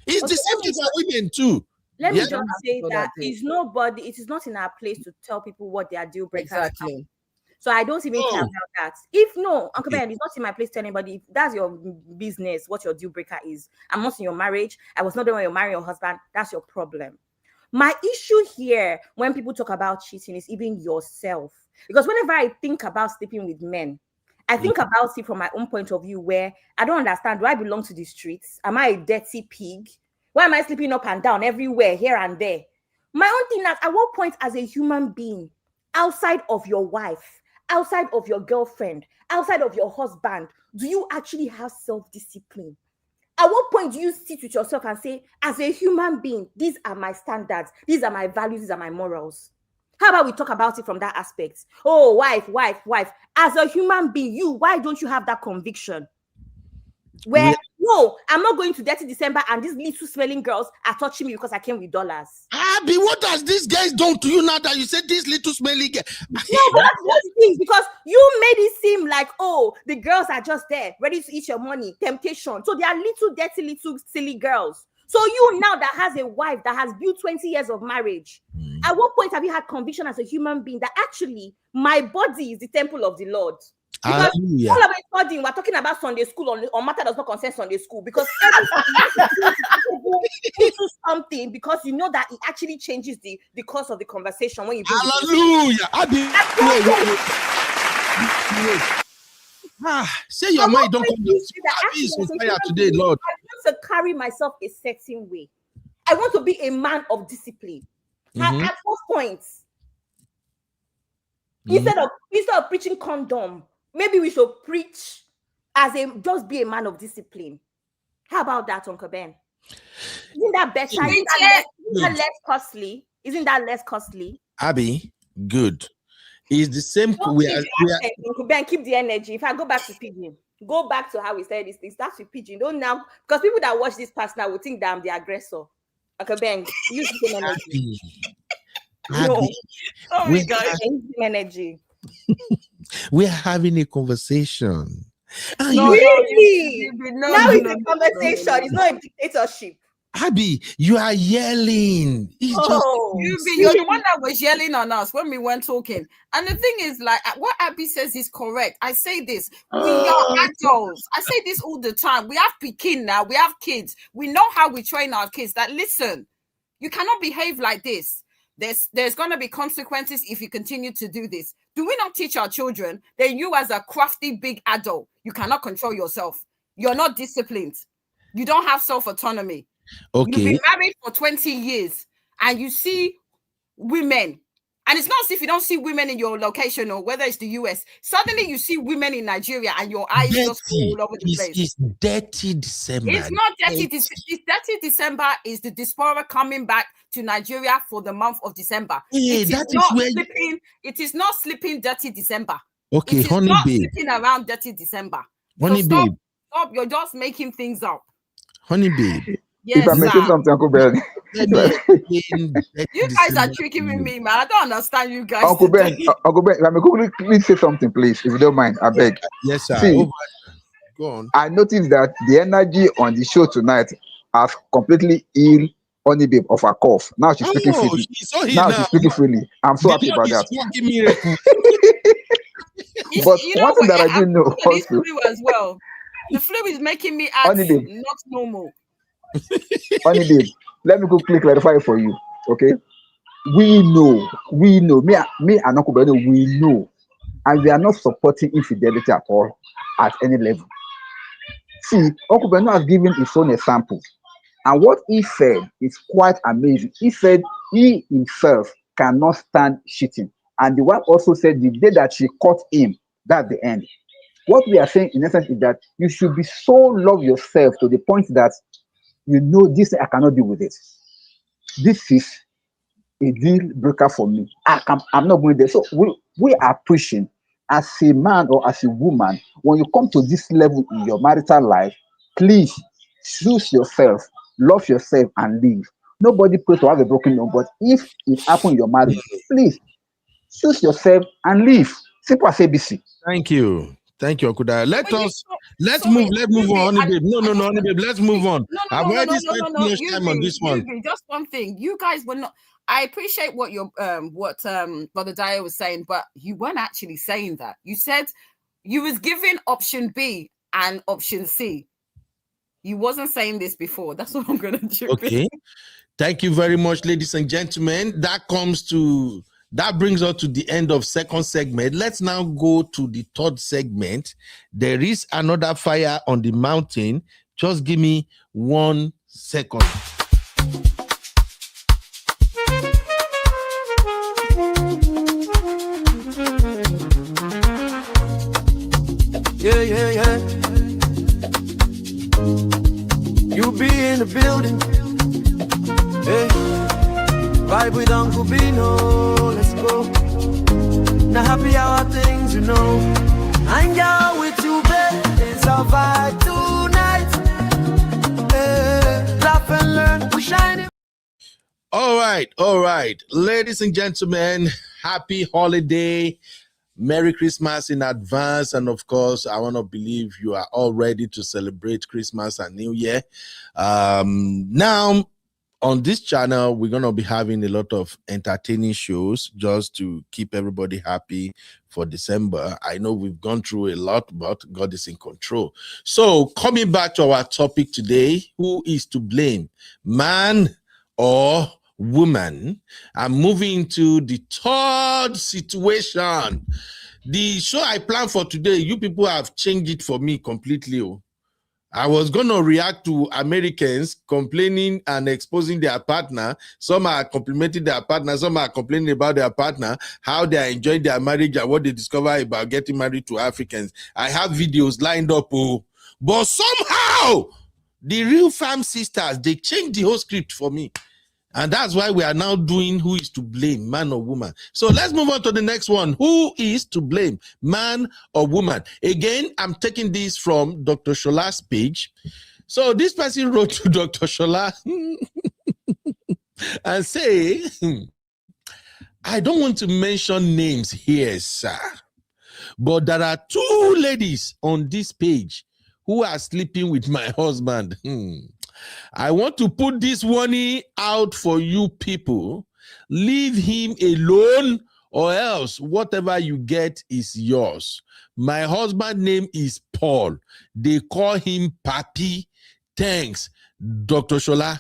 It's the same thing for women too. Let me just say that it is not in our place to tell people what their deal breakers are. Exactly. So I don't even care about that. Uncle Ben, it's not in my place to tell anybody. If that's your business, what your deal breaker is. I'm not in your marriage. I was not there when you're marrying your husband. That's your problem. My issue here, when people talk about cheating, is even yourself. Because whenever I think about sleeping with men, I think about it from my own point of view, where I don't understand. Do I belong to the streets? Am I a dirty pig? Why am I sleeping up and down everywhere, here and there? My own thing is, at what point as a human being, outside of your wife, outside of your girlfriend, outside of your husband, do you actually have self-discipline? At At what point do you sit with yourself and say, as a human being, these are my standards, these are my values, these are my morals? How about we talk about it from that aspect? Oh, wife. As a human being, why don't you have that conviction? Where, no, I'm not going to Dirty December and these little smelling girls are touching me because I came with dollars. Abby, what does these guys done to you now that you said these little smelly girls? No, but that's what it is, because you made it seem like, oh, the girls are just there, ready to eat your money, temptation. So they are little, dirty, little, silly girls. So you now that has a wife that has built 20 years of marriage, at what point have you had conviction as a human being that actually my body is the temple of the Lord? Because all of a sudden we're talking about Sunday school on matter does not concern Sunday school, because into something because you know that it actually changes the course of the conversation when you bring hallelujah. Say your mind don't come down. Is on fire today, Lord. I want to carry myself a certain way. I want to be a man of discipline. At what point? Instead of preaching condom, maybe we should preach just be a man of discipline. How about that, Uncle Ben? Isn't that better? Isn't that less costly? Isn't that less costly? Abby, good. It's the same way. Uncle Ben, keep the energy. If I go back to pidgin, go back to how we said this thing. Start with pidgin. Don't now, because people that watch this past now will think that I'm the aggressor. Uncle Ben, use the same energy. No. Oh my God, energy. We're having a conversation. No, really? Now it's a conversation. It's not a dictatorship. Abby, you are yelling. You're the one that was yelling on us when we weren't talking. And the thing is, like, what Abby says is correct. I say this. We are adults. I say this all the time. We have Pekin now. We have kids. We know how we train our kids. That, listen, you cannot behave like this. There's going to be consequences if you continue to do this. Do we not teach our children that you, as a crafty big adult, you cannot control yourself? You're not disciplined. You don't have self-autonomy. Okay. You've been married for 20 years and you see women, and it's not as if you don't see women in your location or whether it's the US. Suddenly you see women in Nigeria and your eyes just go all over the place. It's Dirty December. It's not Dirty December. Dirty December is the diaspora coming back to Nigeria for the month of December. It is not sleeping Dirty December. Okay, it is honey not babe. Sleeping around Dirty December. Honey babe. Stop. You're just making things up. Honey babe. Yes, if I'm making something, Uncle Ben. You guys are tricking me, man. I don't understand you guys. Uncle Ben, let me quickly say something, please, if you don't mind. I beg. Yes, sir. See, go on. I noticed that the energy on the show tonight has completely healed Honey Babe of her cough. Now she's speaking freely. She's speaking freely. I'm so happy about that. But one thing that I do know also, flu as well. The flu is making me act not normal. Honey Babe, let me quickly clarify for you. Okay, we know. Me and Uncle Benno, we know, and we are not supporting infidelity at all, at any level. See, Uncle Benno has given his own example, and what he said is quite amazing. He said he himself cannot stand cheating, and the wife also said the day that she caught him, that's the end. What we are saying in essence is that you should be so love yourself to the point that you know this I cannot deal with it. This is a deal breaker for me. I'm not going there. So we are pushing as a man or as a woman. When you come to this level in your marital life, please choose yourself, love yourself, and live. Nobody prays to have a broken home, but if it happens in your marriage, please choose yourself and live. Simple as ABC. Thank you. Thank you, Okuda. Let's move on, honey babe. No, honey babe. Let's move on. I've already spent too much time on this one. Just one thing. You guys were not. I appreciate what Brother Dyer was saying, but you weren't actually saying that. You said you was giving option B and option C. You wasn't saying this before. That's what I'm gonna do. Okay. Thank you very much, ladies and gentlemen. That brings us to the end of second segment. Let's now go to the third segment. There is another fire on the mountain. Just give me 1 second. Yeah. You be in the building. Hey, vibe with Uncle Bino. Let's go. Now happy hour things, you know. Hang out with you, babe. It's our vibe tonight. Hey, laugh and learn. We shining. All right. Ladies and gentlemen, happy holiday. Merry Christmas in advance. And of course, I want to believe you are all ready to celebrate Christmas and New Year. Now, on this channel, we're going to be having a lot of entertaining shows just to keep everybody happy for December. I know we've gone through a lot, but God is in control. So coming back to our topic today, who is to blame, man or woman? I'm moving to the third situation. The show I planned for today, you people have changed it for me completely. I was going to react to Americans complaining and exposing their partner. Some are complimenting their partner. Some are complaining about their partner, how they are enjoying their marriage and what they discover about getting married to Africans. I have videos lined up. But somehow, the real fam sisters, they changed the whole script for me. And that's why we are now doing who is to blame, man or woman. So let's move on to the next one. Who is to blame, man or woman? Again, I'm taking this from Dr. Shola's page. So this person wrote to Dr. Shola and say, I don't want to mention names here, sir, but there are two ladies on this page who are sleeping with my husband. I want to put this warning out for you people. Leave him alone, or else whatever you get is yours. My husband's name is Paul. They call him Papi. Thanks, Dr. Shola.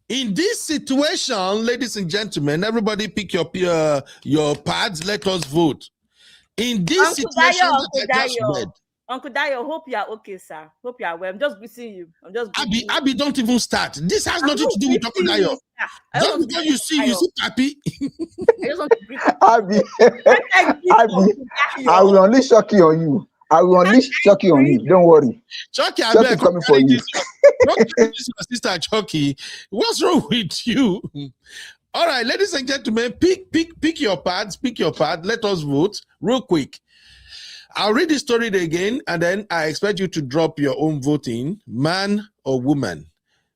In this situation, ladies and gentlemen, everybody pick your pads. Let us vote. In this situation that I just read, Uncle Dayo, hope you are okay, sir. Hope you are well. I'm just greeting you. Abby, don't even start. This has nothing to do with Uncle Dayo. Just because you see Papi. I just want to greet you. Abby, I will unleash Chucky on you. I will unleash Chucky on you. Don't worry. Chucky, Chucky coming for you. Sister Chucky, what's wrong with you? All right, ladies and gentlemen, pick your pads. Pick your pad. Let us vote real quick. I'll read the story again, and then I expect you to drop your own voting, man or woman.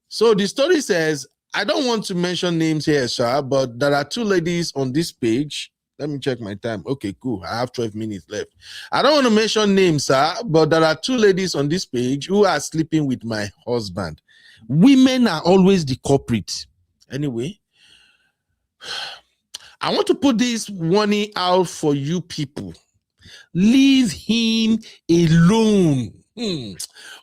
So the story says, I don't want to mention names here, sir, but there are two ladies on this page. Let me check my time. Okay, cool. I have 12 minutes left. I don't want to mention names, sir, but there are two ladies on this page who are sleeping with my husband. Women are always the culprit. Anyway, I want to put this warning out for you people. Leave him alone,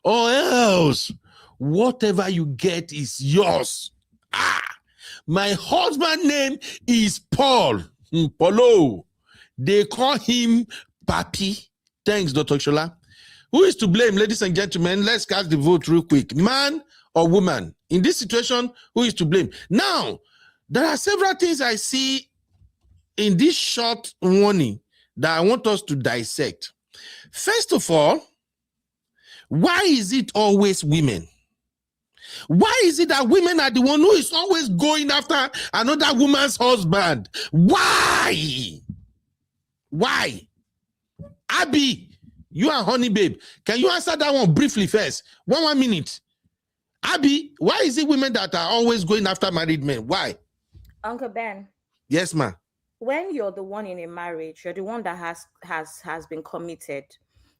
or else whatever you get is yours. My husband's name is Paul. Paulo. They call him Papi. Thanks, Dr. Shola. Who is to blame, ladies and gentlemen? Let's cast the vote real quick. Man or woman? In this situation, who is to blame? Now, there are several things I see in this short warning that I want us to dissect. First of all, why is it always women? Why is it that women are the one who is always going after another woman's husband? Why? Why? Abby, you are honey babe. Can you answer that one briefly first? One minute. Abby, why is it women that are always going after married men? Why? Uncle Ben. Yes, ma'am. When you're the one in a marriage, you're the one that has been committed.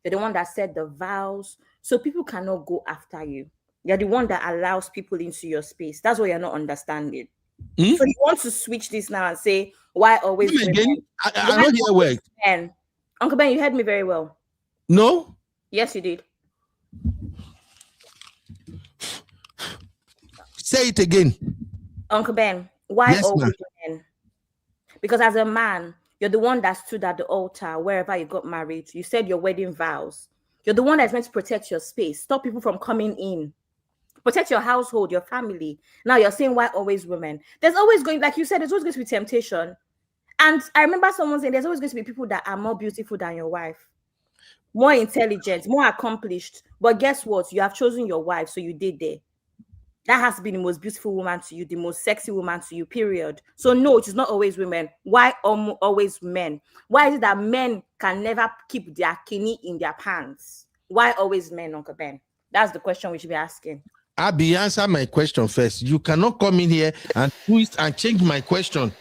You're the one that said the vows, so people cannot go after you. You're the one that allows people into your space. That's what you're not understanding. So you want to switch this now and say, why always again? I don't hear word. Men? Uncle Ben, you heard me very well. No? Yes, you did. Say it again. Uncle Ben, why Yes, always ma'am. men? Because as a man, you're the one that stood at the altar wherever you got married. You said your wedding vows. You're the one that's meant to protect your space, stop people from coming in, protect your household, your family. Now you're saying, why always women? There's always going, like you said, there's always going to be temptation. And I remember someone saying there's always going to be people that are more beautiful than your wife. more intelligent, more accomplished. But guess what? You have chosen your wife, so you did there. That has to be the most beautiful woman to you, the most sexy woman to you, period. So no, it is not always women. Why always men? Why is it that men can never keep their kidney in their pants? Why always men, Uncle Ben? That's the question we should be asking. Abby, answer my question first. You cannot come in here and twist and change my question.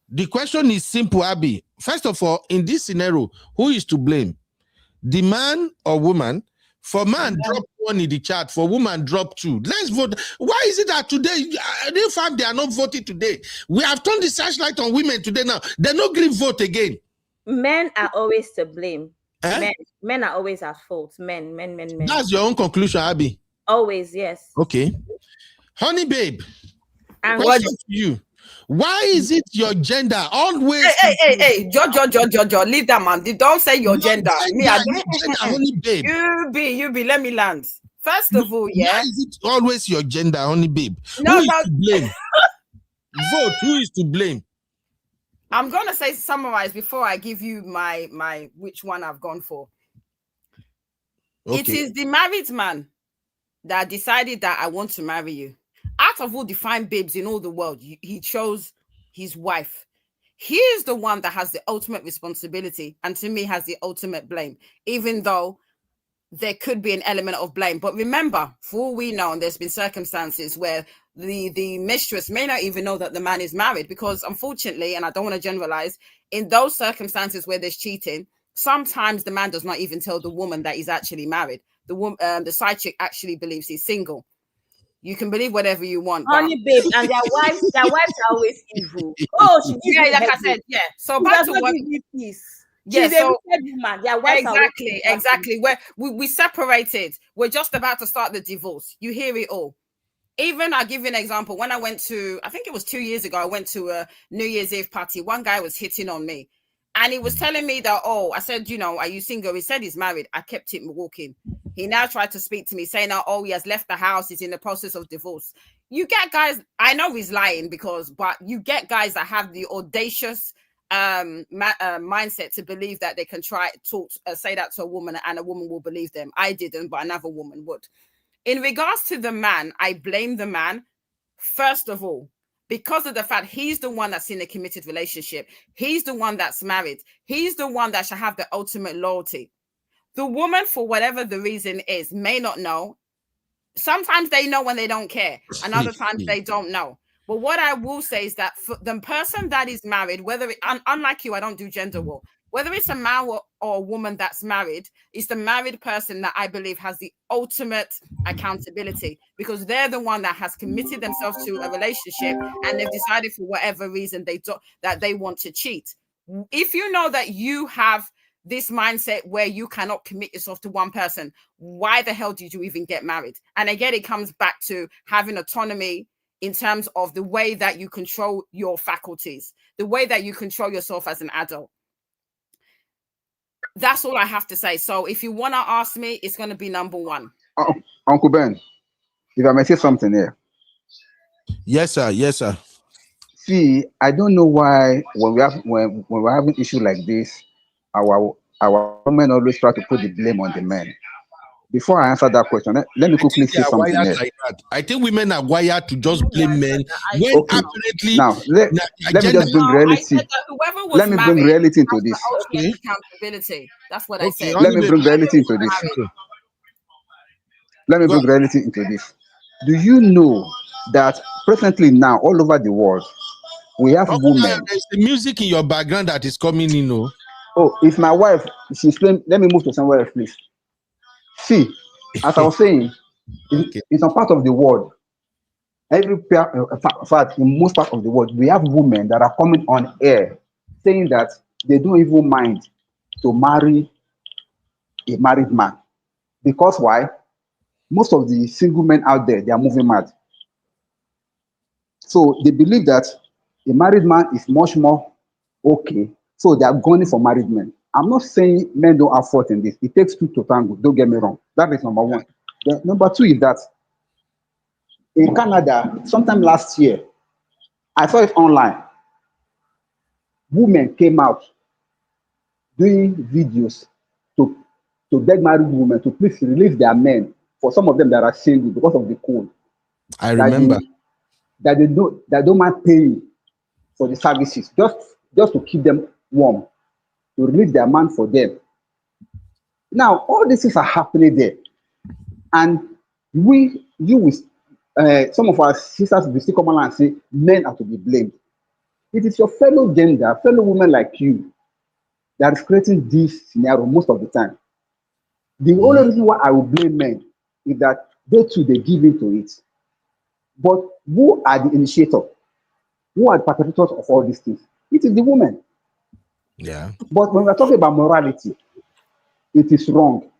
The question is simple, Abby. First of all, in this scenario, who is to blame? The man or woman? For man, drop 1 in the chat. For woman, drop 2. Let's vote. Why is it that today, in fact, they are not voting today? We have turned the searchlight on women today now. They're not going to vote again. Men are always to blame. Men are always at fault. Men. That's your own conclusion, Abby. Always, yes. Okay. Honey babe, and question to you. Why is it your gender always? Hey, Jojo, leave that man. Don't say your gender. Me, I don't. Honey babe. You be. Let me land. First of all, yeah. Why is it always your gender, honey babe? No, who is to blame? Vote. Who is to blame? I'm gonna summarize before I give you my which one I've gone for. Okay. It is the married man that decided that I want to marry you. Out of all the fine babes in all the world, he chose his wife. He is the one that has the ultimate responsibility and to me has the ultimate blame, even though there could be an element of blame. But remember, for all we know, and there's been circumstances where the mistress may not even know that the man is married, because unfortunately, and I don't want to generalize, in those circumstances where there's cheating, sometimes the man does not even tell the woman that he's actually married. The side chick actually believes he's single. You can believe whatever you want, honey babe, and their wives are always evil. Oh, like I said, yeah. So back to what peace. Yeah, so woman. Their wives exactly. Where we separated. We're just about to start the divorce. You hear it all. Even I'll give you an example. When I went to, I think it was 2 years ago, I went to a New Year's Eve party. One guy was hitting on me. And he was telling me that, I said, are you single? He said he's married. I kept him walking. He now tried to speak to me saying, he has left the house. He's in the process of divorce. You get guys, I know he's lying but you get guys that have the audacious mindset to believe that they can say that to a woman and a woman will believe them. I didn't, but another woman would. In regards to the man, I blame the man, first of all, because of the fact he's the one that's in a committed relationship. He's the one that's married. He's the one that should have the ultimate loyalty. The woman, for whatever the reason is, may not know. Sometimes they know when they don't care, and other times they don't know. But what I will say is that for the person that is married, unlike you, I don't do gender war. Whether it's a man or a woman that's married, it's the married person that I believe has the ultimate accountability, because they're the one that has committed themselves to a relationship and they've decided for whatever reason that they want to cheat. If you know that you have this mindset where you cannot commit yourself to one person, why the hell did you even get married? And again, it comes back to having autonomy in terms of the way that you control your faculties, the way that you control yourself as an adult. That's all I have to say. So if you want to ask me, it's going to be number one. Uncle Ben, if I may say something here. Yes, sir. See, I don't know why when we're having issue like this, our women always try to put the blame on the men. Before I answer that question, let me quickly say something else. Like that. I think women are wired to just blame men. Apparently, now let me just bring reality. Let me bring reality into this. Accountability. That's what I said. Let me bring reality into this. Let me bring reality into this. Do you know that presently now, all over the world, we have women? There's the music in your background that is coming in. Oh, if my wife, she's playing, let me move to somewhere else, please. See, as I was saying, in some part of the world, in fact, in most part of the world, we have women that are coming on air saying that they don't even mind to marry a married man. Because why? Most of the single men out there, they are moving mad. So they believe that a married man is much more okay. So they are going for married men. I'm not saying men don't have fault in this. It takes two to tango. Don't get me wrong. That is number one. Number two is that in Canada, sometime last year, I saw it online. Women came out doing videos to to beg married women to please release their men for some of them that are single because of the cold. I remember. That they don't mind paying for the services just to keep them warm, to release their man for them. Now all these things are happening there, and some of our sisters will still come along and say men are to be blamed. It is your fellow gender, fellow women like you that is creating this scenario most of the time. The only reason why I will blame men is that they too they give into it. But who are the initiator? Who are the perpetrators of all these things? It is the women. Yeah. But when we're talking about morality, it is wrong.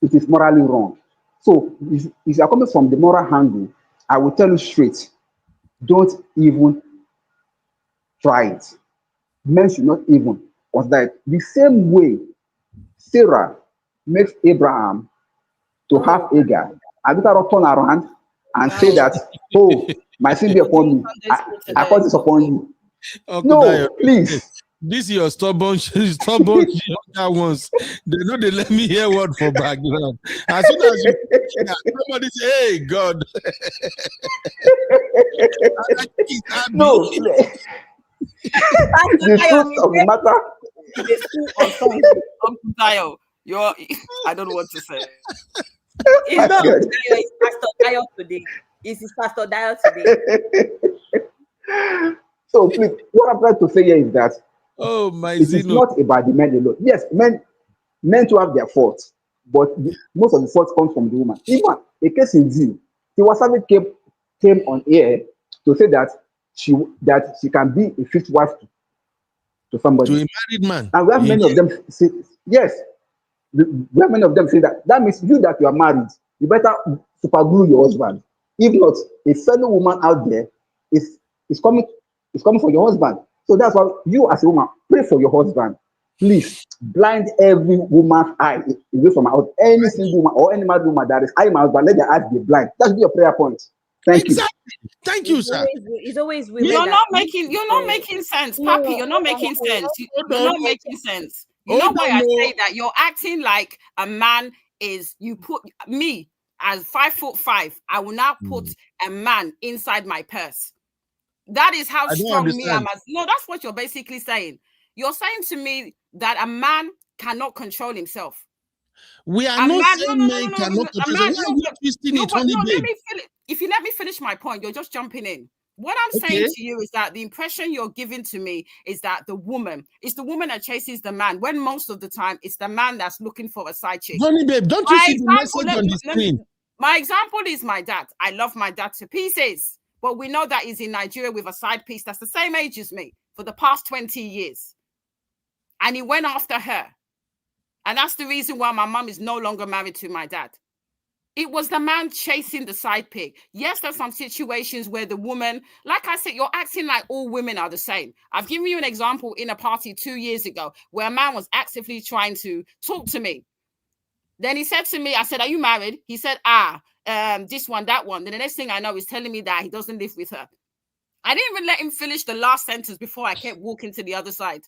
It is morally wrong. So if you are coming from the moral angle, I will tell you straight, don't even try it. Men should not even consider it. The same way Sarah makes Abraham to have Hagar, I better turn around and say that, oh, my sin be upon me. I cause this upon you. No, please. This is your stubborn younger ones. They know they let me hear word for background. As soon as you somebody say, hey, God. No. The truth of the matter. Uncle Tayo, I don't know what to say. It's not it's Pastor Tayo today. It's Pastor Tayo today. So please, what I'm trying to say here is that it is not about the men alone. Yes, men to have their faults, but most of the faults come from the woman. Even a case in view, Tiwa Savage came on air to say that she can be a fifth wife to somebody. To a married man. And we have many of them say, yes, we have many of them say that. That means you that you are married, you better super glue your husband. If not, a fellow woman out there is coming for your husband. So that's why you as a woman, pray for your husband. Please blind every woman's eye away from out any single woman or any married woman that is eyeing my husband, let their eyes be blind. That should be your prayer point. Thank you. Thank you, sir. It's always women. You're not making sense, Papi. You're not making sense. You're not making sense. You know why I say that? You're acting like a man is. You put me as 5'5". I will now put a man inside my purse. That is how strong me am. No, that's what you're basically saying. You're saying to me that a man cannot control himself. We are not saying men cannot control themselves. If you let me finish my point, you're just jumping in. What I'm saying to you is that the impression you're giving to me is that it's the woman that chases the man, when most of the time it's the man that's looking for a side chick. Honey, babe, don't you see the message on the screen? My example is my dad. I love my dad to pieces, but we know that he's in Nigeria with a side piece that's the same age as me for the past 20 years. And he went after her. And that's the reason why my mom is no longer married to my dad. It was the man chasing the side pig. Yes, there's some situations where the woman, like I said, you're acting like all women are the same. I've given you an example in a party 2 years ago where a man was actively trying to talk to me. Then he said to me, I said, are you married? He said, this one, that one. Then the next thing I know, he's telling me that he doesn't live with her. I didn't even let him finish the last sentence before I kept walking to the other side.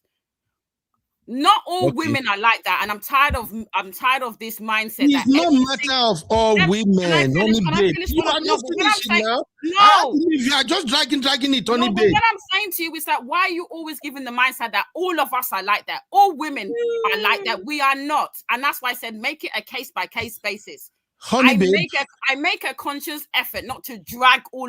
Not all women are like that, and I'm tired of this mindset. It's not matter of all women. You are just finishing now. No, you are just dragging it, Tony. But what I'm saying to you is that why are you always giving the mindset that all of us are like that? All women are like that. We are not, and that's why I said make it a case by case basis. I make a conscious effort not to drag all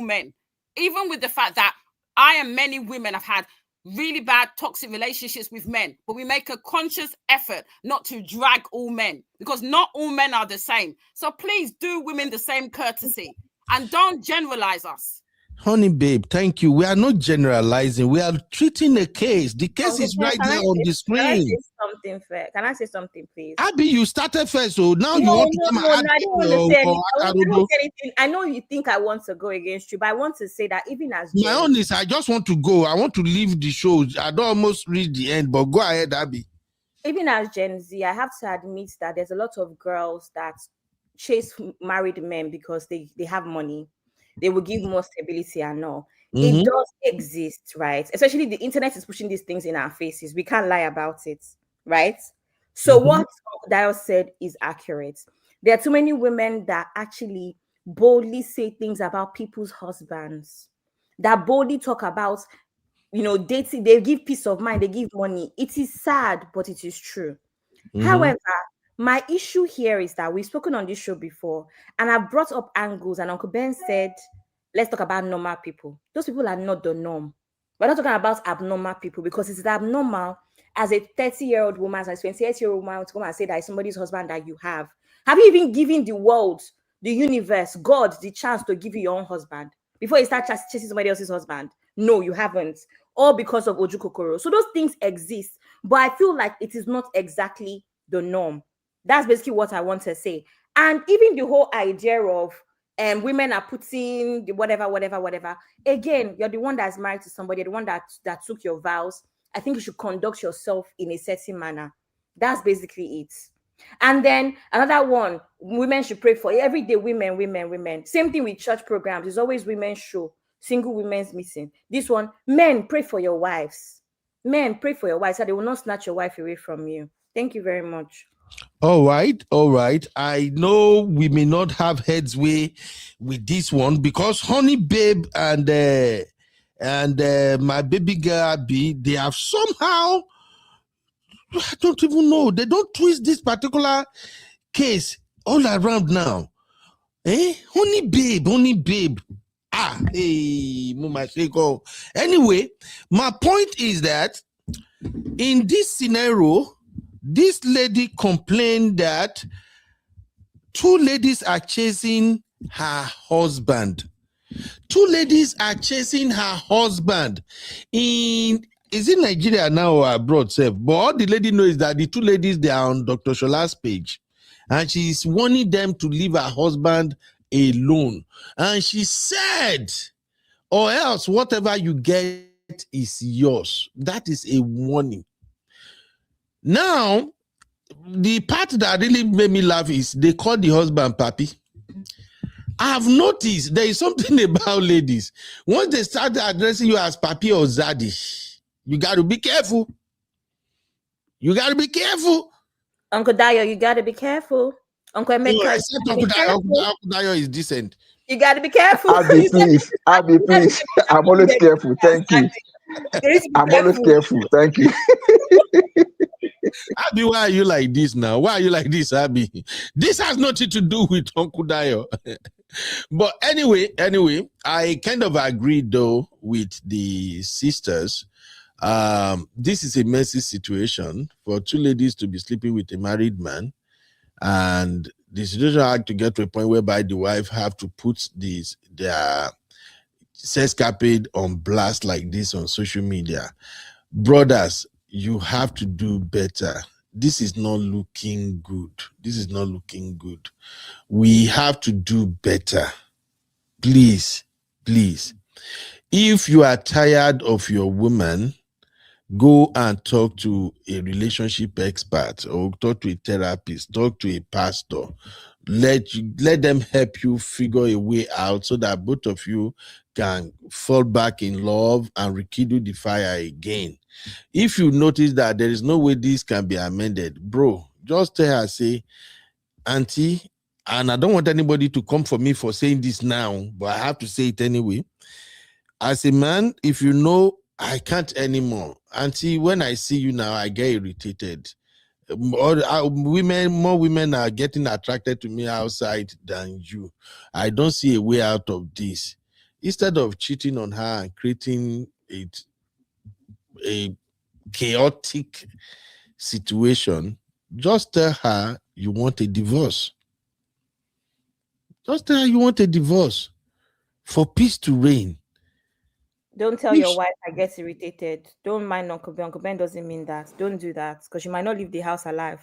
men, even with the fact that I and many women have had really bad toxic relationships with men, but we make a conscious effort not to drag all men because not all men are the same. So please do women the same courtesy and don't generalize us. Honey babe, thank you. We are not generalizing. We are treating a case. The case is right there on the screen. Can I say something, please? Abby, you started first, so now you want to come I don't want to say anything. I know you think I want to go against you, but I want to say that even as my own is, I just want to go. I want to leave the show. I don't almost reach the end, but go ahead, Abby. Even as Gen Z, I have to admit that there's a lot of girls that chase married men because they have money. They will give more stability and all. It does exist, right? Especially the internet is pushing these things in our faces. We can't lie about it, right? So what Dio said is accurate. There are too many women that actually boldly say things about people's husbands, that boldly talk about, dating. They give peace of mind, they give money. It is sad, but it is true. However, my issue here is that we've spoken on this show before, and I've brought up angles, and Uncle Ben said, let's talk about normal people. Those people are not the norm. We're not talking about abnormal people, because it's abnormal as a 30-year-old woman, as a 28-year-old woman to come and say that is somebody's husband that you have. Have you even given the world, the universe, God, the chance to give you your own husband before you start chasing somebody else's husband? No, you haven't. All because of Oju Kokoro. So those things exist, but I feel like it is not exactly the norm. That's basically what I want to say. And even the whole idea of women are putting the whatever. Again, you're the one that's married to somebody, the one that took your vows. I think you should conduct yourself in a certain manner. That's basically it. And then another one, women should pray for every day. Women. Same thing with church programs. It's always women's show, single women's meeting. This one, men, pray for your wives. Men, pray for your wives so they will not snatch your wife away from you. Thank you very much. All right. I know we may not have headsway with this one because Honey Babe and my baby girl Abby, they have somehow, I don't even know, they don't twist this particular case all around now. Honey Babe. Anyway, my point is that in this scenario, this lady complained that two ladies are chasing her husband. Is it Nigeria now or abroad, sef? But all the lady knows is that the two ladies, they are on Dr. Shola's page. And she's warning them to leave her husband alone. And she said, or else whatever you get is yours. That is a warning. Now, the part that really made me laugh is they call the husband Papi. I have noticed there is something about ladies. Once they start addressing you as Papi or Zaddy, you got to be careful. Uncle Dio, you got to be careful. Uncle Emeka, Uncle Dio is decent. You got to be careful. Abby, please. I'm always careful. Thank you. I'm always careful. Thank you. Abby, why are you like this now? Why are you like this, Abby? This has nothing to do with Uncle Dio. But anyway, I kind of agree though with the sisters. This is a messy situation for two ladies to be sleeping with a married man, and the situation had to get to a point whereby the wife have to put their sexcapade on blast like this on social media. Brothers, you have to do better. This is not looking good. We have to do better. Please. If you are tired of your woman, go and talk to a relationship expert or talk to a therapist, talk to a pastor. Let them help you figure a way out so that both of you can fall back in love and rekindle the fire again. If you notice that there is no way this can be amended, bro, just tell her, say, Auntie, and I don't want anybody to come for me for saying this now, but I have to say it anyway. As a man, if you know I can't anymore, Auntie, when I see you now, I get irritated. More women are getting attracted to me outside than you. I don't see a way out of this. Instead of cheating on her and creating a chaotic situation, just tell her you want a divorce. For peace to reign. Don't tell your wife I get irritated. Don't mind Uncle Ben. Uncle Ben doesn't mean that. Don't do that because you might not leave the house alive.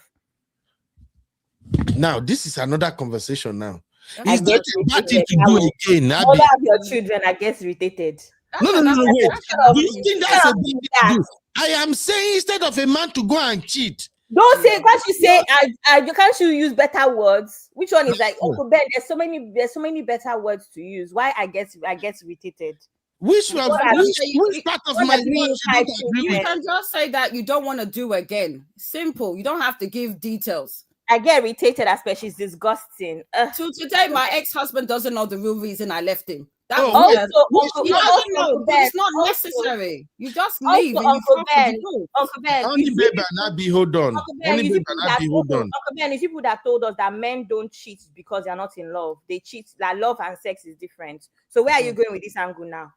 Now, this is another conversation now. Is that a bad thing to do again? Mother of your children, I get irritated. No, wait. Do you think that's a bad thing to do? I am saying instead of a man to go and cheat. Don't say, can't you say, can't you use better words? Which one is like, Uncle Ben, there's so many better words to use. Why I get irritated? Which What are you- which part of my what are words you you don't typing agree You with? can just say that you don't want to do again. Simple. You don't have to give details. I get irritated, especially it's disgusting. So today, my ex-husband doesn't know the real reason I left him. That Oh, was wait, Also, he Uncle, doesn't know, Uncle but Ben, it's not also, necessary. You just also leave and you Uncle fuck Ben, with the Uncle Ben, honey you see babe people- and Abby, hold on. Uncle Ben, Honey you babe see people and that Abby, told hold us, on. Uncle Ben, you see people that told us that men don't cheat because they're not in love. They cheat, that love and sex is different. So where are you going with this angle now?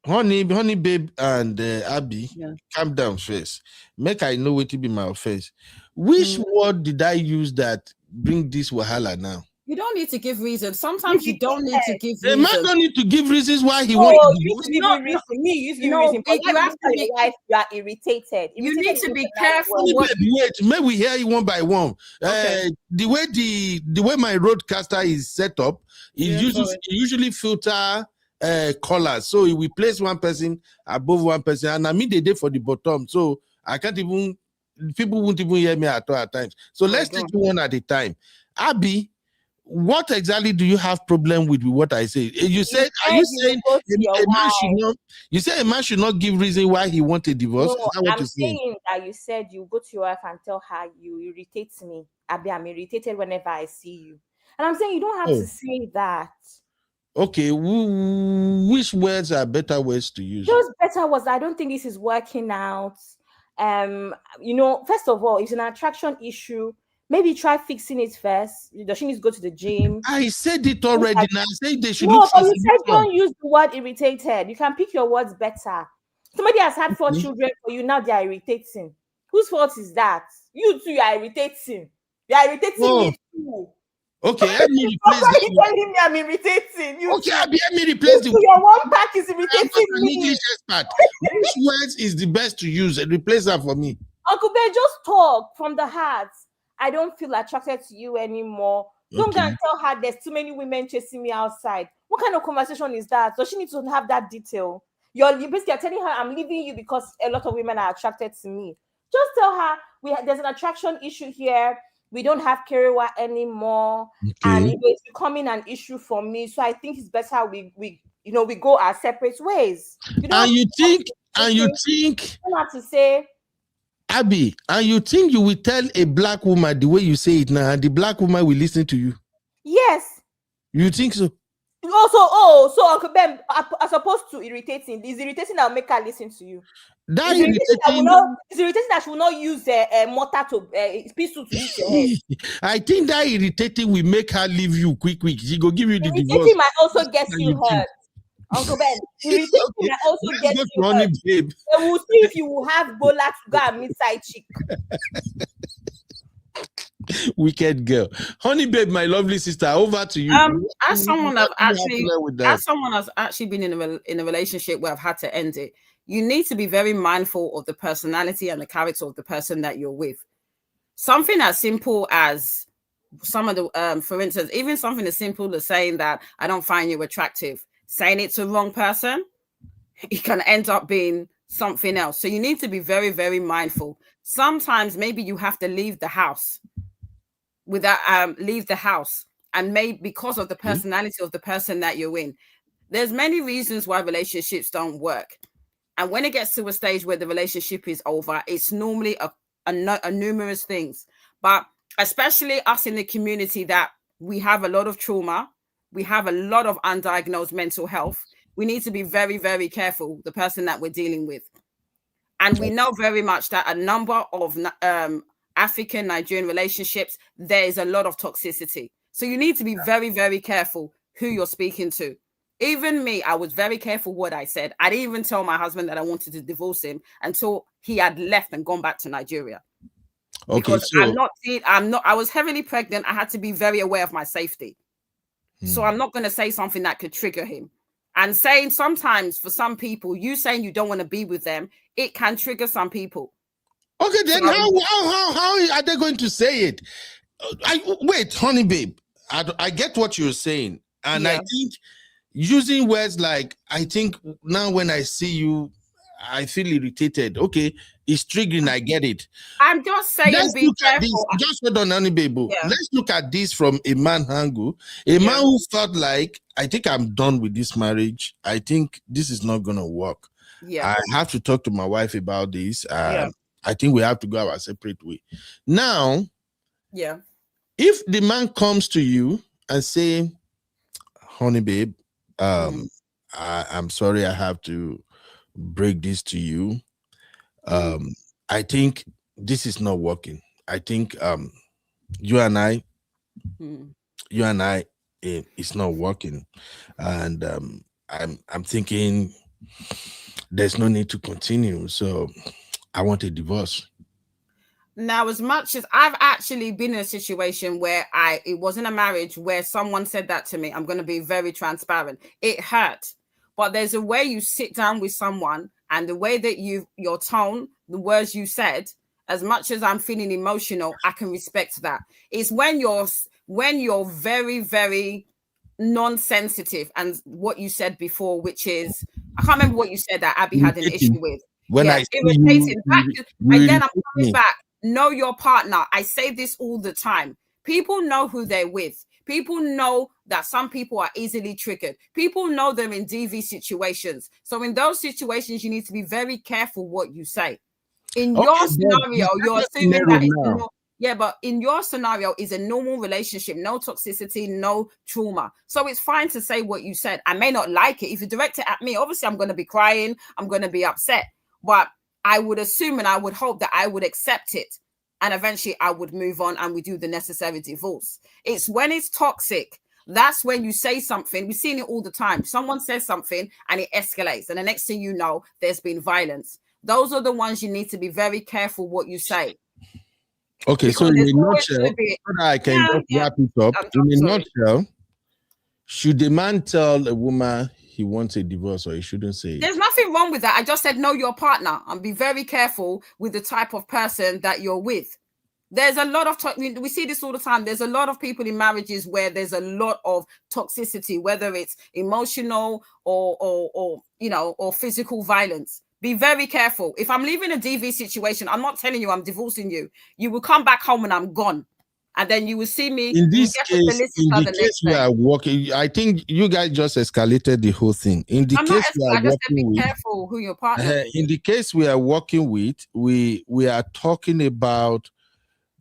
Honey babe and Abby, Yeah. calm down first. Make I know what to be my offense. Which word did I use that bring this wahala now? You don't need to give reasons. Sometimes you don't need to give A man reasons. don't need to give reasons why he Oh, wants to you divorce. used to give No, me reason. Me, you used to give me no, reason. But you why have you to tell be- your wife you are irritated? You Irritated need to is be a nice careful word. what. Babe, wait, may we hear it one by one. Okay. The way my roadcaster is set up, it Yeah, usually filter callers. So we place one person above one person, and I mean the day for the bottom. So I can't even, people won't even hear me at all at times. So let's go take it one at a time. Abby, what exactly do you have problem with what I say? You said, are you saying go to your a man should wife? not? You say a man should not give reason why he wants a divorce. No, Is that what I'm you're saying? saying that you said you go to your wife and tell her you irritate me. Abi, I'm irritated whenever I see you. And I'm saying you don't have Oh. to say that. Okay, which words are better words to use? Those better was I don't think this is working out. First of all, it's an attraction issue. Maybe try fixing it first. Does she need to go to the gym? I said it already. Now I say they should No, look but for you said solution. don't use the word irritated. You can pick your words better. Somebody has had 4 children for you, now they are irritating. Whose fault is that? You too, you are irritating. You are irritating me too. Okay, let me replace Why are you the telling me I'm irritating? You Okay, too. Abby, let me replace the Your one pack is I'm irritating not an me. English expert. Which words is the best to use? Replace that for me. Uncle Ben, just talk from the heart. I don't feel attracted to you anymore. Don't go and tell her there's too many women chasing me outside. What kind of conversation is that? Does she need to have that detail? You basically are telling her I'm leaving you because a lot of women are attracted to me. Just tell her there's an attraction issue here. We don't have Kerewa anymore, and it's becoming an issue for me. So I think it's better we go our separate ways. You don't You think don't have to say, Abby, and you think you will tell a black woman the way you say it now, and the black woman will listen to you? yes. You think so? Also, so Uncle Ben, as opposed to irritating, is irritating that will make her listen to you. That It's irritating that she will not use a mortar to pistol to hit your head. I think that irritating will make her leave you quick. She go give you the divorce. Irritating might also get you hurt. Uncle Ben, irritating might also get you hurt. Babe. And we'll see if you will have Bola to go and meet side chick. Wicked girl. Honey babe, my lovely sister, over to you. As someone has actually been in a relationship where I've had to end it, you need to be very mindful of the personality and the character of the person that you're with. Something as simple as for instance, even something as simple as saying that I don't find you attractive, saying it to the wrong person, it can end up being something else. So you need to be very, very mindful. Sometimes maybe you have to leave the house and maybe because of the personality of the person that you're in. There's many reasons why relationships don't work. And when it gets to a stage where the relationship is over, it's normally a numerous things. But especially us in the community that we have a lot of trauma, we have a lot of undiagnosed mental health. We need to be very, very careful, the person that we're dealing with. And we know very much that a number of African Nigerian relationships, there is a lot of toxicity. So you need to be very, very careful who you're speaking to. Even me, I was very careful what I said. I didn't even tell my husband that I wanted to divorce him until he had left and gone back to Nigeria. Okay, because so I was heavily pregnant. I had to be very aware of my safety. So I'm not going to say something that could trigger him. And saying sometimes for some people, you saying you don't want to be with them, it can trigger some people. Okay, then how are they going to say it? Wait, honey babe, I get what you're saying. And I think using words like, I think now when I see you, I feel irritated. Okay, It's triggering. I get it. I'm just saying, Let's be look at careful. this. Just hold on, honey, baby. Yeah. Let's look at this from a man angle. A man who felt like, I think I'm done with this marriage. I think this is not gonna work. Yeah. I have to talk to my wife about this. Yeah. I think we have to go our separate way. Now, yeah, if the man comes to you and say, honey, babe, I'm sorry I have to break this to you. I think this is not working. I think you and I, it's not working. And I'm thinking there's no need to continue. So I want a divorce. Now, as much as I've actually been in a situation where it wasn't a marriage where someone said that to me, I'm going to be very transparent. It hurt, but there's a way you sit down with someone and the way that your tone, the words you said, as much as I'm feeling emotional, I can respect that. It's when you're very, very non-sensitive, and what you said before, which is, I can't remember what you said that Abby had an issue with. When I irritating. Again, I'm coming back. Know your partner. I say this all the time. People know who they're with. People know that some people are easily triggered. People know they're in DV situations. So in those situations, you need to be very careful what you say. In your scenario, you're assuming that but in your scenario is a normal relationship, no toxicity, no trauma. So it's fine to say what you said. I may not like it. If you direct it at me, obviously I'm going to be crying. I'm going to be upset. But I would assume and I would hope that I would accept it. And eventually I would move on and we do the necessary divorce. It's when it's toxic. That's when you say something. We've seen it all the time. Someone says something and it escalates. And the next thing you know, there's been violence. Those are the ones you need to be very careful what you say. Okay, because so in a nutshell, I can just wrap it up. In a nutshell, should the man tell a woman he wants a divorce or he shouldn't say it? There's nothing wrong with that. I just said know your partner and be very careful with the type of person that you're with. There's a lot of we see this all the time. There's a lot of people in marriages where there's a lot of toxicity, whether it's emotional or physical violence. Be very careful. If I'm leaving a DV situation, I'm not telling you I'm divorcing you. You will come back home and I'm gone. And then you will see me. In this case, we are working. I think you guys just escalated the whole thing. In the case we are working with, careful who your partner is. In the case we are working with, we are talking about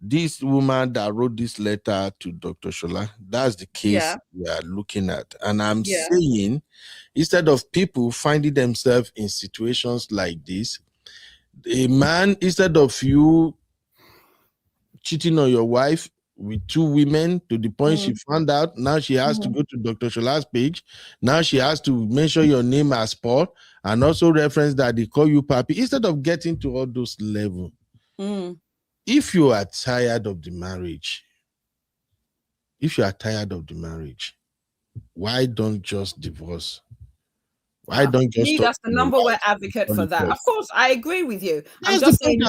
this woman that wrote this letter to Dr. Shola. That's the case we are looking at. And I'm saying, instead of people finding themselves in situations like this, a man, instead of you cheating on your wife with two women to the point she found out, now she has to go to Dr. Shola's page. Now she has to mention your name as Paul and also reference that they call you Papi. Instead of getting to all those levels, if you are tired of the marriage, why don't just divorce? Why don't just? That's the number one advocate for that. Of course, I agree with you. I'm just saying.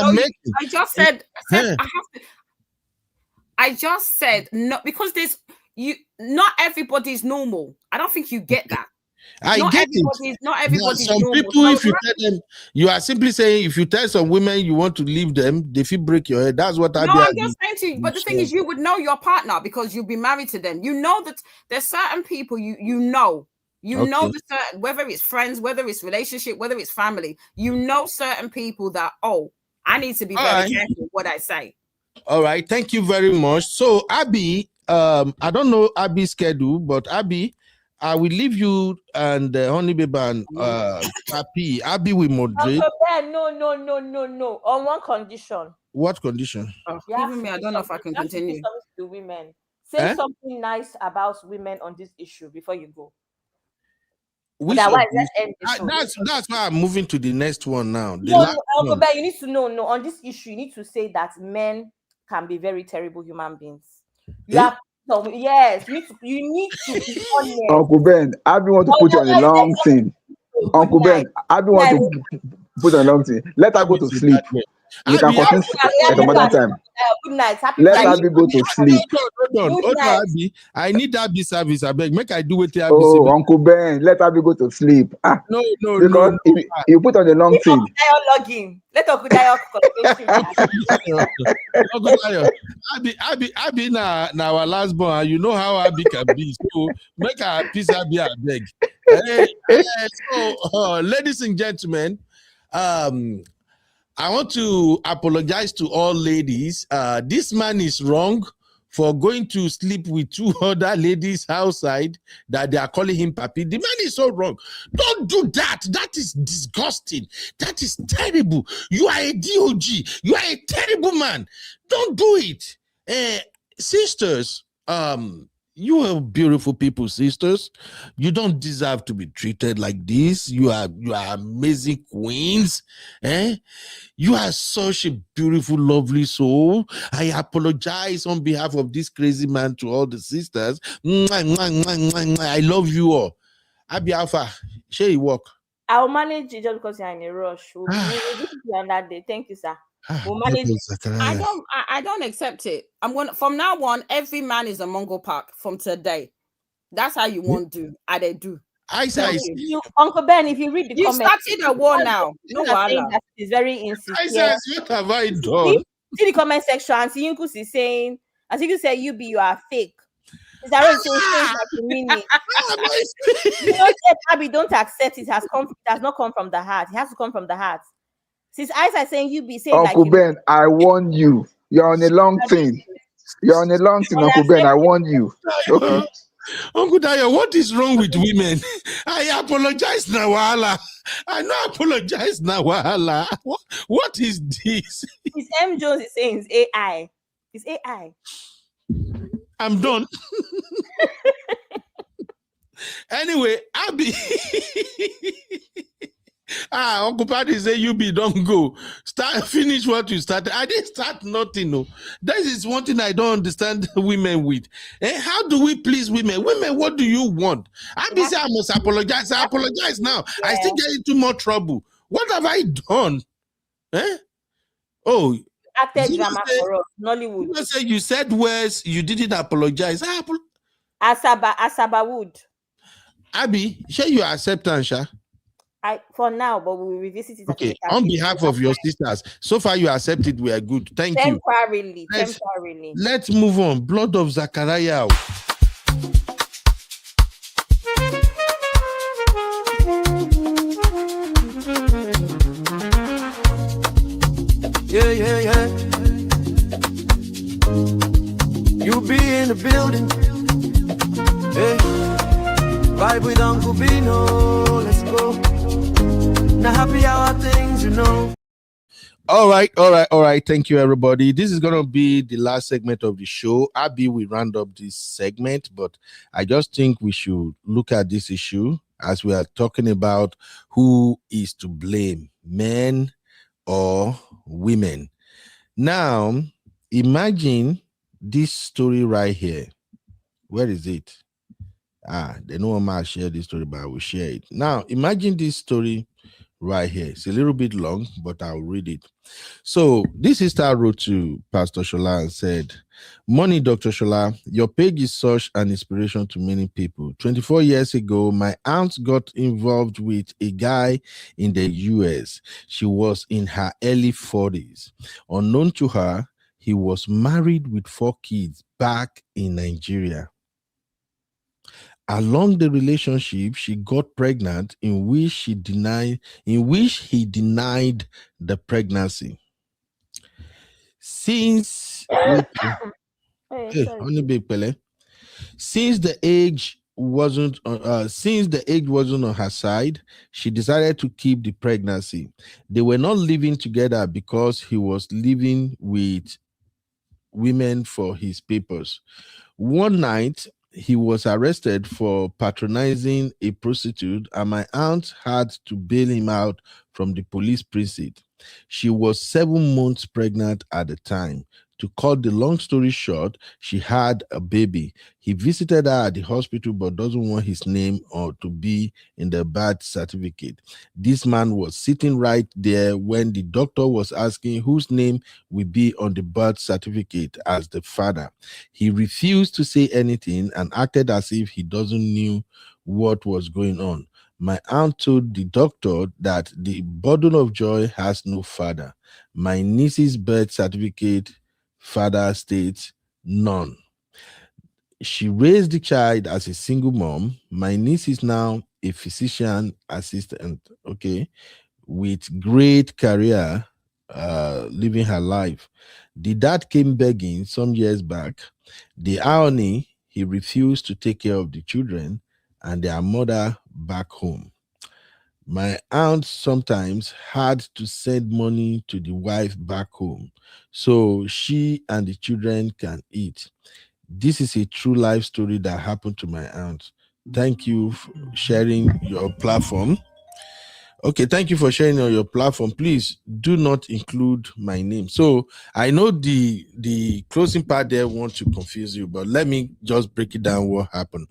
I just said no because not everybody's normal. I don't think you get that. Not everybody's some normal. People, so if you tell them, you are simply saying, if you tell some women you want to leave them, they feel break your head. That's what I'm just saying to you. But the thing is, you would know your partner because you'll be married to them. You know that there's certain people you know the certain, whether it's friends, whether it's relationship, whether it's family. You know certain people that I need to be very careful what I say. All right, thank you very much. So Abby, I don't know Abby's schedule, but Abby, I will leave you and Honey Baby and Papi. Abby will moderate. No. On one condition. What condition? Even me, I don't know if I can continue. To women, say something nice about women on this issue before you go. That's why I'm moving to the next one now. Uncle Ben, you need to know. No, on this issue, you need to say that men can be very terrible human beings. Yes, you need to be honest. Uncle Ben, I want to put you on the long thing. Uncle Ben, I want to Put on long thing. Let her go to sleep. We can continue at another time. Good night. Happy Let Friday. Abby go to sleep. Hold on, Abby. I need Abby service. I beg. Make I do what Abby Oh, Uncle Ben, let Abby go to sleep. No. Because if you put on the long thing. Login. Let Uncle Dayo Abby na our last born. You know how Abby can be. So make her peace Abby, I beg. So, ladies and gentlemen, I want to apologize to all ladies. This man is wrong for going to sleep with two other ladies outside that they are calling him papi. The man is so wrong. Don't do that. That is disgusting. That is terrible. You are a DOG. You are a terrible man. Don't do it. Sisters, you are beautiful people, sisters. You don't deserve to be treated like this. You are amazing queens. You are such a beautiful, lovely soul. I apologize on behalf of this crazy man to all the sisters. I love you all. Abi Alpha, share you work. I'll manage it just because you're in a rush. We'll do it on that day. Thank you, sir. We'll manage it. I don't accept it. I'm going from now on, every man is a Mongol Park from today. That's how you want to do. I they do. I say, Uncle Ben, if you read the comments, started a war now. No, that is very insecure. I said, what have I done? See the comment section. And Yunkus is saying, as you say, you are fake. It's already saying like you mean it. Abby, don't accept it. It has not come from the heart. It has to come from the heart. Since eyes are saying you be saying Uncle like Ben, I warn you. You're on a long thing. You're on a long thing, Uncle Ben. I warn you. Okay. Uncle Dayo, what is wrong with women? I apologize now, Wahala. I know I apologize now, Wahala. What is this? It's M. Jones is saying it's AI. It's AI. I'm done. Anyway, Abby. Uncle Paddy say you don't go. Finish what you started. I didn't start nothing. No. That is one thing I don't understand women with. How do we please women? Women, what do you want? Abby say I must apologize. I apologize now. Yeah. I still get into more trouble. What have I done? Oh, acted drama for us, Nollywood. You said words, you didn't apologize. Asaba would. Abby, share your acceptance, for now, but we will revisit it. Okay, on behalf of your sisters, so far you accepted, we are good. Thank you. Temporarily. Let's move on. Blood of Zachariah. Yeah. You be in the building. Hey, vibe with Uncle Bino. Let's go. Now happy hour things, you know. All right. Thank you, everybody. This is gonna be the last segment of the show. Abby will round up this segment, but I just think we should look at this issue as we are talking about who is to blame, men or women. Now, imagine this story right here. Where is it? They know I'm gonna share this story, but I will share it. Now, imagine this story right here. It's a little bit long, but I'll read it. So this sister wrote to Pastor Shola and said, "Morning, Dr. Shola. Your page is such an inspiration to many people. 24 years ago, my aunt got involved with a guy in the US. She was in her early 40s. Unknown to her, he was married with 4 kids back in Nigeria. Along the relationship, she got pregnant, in which he denied the pregnancy. Since the age wasn't on her side, she decided to keep the pregnancy. They were not living together because he was living with women for his papers. One night, he was arrested for patronizing a prostitute, and my aunt had to bail him out from the police precinct. She was 7 months pregnant at the time. To cut the long story short, she had a baby. He visited her at the hospital but doesn't want his name or to be in the birth certificate. This man was sitting right there when the doctor was asking whose name will be on the birth certificate as the father. He refused to say anything and acted as if he doesn't knew what was going on. My aunt told the doctor that the burden of joy has no father. My niece's birth certificate father states none. She raised the child as a single mom. My niece is now a physician assistant, okay, with great career, living her life. The dad came begging some years back. The irony, he refused to take care of the children and their mother back home. My aunt sometimes had to send money to the wife back home so she and the children can eat. This is a true life story that happened to my aunt. Thank you for sharing your platform. Okay, thank you for sharing on your platform. Please do not include my name. So I know the closing part there wants to confuse you, but let me just break it down what happened.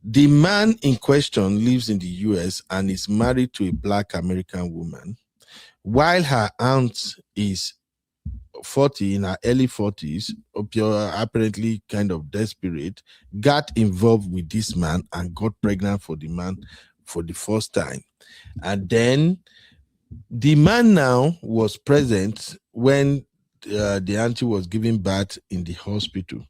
The man in question lives in the US and is married to a Black American woman, while her aunt is 40, in her early 40s, apparently kind of desperate, got involved with this man and got pregnant for the man for the first time. And then the man now was present when the auntie was giving birth in the hospital.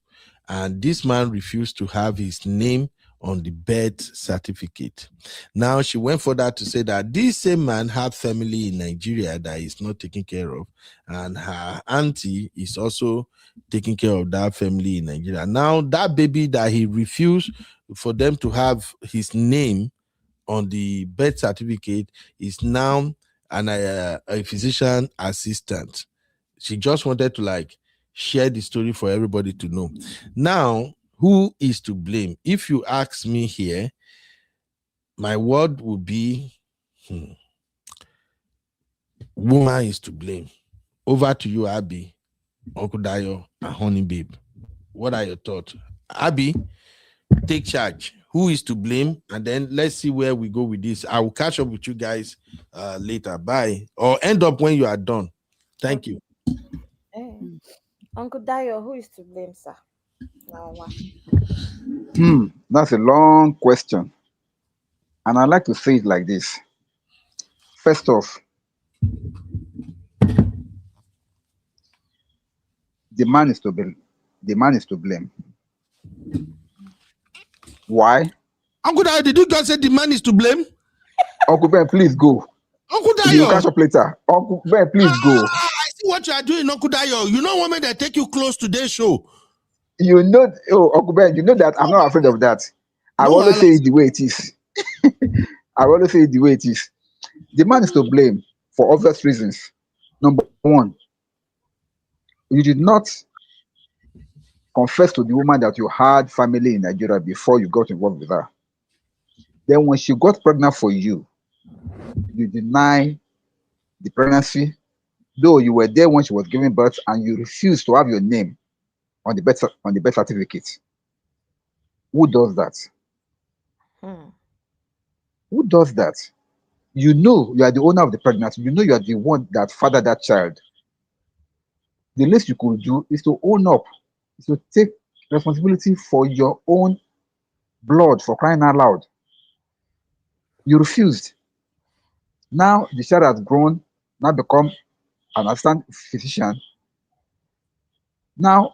And this man refused to have his name on the birth certificate. Now she went further to say that this same man had family in Nigeria that is not taken care of, and her auntie is also taking care of that family in Nigeria. Now that baby that he refused for them to have his name on the birth certificate is now a physician assistant. She just wanted to like share the story for everybody to know. Now, who is to blame? If you ask me here, my word would be woman is to blame. Over to you, Abby, Uncle Dayo, and Honey Babe. What are your thoughts? Abby, take charge. Who is to blame? And then let's see where we go with this. I will catch up with you guys later. Bye. Or end up when you are done. Thank you. Uncle Dayo, who is to blame, sir? That's a long question. And I like to say it like this. First off, the man is to blame. Why? Uncle Dayo, did you just say the man is to blame? Uncle Ben, please go. Uncle Dayo. You catch up later. Uncle Ben, please go. I see what you are doing, Uncle Dayo. You know when they take you close to their show. You know, Uncle Ben, you know that I'm not afraid of that. I No, always say it the way it is. I always say it the way it is. The man is to blame for obvious reasons. Number one, you did not confess to the woman that you had family in Nigeria before you got involved with her. Then when she got pregnant for you, you deny the pregnancy, though you were there when she was giving birth, and you refused to have your name on the birth certificate. Who does that? Who does that? You know you are the owner of the pregnancy. You know you are the one that fathered that child. The least you could do is to own up, is to take responsibility for your own blood, for crying out loud. You refused. Now the child has grown, now become an assistant physician. Now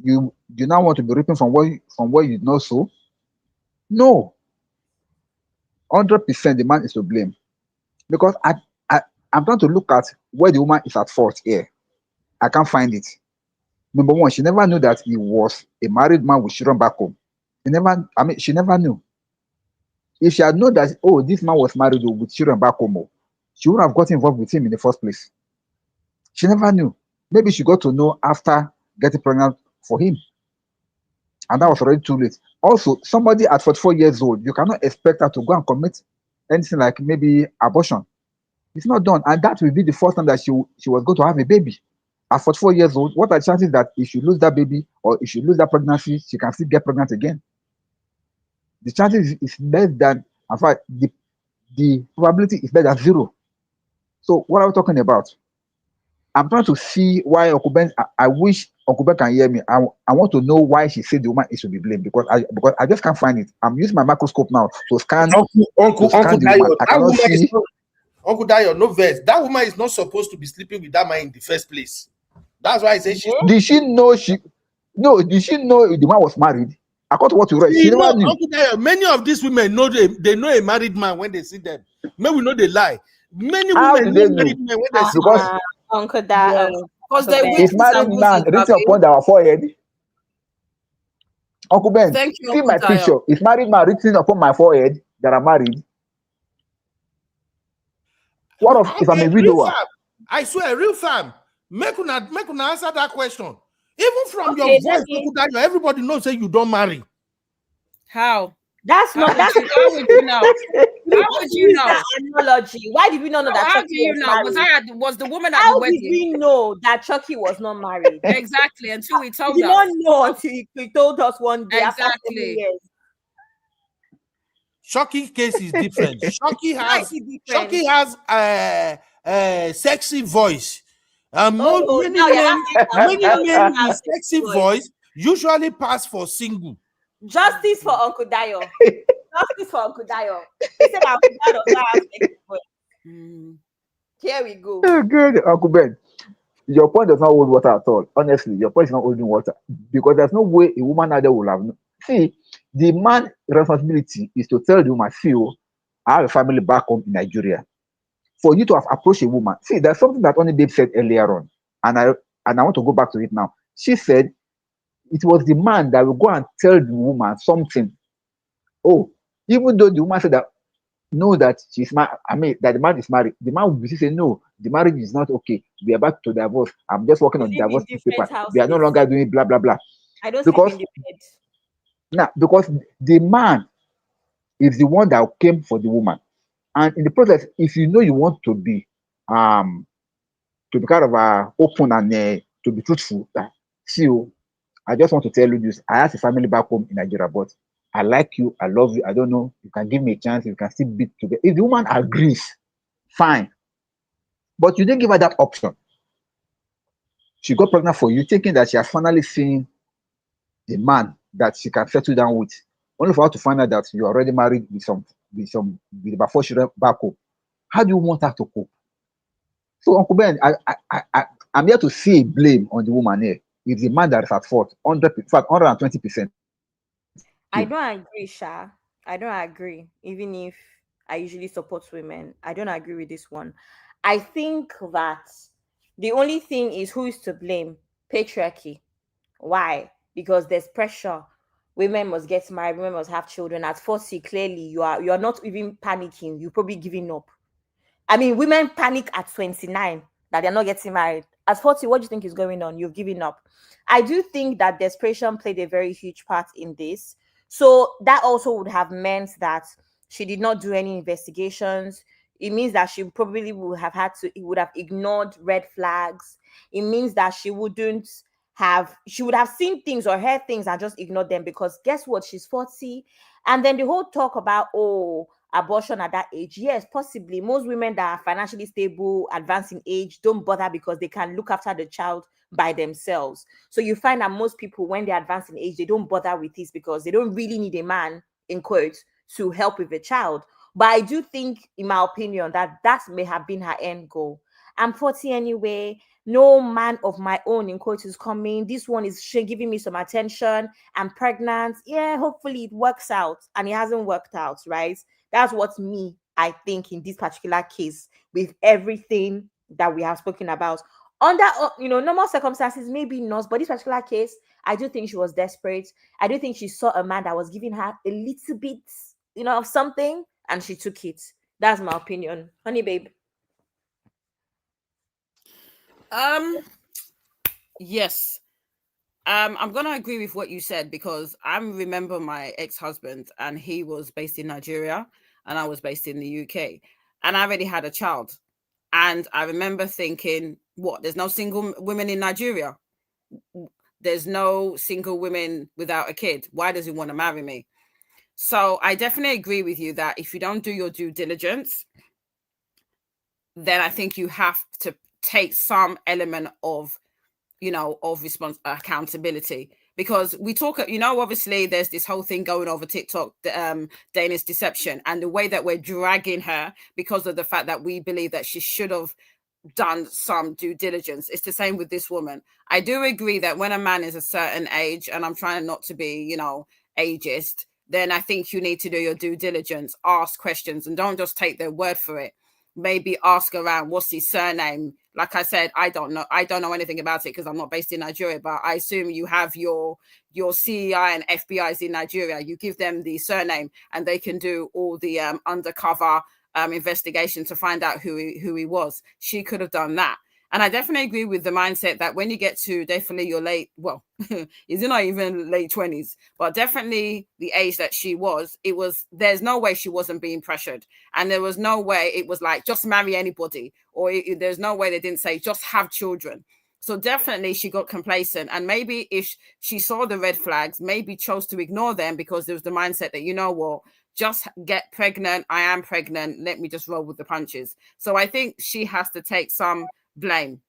you now want to be reaping from where you know so? No. 100% the man is to blame. Because I'm trying to look at where the woman is at fault here. I can't find it. Number one, she never knew that he was a married man with children back home. She never knew. If she had known that, oh, this man was married with children back home, she wouldn't have got involved with him in the first place. She never knew. Maybe she got to know after getting pregnant for him. And that was already too late. Also, somebody at 44 years old, you cannot expect her to go and commit anything like maybe abortion. It's not done. And that will be the first time that she was going to have a baby at 44 years old, what are the chances that if you lose that baby or if you lose that pregnancy, she can still get pregnant again? The chances is less than, in fact, the probability is less than zero. So what are we talking about? I'm trying to see why Uncle Ben. I wish Uncle Ben can hear me. I want to know why she said the woman is to be blamed because I just can't find it. I'm using my microscope now to scan Uncle the woman. Dayo, I that cannot woman is see. not, Uncle Dayo, no verse. That woman is not supposed to be sleeping with that man in the first place. That's why I say she. Did she know she? No, did she know the man was married? According to what you read, she You know, never knew. Uncle Dayo, many of these women know they know a married man when they see them. Maybe we know they lie. Many How women do know they know? married men when they see them. Because Uncle Yeah, because they Ben. if witness married and was man written upon our forehead, Uncle Ben, Thank you, see Uncle my Dayo. picture. If married man written upon my forehead that I'm married, what of if I'm a Real widower? fam. I swear, real fam. Make una answer that question. Even from your Okay, voice, Uncle Dayo, everybody knows that you don't marry. How? That's How not would that's you? How would you know? How would you use know? that analogy. Why did we not know that How Chucky do you was know? married? Was the woman at the How did wedding? we know that Chucky was not married? Exactly, until he We told did us. not know until he told us one day after so many Exactly. years. Shocky case is different. Shocky How has is it different? Shocky has a sexy voice. Oh, Many now you're men, not saying men Uncle with sexy voice usually pass for single. Justice for Uncle Dayo. Justice for Uncle Dayo. He said Uncle Dayo does not have sexy voice. Here we go. Oh, good, Uncle Ben. Your point does not hold water at all. Honestly, your point is not holding water because there's no way a woman out there will have. See, the man's responsibility is to tell the woman, see, oh, I have a family back home in Nigeria. For you to have approached a woman, see, there's something that only Babe said earlier on, and I want to go back to it now. She said it was the man that will go and tell the woman something. Oh, even though the woman said that know that she's married, I mean that the man is married, the man will be saying, no, the marriage is not okay. We are back to divorce. I'm just working on the live in divorce different paper. We are no houses. longer doing blah blah blah. I don't sleep Because in the bed. now, because the man is the one that came for the woman. And in the process, if you know you want to be kind of open and to be truthful, see you, I just want to tell you this. I have a family back home in Nigeria, but I like you, I love you. I don't know. You can give me a chance, you can still be together. If the woman agrees, fine. But you didn't give her that option. She got pregnant for you, thinking that she has finally seen the man that she can settle down with. Only for her to find out that you're already married with about 4 children back home. How do you want her to cope? So, Uncle Ben, I'm here to see blame on the woman here. It's the man that is at fault, 120%. I don't agree, Sha. I don't agree. Even if I usually support women, I don't agree with this one. I think that the only thing is who is to blame? Patriarchy. Why? Because there's pressure. Women must get married, women must have children. At 40, clearly you're not even panicking, you're probably giving up. I mean, women panic at 29 that they're not getting married. At 40, what do you think is going on? You've given up. I do think that desperation played a very huge part in this. So that also would have meant that she did not do any investigations. It means that she probably would have ignored red flags. It means that she would have seen things or heard things and just ignored them because guess what? She's 40. And then the whole talk about, abortion at that age. Yes, possibly. Most women that are financially stable, advancing age, don't bother because they can look after the child by themselves. So you find that most people, when they advance in age, they don't bother with this because they don't really need a man, in quotes, to help with a child. But I do think, in my opinion, that may have been her end goal. I'm 40 anyway. No man of my own, in quotes, is coming. This one is giving me some attention. I'm pregnant. Yeah, hopefully it works out. And it hasn't worked out, right? That's what I think in this particular case, with everything that we have spoken about. Under normal circumstances, maybe not, but this particular case, I do think she was desperate. I do think she saw a man that was giving her a little bit, of something, and she took it. That's my opinion. Honey, babe. Yes. I'm gonna agree with what you said because I remember my ex-husband and he was based in Nigeria and I was based in the UK and I already had a child. And I remember thinking, What? There's no single women in Nigeria. There's no single women without a kid. Why does he want to marry me? So I definitely agree with you that if you don't do your due diligence, then I think you have to take some element of, of accountability. Because we talk, obviously there's this whole thing going over TikTok, Dana's deception, and the way that we're dragging her because of the fact that we believe that she should have done some due diligence. It's the same with this woman. I do agree that when a man is a certain age, and I'm trying not to be, ageist, then I think you need to do your due diligence, ask questions, and don't just take their word for it. Maybe ask around, what's his surname? Like I said, I don't know anything about it because I'm not based in Nigeria, but I assume you have your CEI and FBI's in Nigeria. You give them the surname and they can do all the undercover investigation to find out who he was. She could have done that. And I definitely agree with the mindset that when you get to definitely your late, well, is it not even late 20s, but definitely the age that she was, there's no way she wasn't being pressured. And there was no way it was like, just marry anybody. Or there's no way they didn't say, just have children. So definitely she got complacent. And maybe if she saw the red flags, maybe chose to ignore them because there was the mindset that, you know what, just get pregnant. I am pregnant. Let me just roll with the punches. So I think she has to take some blame.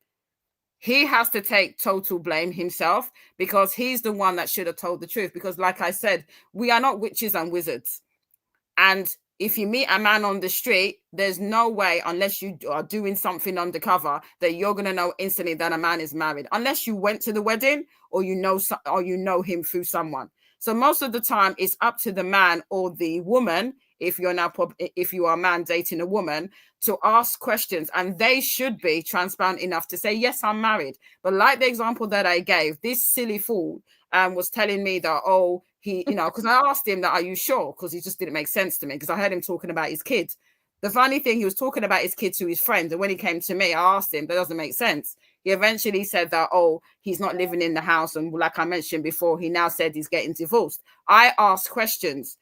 He has to take total blame himself because he's the one that should have told the truth. Because like I said, we are not witches and wizards. And if you meet a man on the street, there's no way, unless you are doing something undercover, that you're going to know instantly that a man is married, unless you went to the wedding or you know him through someone. So most of the time, it's up to the man or the woman, if you are a man dating a woman, to ask questions, and they should be transparent enough to say, yes, I'm married. But like the example that I gave, this silly fool was telling me that, oh, he, because I asked him that, are you sure? Because he just didn't make sense to me because I heard him talking about his kids. The funny thing, he was talking about his kids to his friends. And when he came to me, I asked him, that doesn't make sense. He eventually said that, oh, he's not living in the house. And like I mentioned before, he now said he's getting divorced. I asked questions.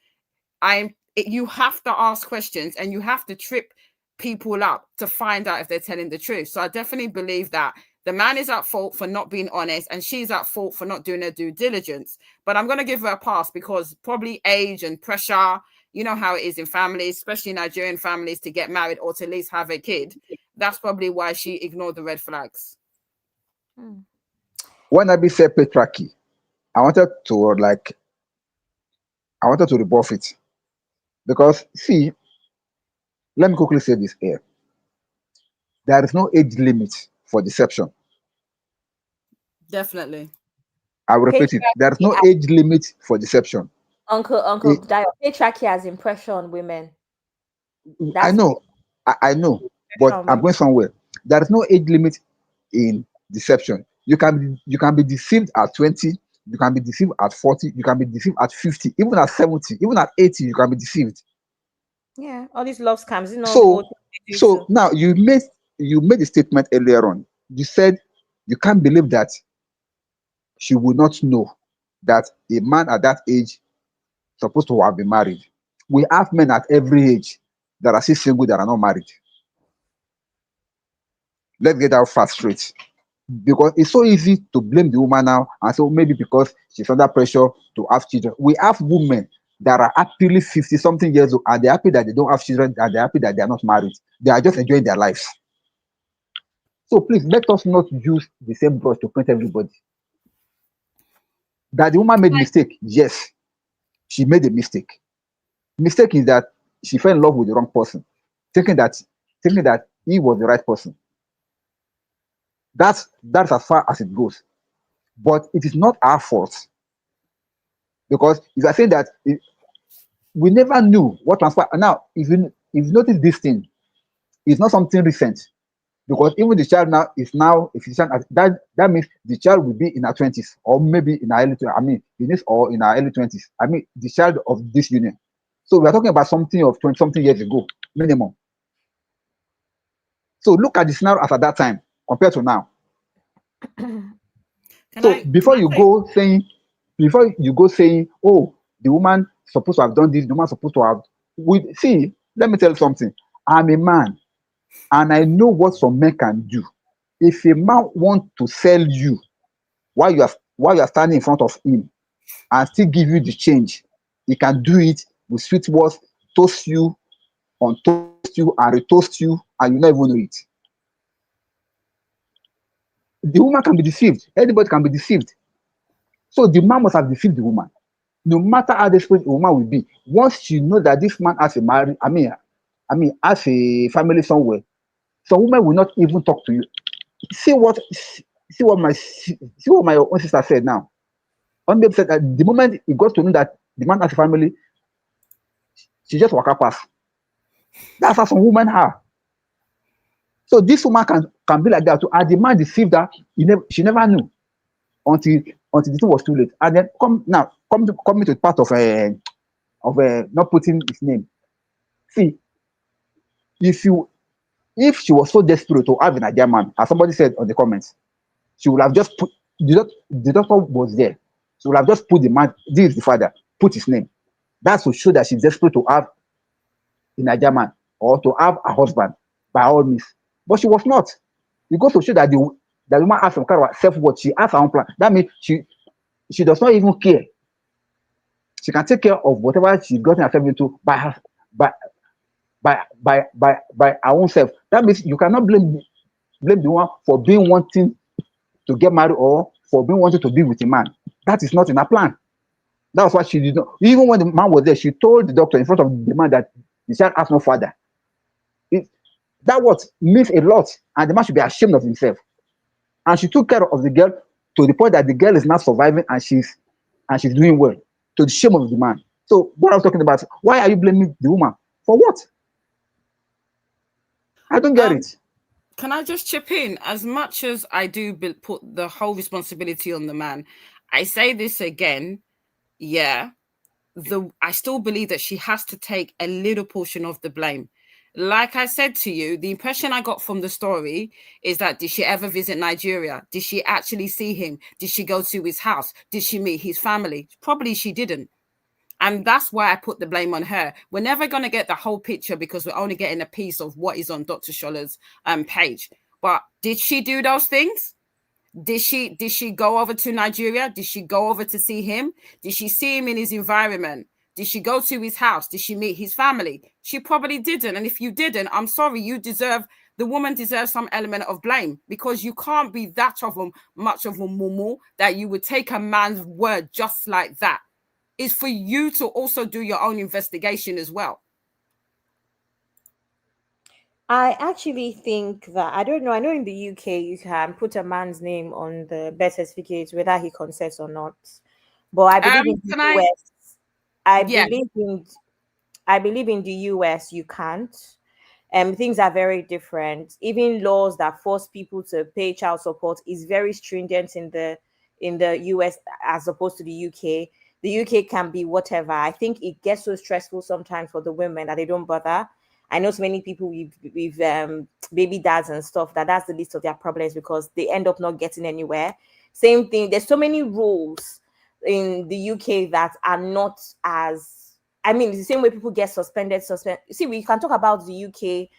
You have to ask questions and you have to trip people up to find out if they're telling the truth. So I definitely believe that the man is at fault for not being honest and she's at fault for not doing her due diligence. But I'm going to give her a pass because probably age and pressure, you know how it is in families, especially Nigerian families, to get married or to at least have a kid. That's probably why she ignored the red flags. When I be said patriarchy, I wanted to rebuff it. Because, see, let me quickly say this here. There is no age limit for deception. Definitely. I will repeat it. There is no age limit for deception. Uncle Dio, patriarchy has impression on women. I know, but I'm going somewhere. There is no age limit in deception. You can be deceived at 20, you can be deceived at 40, you can be deceived at 50, even at 70, even at 80, you can be deceived. Yeah, all these love scams, So now you made a statement earlier on. You said you can't believe that she would not know that a man at that age supposed to have been married. We have men at every age that are still single that are not married. Let's get that fast straight. Because it's so easy to blame the woman now and so maybe because she's under pressure to have children. We have women that are happily 50-something years old and they're happy that they don't have children and they're happy that they're not married. They are just enjoying their lives. So please, let us not use the same brush to paint everybody. That the woman made a mistake, yes, she made a mistake. Mistake is that she fell in love with the wrong person, thinking that he was the right person. That's as far as it goes. But it is not our fault. Because if you're saying that we never knew what transpired. Now, if you notice this thing, it's not something recent. Because even the child now, if the child, that means the child will be in her 20s or maybe in her early 20s, or in her early 20s. The child of this union. So we're talking about something of 20-something years ago, minimum. So look at the scenario as at that time compared to now. Before you go saying, oh, the woman supposed to have done this, the woman supposed to have. See, let me tell you something. I'm a man, and I know what some men can do. If a man want to sell you while you are standing in front of him and still give you the change, he can do it with sweet words, toast you, untoast you, and retoast you, and you not even know it. The woman can be deceived. Anybody can be deceived. So the man must have deceived the woman. No matter how desperate a woman will be, once she knows that this man has a married, has a family somewhere, some women will not even talk to you. See what my own sister said now. Only said that the moment he got to know that the man has a family, she just walk up past. That's how some women are. So this woman can be like that too. And the man deceived her. She never knew until the thing was too late. And then coming to the part of not putting his name. See, if she was so desperate to have a Nigerian man, as somebody said on the comments, she would have just put the doctor was there. She would have just put the man, this is the father, put his name. That's to show that she's desperate to have a Nigerian man or to have a husband by all means. But she was not. It goes to show that the woman has some kind of self-worth. She has her own plan. That means she does not even care. She can take care of whatever she's gotten herself into by her own self. That means you cannot blame the woman for being wanting to get married or for being wanting to be with a man. That is not in her plan. That's why she did not. Even when the man was there, she told the doctor in front of the man that the child has no father. That what means a lot, and the man should be ashamed of himself. And she took care of the girl to the point that the girl is now surviving and she's doing well, to the shame of the man. So what I was talking about, why are you blaming the woman? For what? I don't get it. Can I just chip in? As much as I do put the whole responsibility on the man, I say this again, yeah, I still believe that she has to take a little portion of the blame. Like I said to you, the impression I got from the story is that did she ever visit Nigeria? Did she actually see him? Did she go to his house? Did she meet his family? Probably she didn't. And that's why I put the blame on her. We're never going to get the whole picture because we're only getting a piece of what is on Dr. Scholler's page. But did she do those things? Did she go over to Nigeria? Did she go over to see him? Did she see him in his environment? Did she go to his house? Did she meet his family? She probably didn't. And if you didn't, I'm sorry, the woman deserves some element of blame because you can't be that much of a mumu that you would take a man's word just like that. It's for you to also do your own investigation as well. I actually think that I don't know. I know in the UK you can put a man's name on the birth certificate whether he consents or not. But I believe in the US. I believe in the US you can't. Things are very different. Even laws that force people to pay child support is very stringent in the US as opposed to the UK. The UK can be whatever. I think it gets so stressful sometimes for the women that they don't bother. I know so many people with baby dads and stuff that's the least of their problems because they end up not getting anywhere. Same thing. There's so many rules in the UK that are not as, I mean, it's the same way people get suspended. See, we can talk about the UK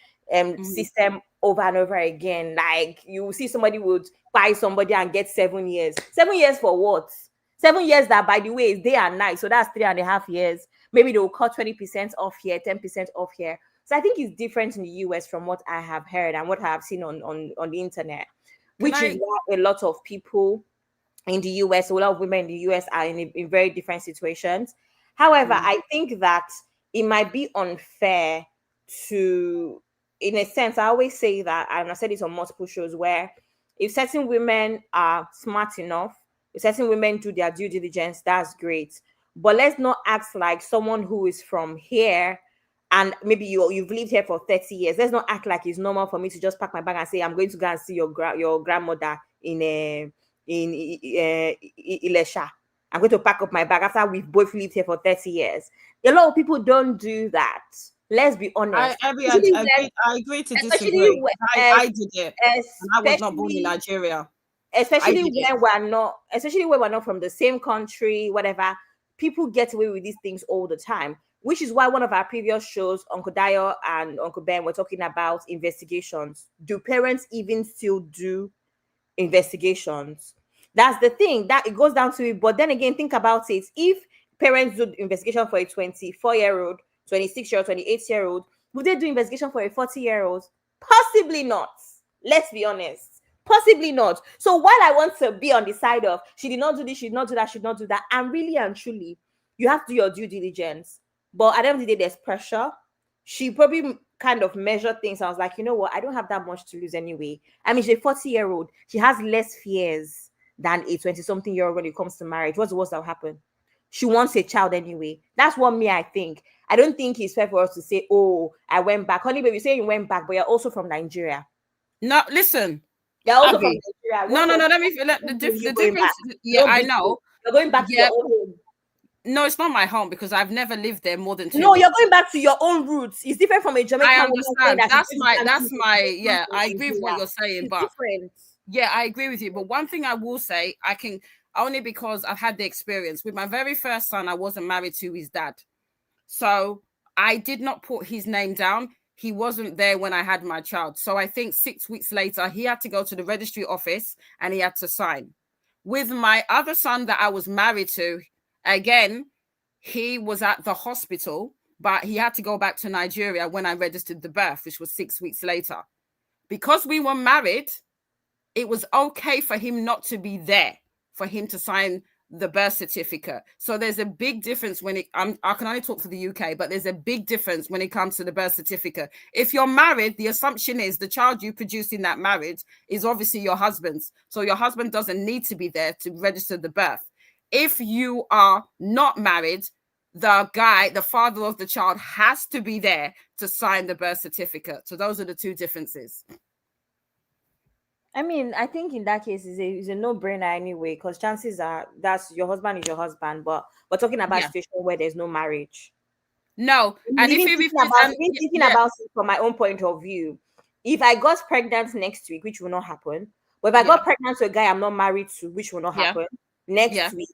system over and over again. Like you see somebody would buy somebody and get 7 years. 7 years for what? 7 years that, by the way, is day and night. So that's 3.5 years. Maybe they'll cut 20% off here, 10% off here. So I think it's different in the US from what I have heard and what I have seen on the internet, which is why a lot of people in the US, a lot of women in the US are in very different situations. However, I think that it might be unfair to, in a sense, I always say that, and I said it on multiple shows, where if certain women are smart enough, if certain women do their due diligence, that's great. But let's not act like someone who is from here and maybe you've lived here for 30 years. Let's not act like it's normal for me to just pack my bag and say, I'm going to go and see your grandmother in Ilesha. I'm going to pack up my bag after we've both lived here for 30 years. A lot of people don't do that. Let's be honest. I agree to disagree. I did it. And I was not born in Nigeria. Especially when we're not from the same country, whatever. People get away with these things all the time. which is why one of our previous shows, Uncle Dio and Uncle Ben were talking about investigations. Do parents even still do investigations? That's the thing, that it goes down to it. But then again, think about it. If parents do investigation for a 24-year-old, 26-year-old, 28-year-old, would they do investigation for a 40-year-old? Possibly not. Let's be honest. Possibly not. So while I want to be on the side of she did not do this, she did not do that, she did not do that, and really and truly, you have to do your due diligence. But at the end of the day, there's pressure. She probably kind of measured things. I was like, you know what? I don't have that much to lose anyway. I mean, she's a 40-year-old. She has less fears than a 20-something-year-old when it comes to marriage. What's the worst that will happen? She wants a child anyway. That's what I think. I don't think it's fair for us to say, oh, I went back. Honey, baby, you say you went back, but you're also from Nigeria. No, listen. You're also Abby, from Nigeria. No. The difference. Back? Yeah, I know. You're going back to your own home. No, it's not my home because I've never lived there more than 2 No, weeks. you're going back to your own roots. It's different from a Jamaican. I understand. That's my. Yeah, I agree with what you're saying, but different. Yeah, I agree with you. But one thing I will say, I can only because I've had the experience with my very first son. I wasn't married to his dad, so I did not put his name down. He wasn't there when I had my child. So I think 6 weeks later, he had to go to the registry office and he had to sign. With my other son that I was married to, again, he was at the hospital, but he had to go back to Nigeria when I registered the birth, which was 6 weeks later. Because we were married, it was okay for him not to be there, for him to sign the birth certificate. So there's a big difference when I can only talk for the UK, but there's a big difference when it comes to the birth certificate. If you're married, the assumption is the child you produce in that marriage is obviously your husband's. So your husband doesn't need to be there to register the birth. If you are not married, the guy, the father of the child, has to be there to sign the birth certificate. So those are the two differences. I mean, I think in that case, it's a no-brainer anyway, because chances are that's your husband is your husband, but we're talking about a situation where there's no marriage. No, and even thinking about it from my own point of view, if I got pregnant next week, which will not happen, but if I got pregnant to a guy I'm not married to, which will not happen next week,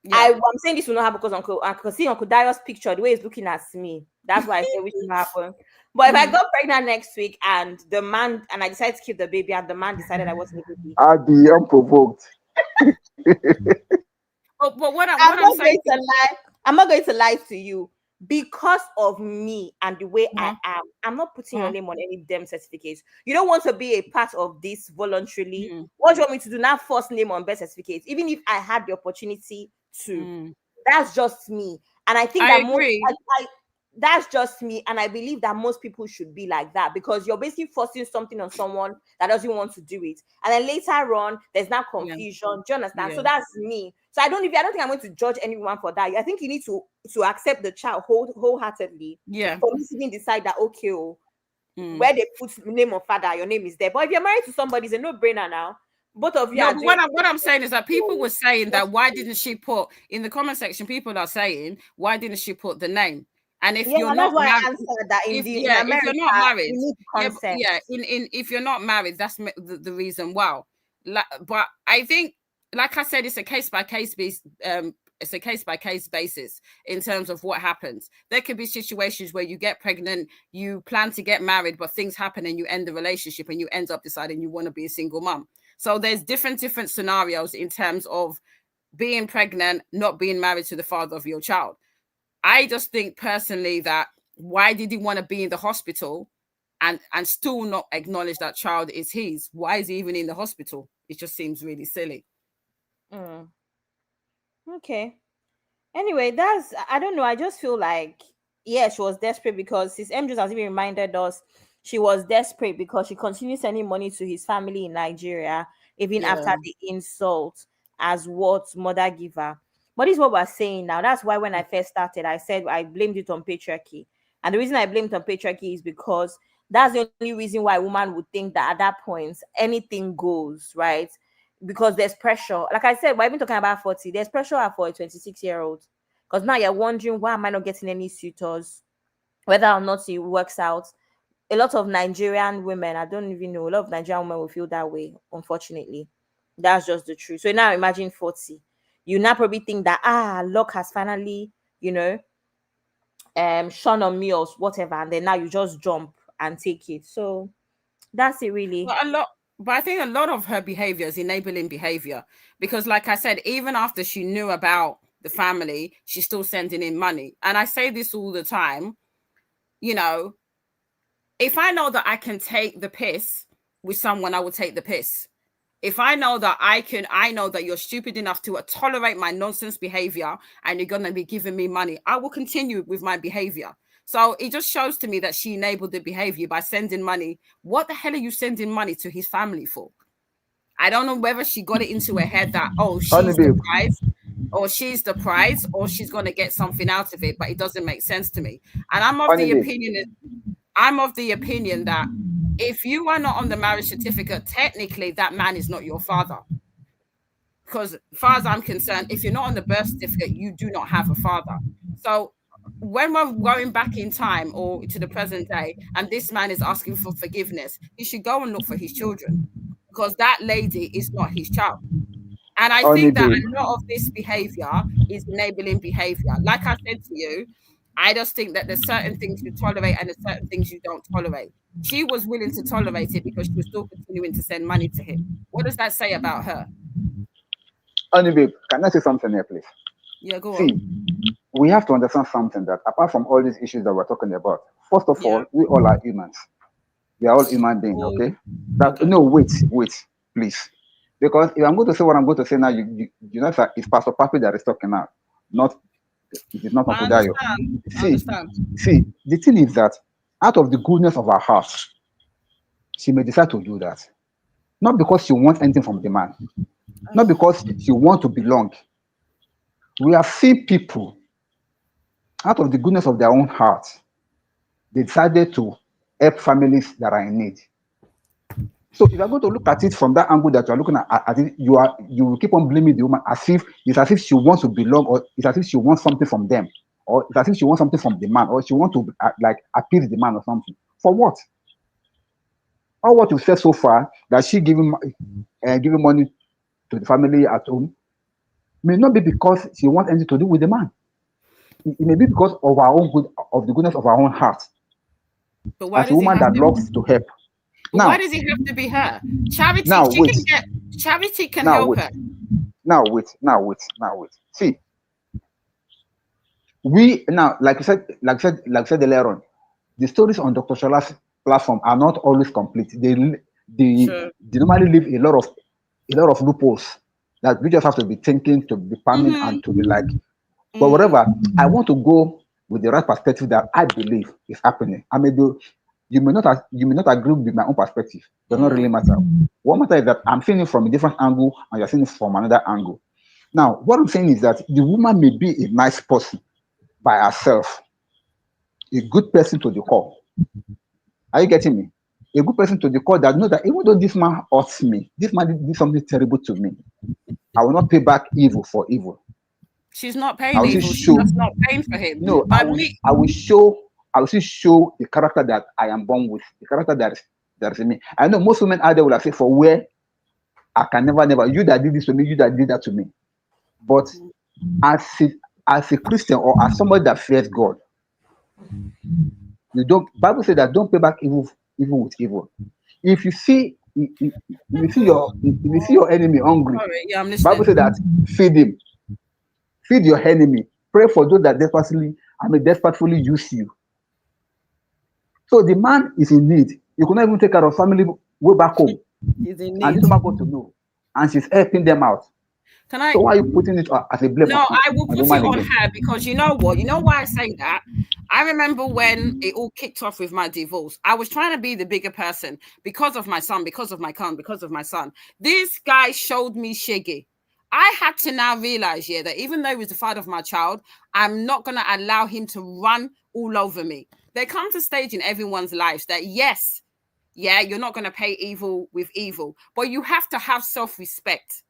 I'm saying this will not happen because Uncle Dio's picture, the way he's looking at me, that's why I say which will not happen. But if I got pregnant next week and I decided to keep the baby and the man decided I wasn't a baby, I'll be unprovoked. but what I'm saying, I'm not going to lie to you. Because of me and the way I am, I'm not putting your name on any damn certificates. You don't want to be a part of this voluntarily. What do you want me to do now? Force name on birth certificates, even if I had the opportunity to. That's just me, and I think that's just me, and I believe that most people should be like that, because you're basically forcing something on someone that doesn't want to do it, and then later on there's now confusion. Do you understand? So that's me. So I don't think I'm going to judge anyone for that. I think you need to accept the child wholeheartedly. For me to even decide that where they put name of father, your name is there. But if you're married to somebody, it's a no-brainer now. Both of you. No, what I'm saying is that people were saying that why didn't she put in the comment section? People are saying why didn't she put the name? And if you're not married, if you're not married, if you're not married, that's the reason. Well, but I think, like I said, it's a case by case basis in terms of what happens. There could be situations where you get pregnant, you plan to get married, but things happen and you end the relationship and you end up deciding you want to be a single mom. So there's different scenarios in terms of being pregnant, not being married to the father of your child. I just think personally that why did he want to be in the hospital and still not acknowledge that child is his? Why is he even in the hospital? It just seems really silly. Okay. Anyway, I don't know. I just feel like, she was desperate because his MJs has even reminded us she was desperate because she continued sending money to his family in Nigeria, even after the insult as what mother give her. But this is what we're saying now. That's why when I first started, I said I blamed it on patriarchy. And the reason I blamed it on patriarchy is because that's the only reason why a woman would think that at that point, anything goes, right? Because there's pressure. Like I said, we're even talking about 40. There's pressure for a 26-year-old. Because now you're wondering, why am I not getting any suitors? Whether or not it works out. A lot of Nigerian women, I don't even know, a lot of Nigerian women will feel that way, unfortunately. That's just the truth. So now imagine 40. You now probably think that, luck has finally, shun on me or whatever, and then now you just jump and take it. So that's it, really. But I think a lot of her behavior is enabling behavior, because like I said, even after she knew about the family, she's still sending in money. And I say this all the time, you know, if I know that I can take the piss with someone, I will take the piss. If I know that I know that you're stupid enough to tolerate my nonsense behavior and you're going to be giving me money, I will continue with my behavior. So it just shows to me that she enabled the behavior by sending money. What the hell are you sending money to his family for? I don't know whether she got it into her head that, oh, Honey, she's the babe. prize, or she's the prize, or she's going to get something out of it, but it doesn't make sense to me. And I'm of Honey, the babe. opinion that if you are not on the marriage certificate, technically that man is not your father. Because as far as I'm concerned, if you're not on the birth certificate, you do not have a father. So when we're going back in time or to the present day, and this man is asking for forgiveness, he should go and look for his children, because that lady is not his child. And I Honey, think that babe. a lot of this behavior is enabling behavior. Like I said to you, I just think that there's certain things you tolerate and there's certain things you don't tolerate. She was willing to tolerate it because she was still continuing to send money to him. What does that say about her? Honey, babe. Can I say something here, please? Yeah, go See, on. we have to understand something, that apart from all these issues that we're talking about, first of Yeah. all, we all are humans. We are all human beings, Oh, okay? That okay. no, wait, please. Because if I'm going to say what I'm going to say now, you know that it's Pastor Papi that is talking now, not it is not I Uncle Dayo. understand. I See, understand. the thing is that out of the goodness of our heart, she may decide to do that. Not because she wants anything from the man, not because she wants to belong. We have seen people, out of the goodness of their own heart, they decided to help families that are in need. So if you're going to look at it from that angle that you're looking at it, you will keep on blaming the woman as if it's as if she wants to belong, or it's as if she wants something from them, or it's as if she wants something from the man, or she wants to like appease the man or something. For what? All what you've said so far, that she giving money to the family at home, may not be because she wants anything to do with the man. It may be because of our own of the goodness of our own heart, But why as a does it woman have that to? loves to help. But why Now, does it have to be her? Charity, now she wait, can get. Charity can now help wait, her. now wait. See, we now, like you said earlier on, the stories on Dr. Shola's platform are not always complete. Sure. They normally leave a lot of loopholes that we just have to be thinking, to be palming, and to be like. But whatever, I want to go with the right perspective that I believe is happening. I may do. You may not agree with my own perspective. Does not really matter. What matters is that I'm seeing it from a different angle and you're seeing it from another angle. Now, what I'm saying is that the woman may be a nice person by herself, a good person to the core. Are you getting me? A good person to the core that know that even though this man hurts me, this man did something terrible to me, I will not pay back evil for evil. She's not I paying will still evil. She's show. just not paying for him. No, But me, I will still show the character that I am born with, the character that is in me. I know most women out there will have said, for where I can never, you that did this to me, you that did that to me. But as a, as a Christian, or as somebody that fears God, you don't. Bible says that don't pay back evil with evil. If you see your enemy hungry, sorry, yeah, I'm Bible listening. says that feed him, feed your enemy. Pray for those that desperately use you. So the man is in need. You could not even take care of family way back home, He's in and need. this woman got to know, and she's helping them out. Can I? So why are you putting it as a blame No, I will on the put it woman on again? her, because you know what? You know why I say that? I remember when it all kicked off with my divorce. I was trying to be the bigger person because of my son, because of my because of my son. This guy showed me shiggy. I had to now realize, yeah, that even though he was the father of my child, I'm not going to allow him to run all over me. There comes a stage in everyone's lives that, yes, yeah, you're not going to pay evil with evil, but you have to have self-respect.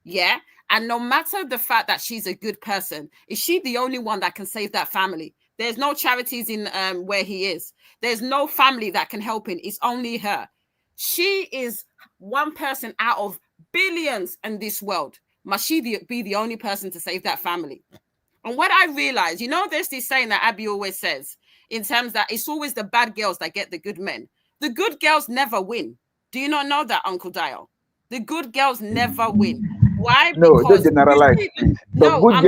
Yeah. And no matter the fact that she's a good person, is she the only one that can save that family? There's no charities in where he is. There's no family that can help him. It's only her. She is one person out of billions in this world. Must she be the only person to save that family? And what I realized, there's this saying that Abby always says, in terms that it's always the bad girls that get the good men. The good girls never win. Do you not know that, Uncle Dio? The good girls never win. Why? No, don't Because generalize, please. Some good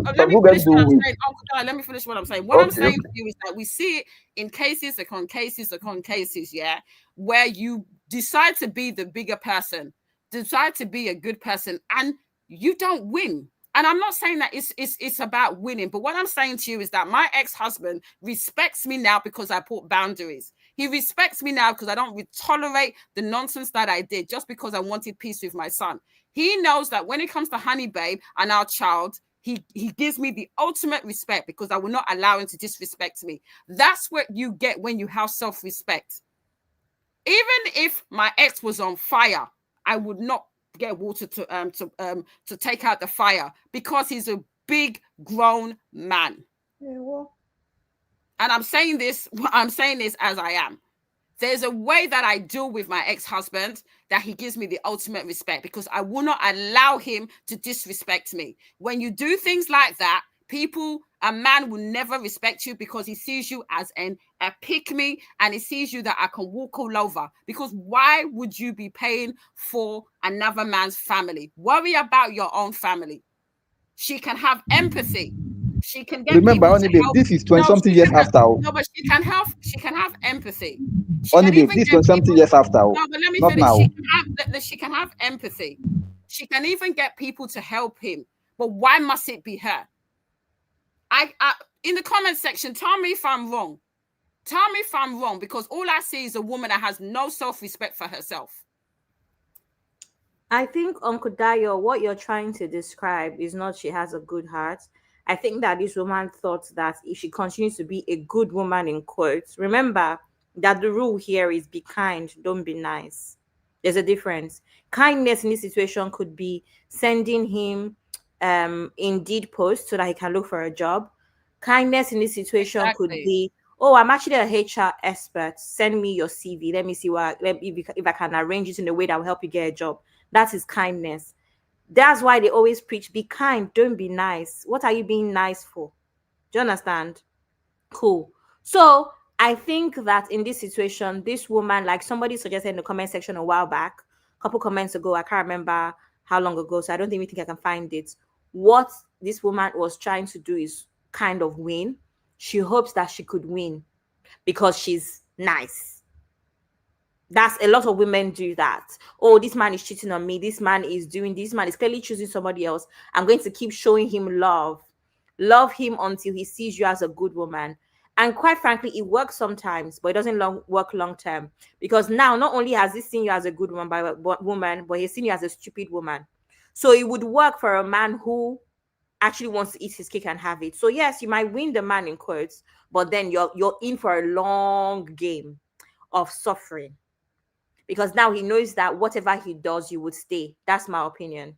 girls, let me girls finish do what I'm win. saying. Uncle Dio, let me finish what I'm saying. What I'm Okay, saying to you is that we see it in cases upon cases upon cases, yeah, where you decide to be the bigger person, decide to be a good person, and you don't win. And I'm not saying that it's about winning, but what I'm saying to you is that my ex-husband respects me now because I put boundaries. He respects me now because I don't tolerate the nonsense that I did just because I wanted peace with my son. He knows that when it comes to Honey Babe and our child, he gives me the ultimate respect because I will not allow him to disrespect me. That's what you get when you have self-respect. Even if my ex was on fire, I would not get water to take out the fire because he's a big grown man. Yeah, well. And I'm saying this as I am. There's a way that I deal with my ex-husband that he gives me the ultimate respect because I will not allow him to disrespect me. When you do things like that, a man will never respect you because he sees you as a pick-me and he sees you that I can walk all over. Because why would you be paying for another man's family? Worry about your own family. She can have empathy. She can get remember, people Honey to Babe, help. this is 20 something years after. No, but she can have empathy. She Honey can Babe, even this get 20 something people. years after. No, but let me Not finish. now. She can have empathy. She can even get people to help him. But why must it be her? I in the comment section, tell me if I'm wrong. Tell me if I'm wrong, because all I see is a woman that has no self-respect for herself. I think, Uncle Dayo, what you're trying to describe is not she has a good heart. I think that this woman thought that if she continues to be a good woman, in quotes, remember that the rule here is be kind, don't be nice. There's a difference. Kindness in this situation could be sending him Indeed post so that he can look for a job. Kindness in this situation could Exactly. be, oh, I'm actually a HR expert. Send me your CV. Let me see if I can arrange it in a way that will help you get a job. That is kindness. That's why they always preach, be kind, don't be nice. What are you being nice for? Do you understand? Cool. So I think that in this situation, this woman, like somebody suggested in the comment section a while back, a couple comments ago, I can't remember how long ago, so I don't even think I can find it. What this woman was trying to do is kind of win. She hopes that she could win because she's nice. That's a lot of women do that. Oh, this man is cheating on me. This man is clearly choosing somebody else. I'm going to keep showing him love. Love him until he sees you as a good woman. And quite frankly, it works sometimes, but it doesn't work long term. Because now, not only has he seen you as a good woman, but he's seen you as a stupid woman. So it would work for a man who actually wants to eat his cake and have it. So yes, you might win the man in quotes, but then you're in for a long game of suffering. Because now he knows that whatever he does, you would stay. That's my opinion.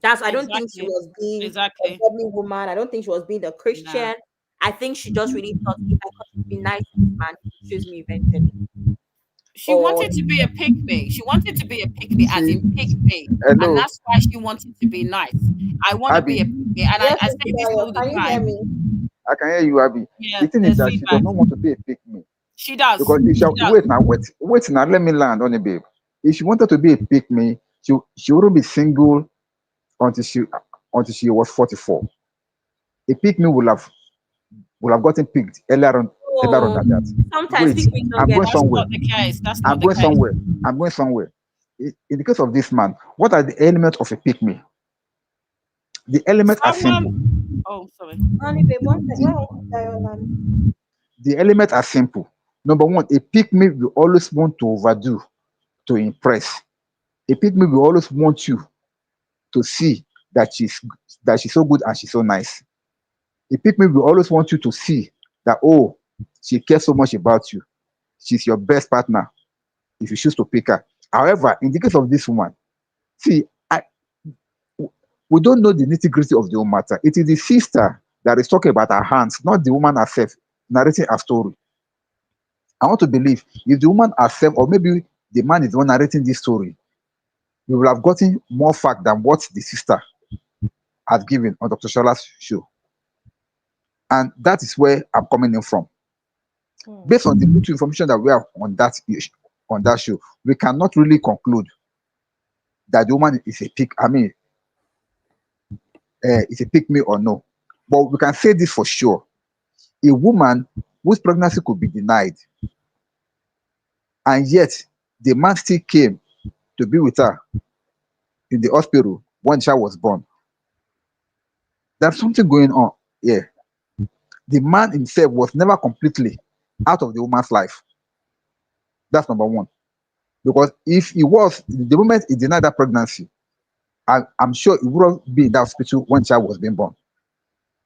I don't think she was being a godly woman. I don't think she was being a Christian. No. I think she just really thought, if I could be nice to this man, he choose me eventually. She wanted to be a pick-me. She wanted to be a pick-me, as in pick-me. Hello. And that's why she wanted to be nice. I want to be a pick-me. And yes, I say this all the time. Can you hear me? I can hear you, Abby. Yeah, the thing is that she does not want to be a pick-me. She does. Because if she wait now, let me land on it, babe. If she wanted to be a pick-me, she wouldn't be single until she was 44. A pick-me will have gotten picked earlier on than that. Sometimes wait, I'm going somewhere. I'm going somewhere. I'm going somewhere. In the case of this man, what are the elements of a pick-me? The elements are simple. Oh, sorry. The elements are simple. Number one, a pick-me will always want to overdo to impress. A pick-me will always want you to see that she's so good and she's so nice. A pick-me will always want you to see that, oh, she cares so much about you. She's your best partner if you choose to pick her. However, in the case of this woman, see, we don't know the nitty-gritty of the whole matter. It is the sister that is talking about her hands, not the woman herself narrating her story. I want to believe if the woman herself, or maybe the man is the one narrating this story, we will have gotten more fact than what the sister has given on Dr. Shola's show. And that is where I'm coming in from. Based on the little information that we have on that show, we cannot really conclude that the woman is a pick. I mean, is a pick me or no. But we can say this for sure: a woman whose pregnancy could be denied, and yet the man still came to be with her in the hospital when the child was born. There's something going on here. The man himself was never completely out of the woman's life. That's number one. Because if he was, the moment he denied that pregnancy, I'm sure he wouldn't be in that hospital when the child was being born.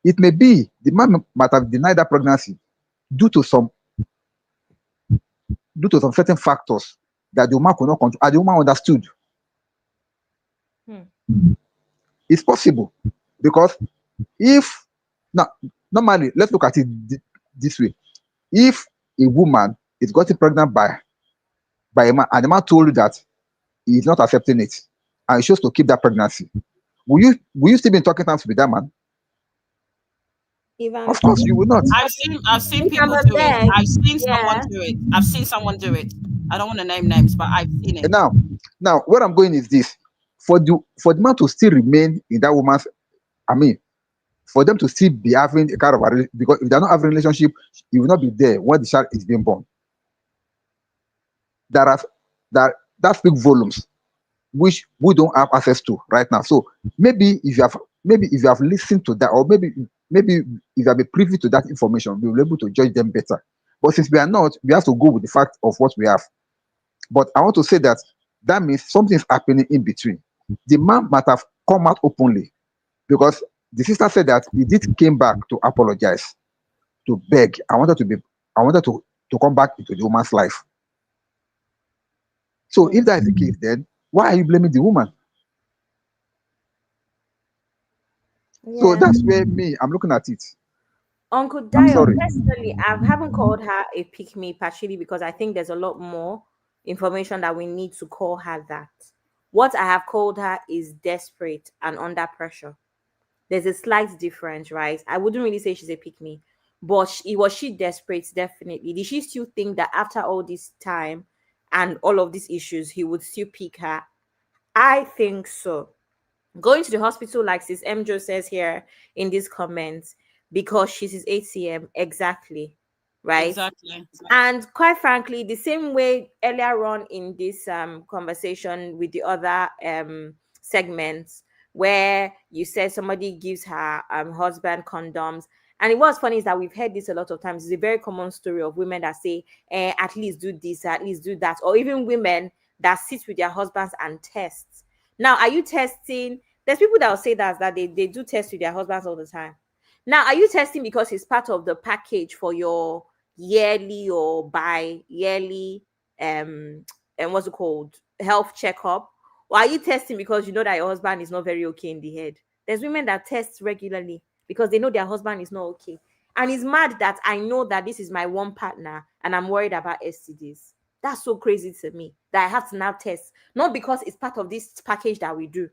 It may be the man might have denied that pregnancy due to some certain factors that the woman could not control, and the woman understood. It's possible, because if now normally, let's look at it this way: if a woman is gotten pregnant by a man, and the man told you that he is not accepting it, and he chose to keep that pregnancy, will you still be in talking terms with that man? Even Of course, you will not. I've seen people I'm a do it. beg, I've seen someone yeah. do it. I've seen someone do it. I don't want to name names, but I've seen it. Now, where I'm going is this: for the man to still remain in that woman's, I mean, for them to still be having a kind of a, because if they're not having a relationship, you will not be there when the child is being born. That speaks volumes, which we don't have access to right now. So maybe if you have listened to that, or maybe if you have been privy to that information, we will be able to judge them better. But since we are not, we have to go with the fact of what we have. But I want to say that means something's happening in between. The man might have come out openly, because the sister said that he did came back to apologize, to beg. I wanted to come back into the woman's life. So if that is the case, then why are you blaming the woman? So that's where I'm looking at it. Uncle Dio, personally, I haven't called her a pick me, partially because I think there's a lot more information that we need to call her that. What I have called her is desperate and under pressure. There's a slight difference, right? I wouldn't really say she's a pick me, but was she desperate? Definitely. Did she still think that after all this time and all of these issues, he would still pick her? I think so. Going to the hospital, like Sis Mjo says here in these comments, because she's his ATM, exactly, right? Exactly. And quite frankly, the same way earlier on in this conversation with the other segments, where you said somebody gives her husband condoms, and it was funny is that we've heard this a lot of times. It's a very common story of women that say, at least do this, at least do that, or even women that sit with their husbands and test. Now, are you testing? There's people that will say that they do test with their husbands all the time. Now, are you testing because it's part of the package for your yearly or bi-yearly and what's it called, health checkup? Or are you testing because you know that your husband is not very okay in the head? There's women that test regularly because they know their husband is not okay. And it's mad that I know that this is my one partner and I'm worried about STDs. That's so crazy to me that I have to now test, not because it's part of this package that we do,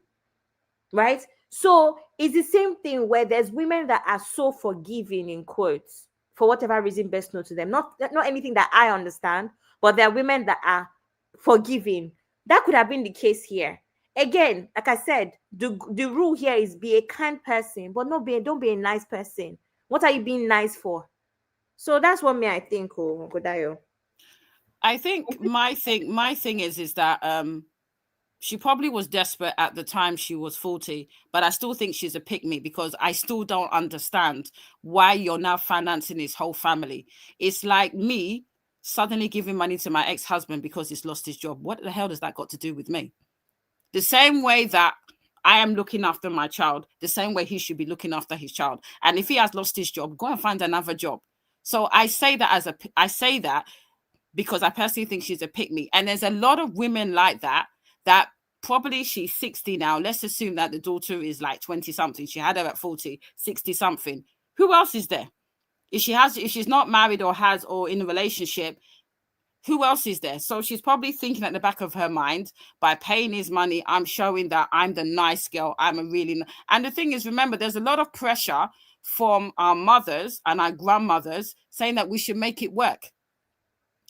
right? So it's the same thing where there's women that are so forgiving, in quotes, for whatever reason best known to them. Not anything that I understand, but there are women that are forgiving. That could have been the case here. Again, like I said, the rule here is be a kind person, but don't be a nice person. What are you being nice for? So that's what I think, Godayo. I think my thing is that she probably was desperate at the time she was 40, but I still think she's a pick-me, because I still don't understand why you're now financing his whole family. It's like me suddenly giving money to my ex-husband because he's lost his job. What the hell does that got to do with me? The same way that I am looking after my child, the same way he should be looking after his child. And if he has lost his job, go and find another job. So I say that because I personally think she's a pick-me. And there's a lot of women like that probably she's 60 now. Let's assume that the daughter is like 20 something. She had her at 40, 60 something. Who else is there? If she's not married or in a relationship, who else is there? So she's probably thinking at the back of her mind, by paying his money, I'm showing that I'm the nice girl. I'm a really, and the thing is, remember, there's a lot of pressure from our mothers and our grandmothers saying that we should make it work.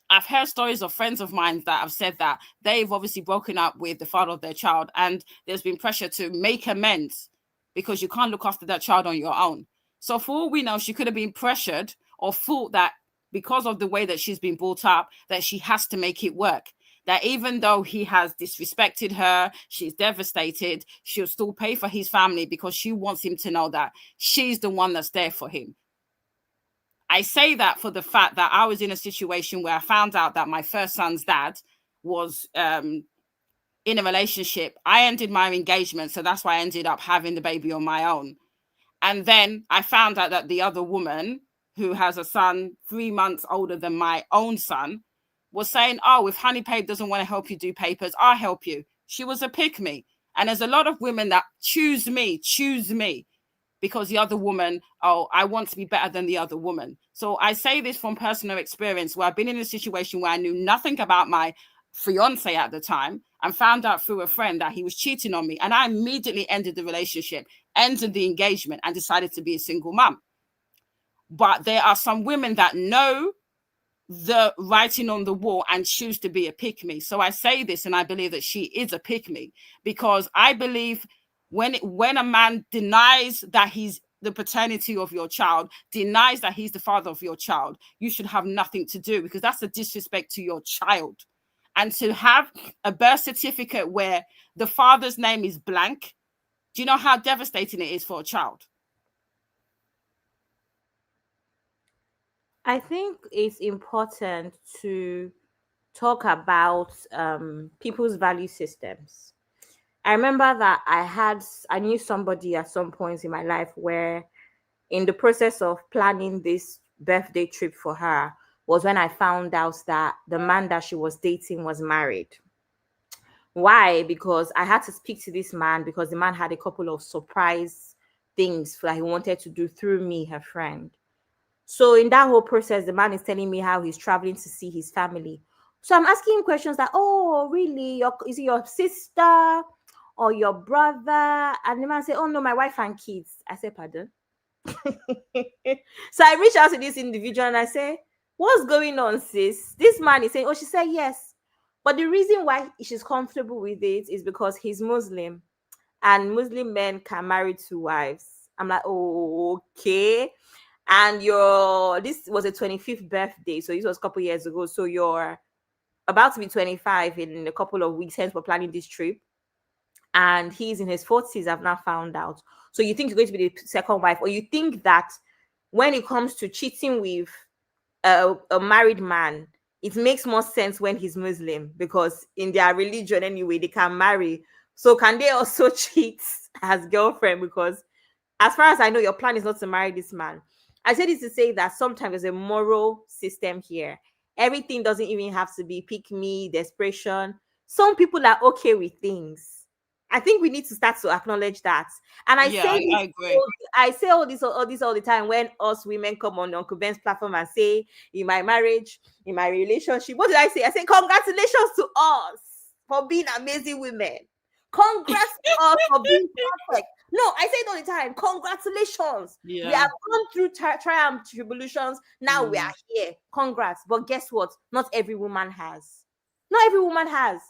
I've heard stories of friends of mine that have said that they've obviously broken up with the father of their child, and there's been pressure to make amends because you can't look after that child on your own. So for all we know, she could have been pressured or thought that because of the way that she's been brought up, that she has to make it work. That even though he has disrespected her, she's devastated, she'll still pay for his family because she wants him to know that she's the one that's there for him. I say that for the fact that I was in a situation where I found out that my first son's dad was in a relationship. I ended my engagement, so that's why I ended up having the baby on my own. And then I found out that the other woman, who has a son 3 months older than my own son, was saying, oh, if Honeypay doesn't want to help you do papers, I'll help you. She was a pick-me. And there's a lot of women that choose me, because the other woman, oh, I want to be better than the other woman. So I say this from personal experience, where I've been in a situation where I knew nothing about my fiance at the time and found out through a friend that he was cheating on me. And I immediately ended the relationship, ended the engagement, and decided to be a single mom. But there are some women that know the writing on the wall and choose to be a pick-me. So I say this, and I believe that she is a pick-me, because I believe when a man denies that he's the paternity of your child, denies that he's the father of your child, you should have nothing to do, because that's a disrespect to your child. And to have a birth certificate where the father's name is blank, do you know how devastating it is for a child? I think it's important to talk about people's value systems. I remember that I knew somebody at some point in my life where, in the process of planning this birthday trip for her, was when I found out that the man that she was dating was married. Why? Because I had to speak to this man, because the man had a couple of surprise things that he wanted to do through me, her friend. So in that whole process, the man is telling me how he's traveling to see his family. So I'm asking him questions like, oh, really? Is it your sister or your brother? And the man said, oh, no, my wife and kids. I said, pardon? So I reached out to this individual and I say, what's going on, sis? This man is saying, oh, she said yes. But the reason why she's comfortable with it is because he's Muslim, and Muslim men can marry 2 wives. I'm like, oh, okay. And this was a 25th birthday, so this was a couple years ago. So you're about to be 25 in a couple of weeks, hence we're planning this trip. And he's in his 40s, I've now found out. So you think you're going to be the second wife, or you think that when it comes to cheating with a married man, it makes more sense when he's Muslim, because in their religion anyway, they can marry. So can they also cheat as girlfriend? Because as far as I know, your plan is not to marry this man. I said this to say that sometimes there's a moral system here. Everything doesn't even have to be pick me, desperation. Some people are okay with things. I think we need to start to acknowledge that. And I say all this all the time when us women come on Uncle Ben's platform and say, in my marriage, in my relationship, what did I say? I say, congratulations to us for being amazing women. Congrats to us for being perfect. No, I say it all the time. Congratulations. Yeah. We have gone through trials and tribulations. Now we are here. Congrats. But guess what? Not every woman has. Not every woman has.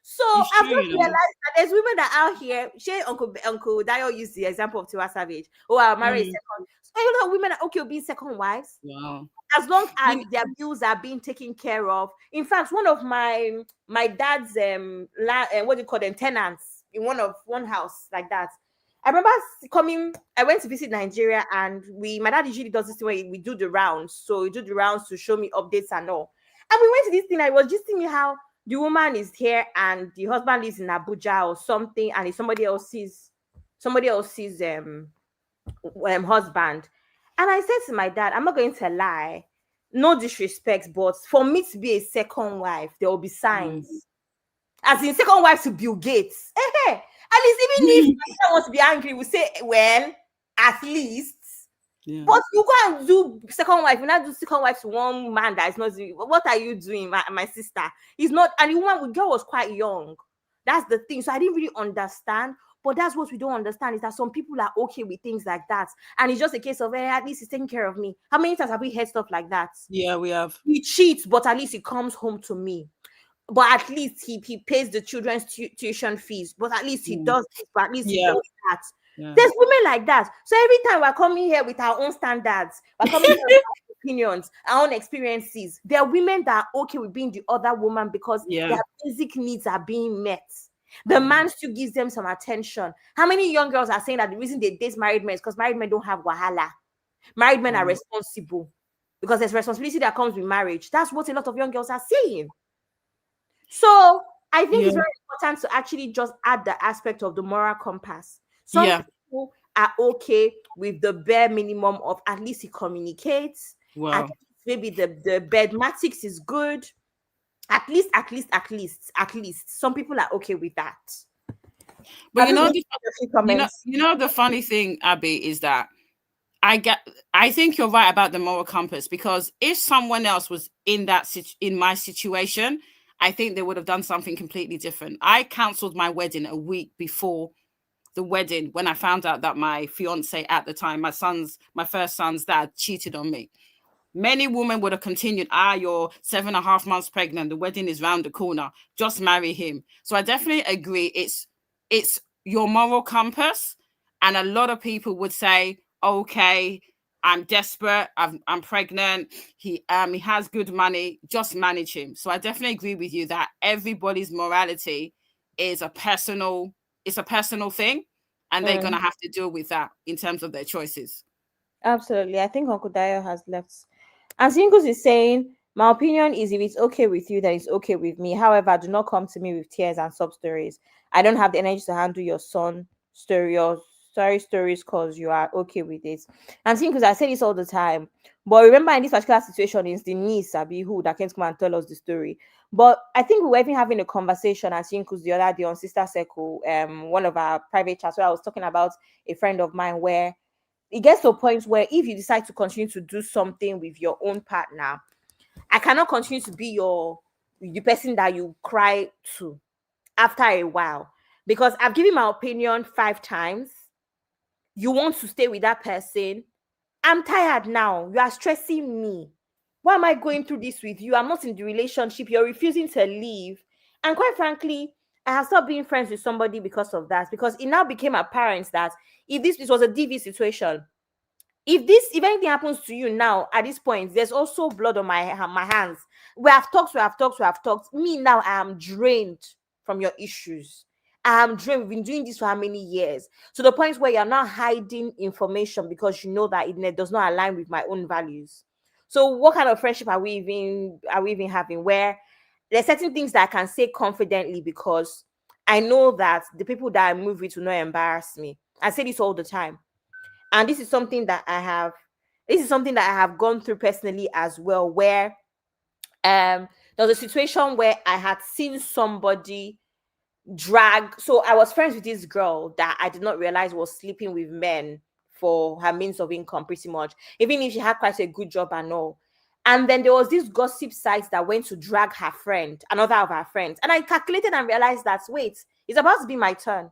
So I've just realized that there's women that are out here. Uncle Dayo used the example of Tiwa Savage. Oh, I'll marry a second. So you know, women are okay with being second wives. Wow. As long as their bills are being taken care of. In fact, one of my dad's what do you call them, tenants in one house like that. I remember I went to visit Nigeria, and my dad usually does this thing where we do the rounds. So we do the rounds to show me updates and all. And we went to this thing. I was just thinking how the woman is here and the husband lives in Abuja or something, and it's somebody else's husband. And I said to my dad, I'm not going to lie, no disrespect, but for me to be a second wife, there will be signs. As in second wife to Bill Gates. At least even if my dad wants to be angry, we say, well, at least Yeah. But you go and do second wife, you not do second wife to one man that is not doing. What are you doing, my sister? He's not, and the girl was quite young. That's the thing. So I didn't really understand. But that's what we don't understand is that some people are okay with things like that. And it's just a case of, at least he's taking care of me. How many times have we heard stuff like that? Yeah, we have. He cheats, but at least he comes home to me. But at least he pays the children's tuition fees. But at least he does this, but at least he does that. Yeah. There's women like that. So every time we're coming here with our own standards, we're coming here with our opinions, our own experiences. There are women that are okay with being the other woman because their basic needs are being met. The man still gives them some attention. How many young girls are saying that the reason they date married men is because married men don't have wahala? Married men are responsible because there's responsibility that comes with marriage. That's what a lot of young girls are saying. So I think it's very important to actually just add the aspect of the moral compass. Some people are okay with the bare minimum of at least he communicates. At least maybe the bedmatics is good. At least. Some people are okay with that. But you know the funny thing, Abby, is that I think you're right about the moral compass, because if someone else was in my situation, I think they would have done something completely different. I cancelled my wedding a week before the wedding when I found out that my fiance at the time, my first son's dad, cheated on me. Many women would have continued, you're 7.5 months pregnant, the wedding is round the corner, just marry him. So I definitely agree. It's your moral compass. And a lot of people would say, okay, I'm desperate, I'm pregnant, he has good money, just manage him. So I definitely agree with you that everybody's morality is a personal thing, and they're gonna have to deal with that in terms of their choices. Absolutely. I think Uncle Dio has left. And Singles is saying, my opinion is if it's okay with you, then it's okay with me. However, do not come to me with tears and sub stories. I don't have the energy to handle your son story or sorry stories because you are okay with it. And Singles, I say this all the time. But remember, in this particular situation, it's the niece, Abi, who that can come and tell us the story. But I think we were even having a conversation at Singles the other day on Sister Circle, one of our private chats, where I was talking about a friend of mine where it gets to a point where if you decide to continue to do something with your own partner, I cannot continue to be the person that you cry to after a while, because I've given my opinion 5 times. You want to stay with that person. I'm tired now. You are stressing me. Why am I going through this with you? I'm not in the relationship. You're refusing to leave. And quite frankly, I have stopped being friends with somebody because of that, because it now became apparent that if this was a DV situation, if anything happens to you now at this point, there's also blood on my hands. We have talked. Me now, I am drained from your issues. I am drained. We've been doing this for how many years? To the point where you're not hiding information because you know that it does not align with my own values. So what kind of friendship are we even having, where there's certain things that I can say confidently because I know that the people that I move with will not embarrass me. I say this all the time. And this is something that I have gone through personally as well, where there was a situation where I had seen somebody drag. So I was friends with this girl that I did not realize was sleeping with men for her means of income, pretty much, even if she had quite a good job and all. And then there was this gossip site that went to drag her friend, another of her friends. And I calculated and realized that, wait, it's about to be my turn,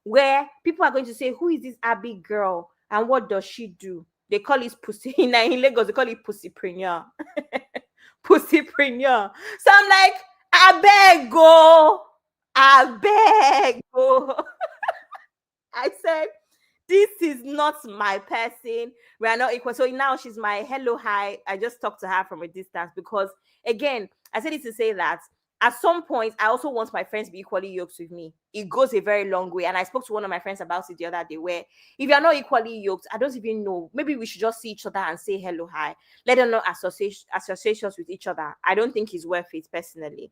where people are going to say, who is this Abby girl and what does she do? They call it pussy. In Lagos, they call it pussypreneur. Pussypreneur. So I'm like, I beg go. I said, this is not my person. We are not equal. So now she's my hello, hi. I just talk to her from a distance because, again, I said it to say that at some point, I also want my friends to be equally yoked with me. It goes a very long way. And I spoke to one of my friends about it the other day, where if you're not equally yoked, I don't even know. Maybe we should just see each other and say hello, hi. Let them know associations with each other. I don't think it's worth it personally.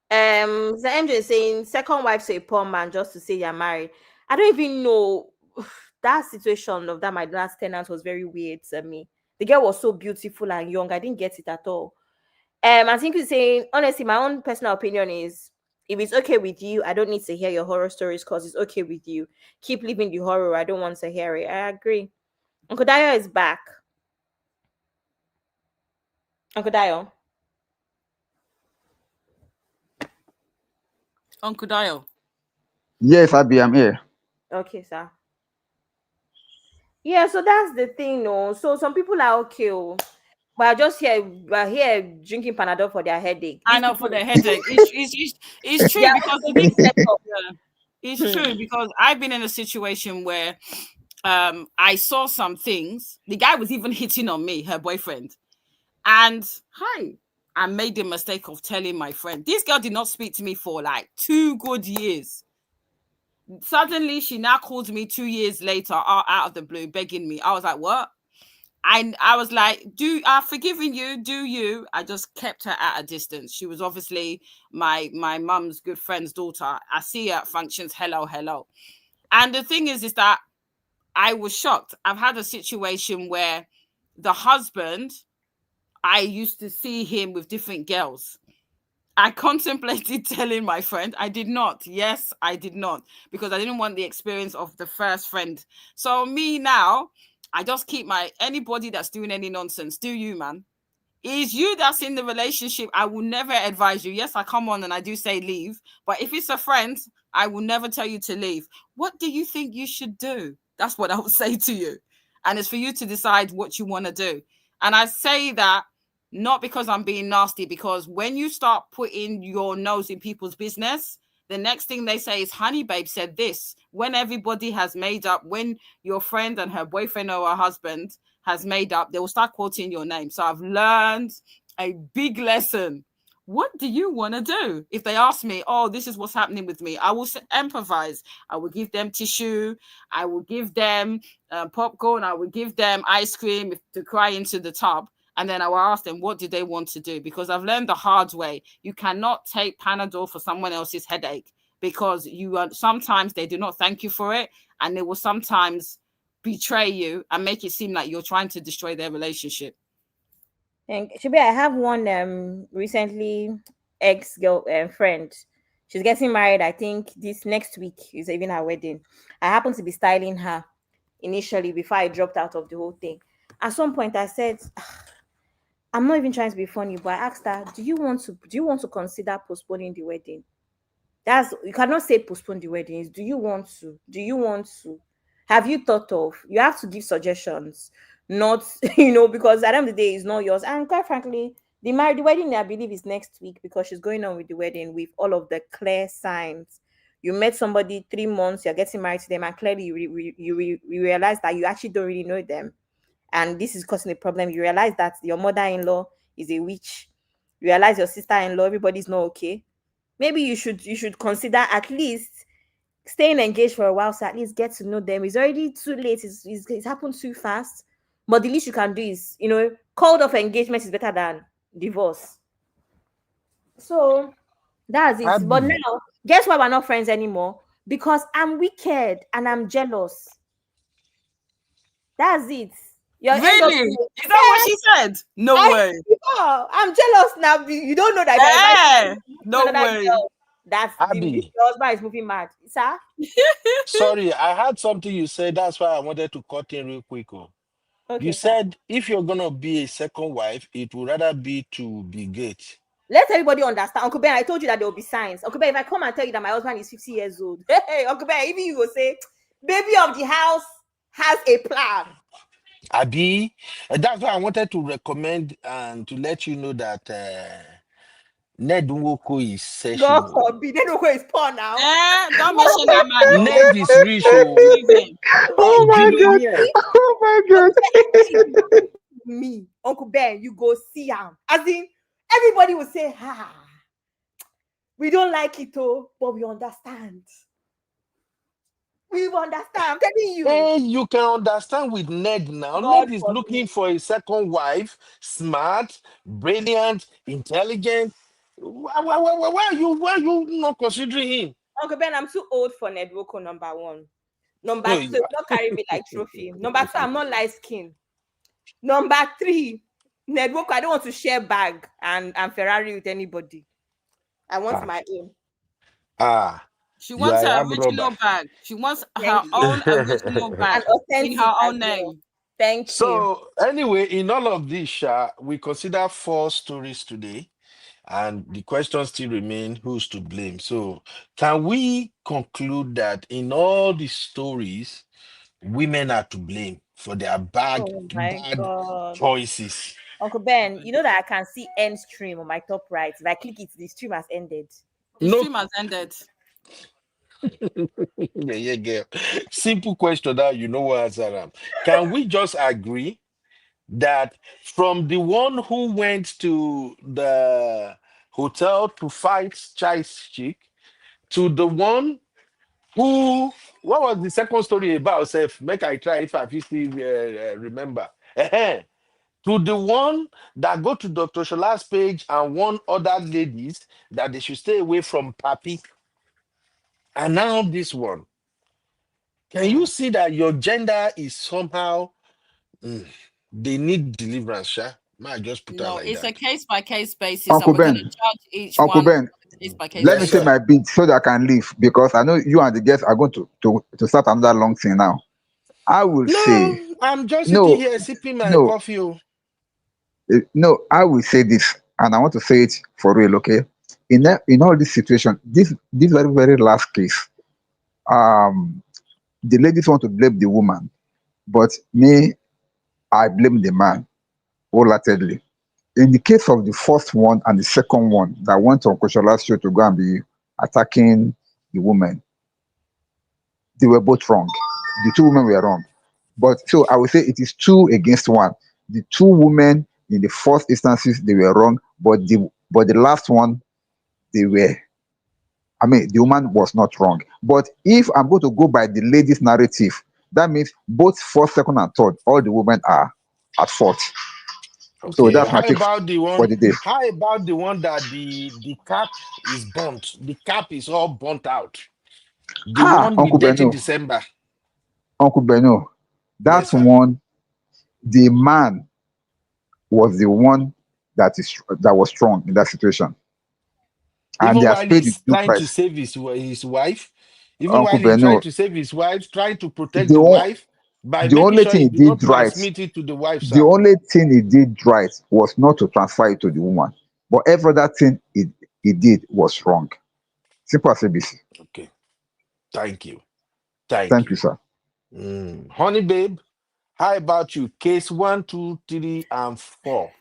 The MJ is saying second wife to a poor man just to say you're married. I don't even know. That situation of that my last tenant was very weird to me. The girl was so beautiful and young. I didn't get it at all. I think he's saying, honestly, my own personal opinion is If it's okay with you, I don't need to hear your horror stories because it's okay with you. Keep living the horror. I don't want to hear it. I agree. Uncle Dio is back. Uncle Dio. Uncle Dio. Yes, Abby, I'm here. Okay, sir. Yeah, so that's the thing, no. So some people are okay, oh, but we're here drinking Panadol for their headache. I These know people, for the headache. It's they true are because also the being thing, set up. yeah, it's true because I've been in a situation where I saw some things. The guy was even hitting on me, her boyfriend. And hi, I made the mistake of telling my friend. This girl did not speak to me for like 2 good years. Suddenly, she now calls me 2 years later out of the blue, begging me. I was like, what? I was like, I've forgiven you, do you? I just kept her at a distance. She was obviously my mum's good friend's daughter. I see her at functions, hello, hello. And the thing is that I was shocked. I've had a situation where the husband, I used to see him with different girls. I contemplated telling my friend. I did not. Yes, I did not. Because I didn't want the experience of the first friend. So me now, I just keep anybody that's doing any nonsense, do you, man? Is you that's in the relationship, I will never advise you. Yes, I come on and I do say leave. But if it's a friend, I will never tell you to leave. What do you think you should do? That's what I would say to you. And it's for you to decide what you want to do. And I say that not because I'm being nasty, because when you start putting your nose in people's business, the next thing they say is, honey babe said this. When everybody has made up, when your friend and her boyfriend or her husband has made up, they will start quoting your name. So I've learned a big lesson. What do you want to do? If they ask me, oh, this is what's happening with me, I will improvise. I will give them tissue. I will give them popcorn. I will give them ice cream to cry into the tub. And then I will ask them, what do they want to do? Because I've learned the hard way. You cannot take Panadol for someone else's headache because sometimes they do not thank you for it. And they will sometimes betray you and make it seem like you're trying to destroy their relationship. And Shibi, I have one recently ex-girl friend. She's getting married. I think this next week is even her wedding. I happened to be styling her initially before I dropped out of the whole thing. At some point, I said, I'm not even trying to be funny, but I asked her, do you want to consider postponing the wedding? You cannot say postpone the weddings. Do you want to? Do you want to? Have you thought of? You have to give suggestions, not because at the end of the day, it's not yours. And quite frankly, the wedding, I believe, is next week because she's going on with the wedding with all of the clear signs. You met somebody 3 months, you're getting married to them, and clearly you realize that you actually don't really know them, and this is causing a problem. You realize that your mother-in-law is a witch. You realize your sister-in-law, everybody's not okay. Maybe you should consider at least staying engaged for a while, so at least get to know them. It's already too late. It's happened too fast. But the least you can do is, called off engagement is better than divorce. So that's it. But Abby, now, guess why we're not friends anymore? Because I'm wicked and I'm jealous. That's it. Your end of Really? the Is that what she said? No way. I'm jealous now. You don't know that if I invite you to No another way. girl, that's Abby, your husband is moving mad, sir. sorry, I heard something you said. That's why I wanted to cut in real quick. Oh. You Okay, sir. said if you're gonna be a second wife, it would rather be to be gate. Let everybody understand. Uncle Ben, I told you that there will be signs. Uncle Ben, if I come and tell you that my husband is 50 years old, hey, Uncle Ben, even you will say, baby of the house has a plan. Abby, that's why I wanted to recommend and to let you know that Ned Nwoko is God session. forbid. They know where it's poor now. Don't mention that man. No. Ned is rich. Leave him. Oh my god! Billionaire. Oh my god! Me, Uncle Ben, you go see him. As in, everybody will say, we don't like it, but we understand. We understand. I'm telling you. Hey, you can understand with Ned now. God Ned is forbid. looking for a second wife, smart, brilliant, intelligent. Why are you not considering him? Uncle Ben, I'm too old for Nedwoko, number one. Number No, two, you don't carry me like trophy. Number two, I'm not light skinned. Number three, Nedwoko, I don't want to share bag and Ferrari with anybody. I want my own. Ah, She you wants are her a robber. original bag. She wants Thank her you. own original And bag in authentic her as own well. name. Thank you. So anyway, in all of this, we consider 4 stories today, and the question still remain: who's to blame? So, can we conclude that in all the stories, women are to blame for their Oh my bad God. choices? Uncle Ben, you know that I can see end stream on my top right. If I click it, the stream has ended. The No, stream has ended. yeah, girl. Simple question that you know what answer am. Can we just agree that from the one who went to the hotel to fight Chai's chick to the one who, what was the second story about? Self, make I try if I fit still remember. To the one that go to Dr. Shola's page and warn other ladies that they should stay away from Papi. And now this one. Can you see that your gender is somehow they need deliverance, Sha? Might I just put her No, like it's a that? case by case basis, and Uncle we're going to Ben, judge each Uncle one on Ben, a case by case let me Yes, say sir. basis. my bit so that I can leave because I know you and the guests are going to start another long thing now. I will say No, I'm just sitting no, here sipping my no, coffee. Oh. no. I will say this, and I want to say it for real. Okay, in all this situation, this very last case, um, the ladies want to blame the woman, but me, I blame the man wholeheartedly. In the case of the first one and the second one that went on Koshala's show to go and be attacking the woman, they were both wrong. The two women were wrong. But so I would say it is two against one. The two women in the first instances they were wrong, but the last one they were. I mean, the woman was not wrong. But if I'm going to go by the lady's narrative, that means both first, second, and third, all the women are at fault. So Okay. that's my How take about the for one? the day. How about the one that the cap is burnt? The cap is all burnt out. The Ha, one with Uncle dirty Beno, December. Uncle Beno, that Yes, sir. one, the man was the one that was strong in that situation, and they Even has while paid the he's due trying to price. save his wife, even Uncle while he Beno, tried to save his wife, trying to protect the the o- wife by the making only sure thing he he did not did right, transmit it to the wife, the sir. only thing he did right was not to transfer it to the woman, but every other thing he did was wrong. Simple as ABC. Okay. Thank you. Thank Thank you, you. sir. Honey babe, how about you? Case one, two, three, and four.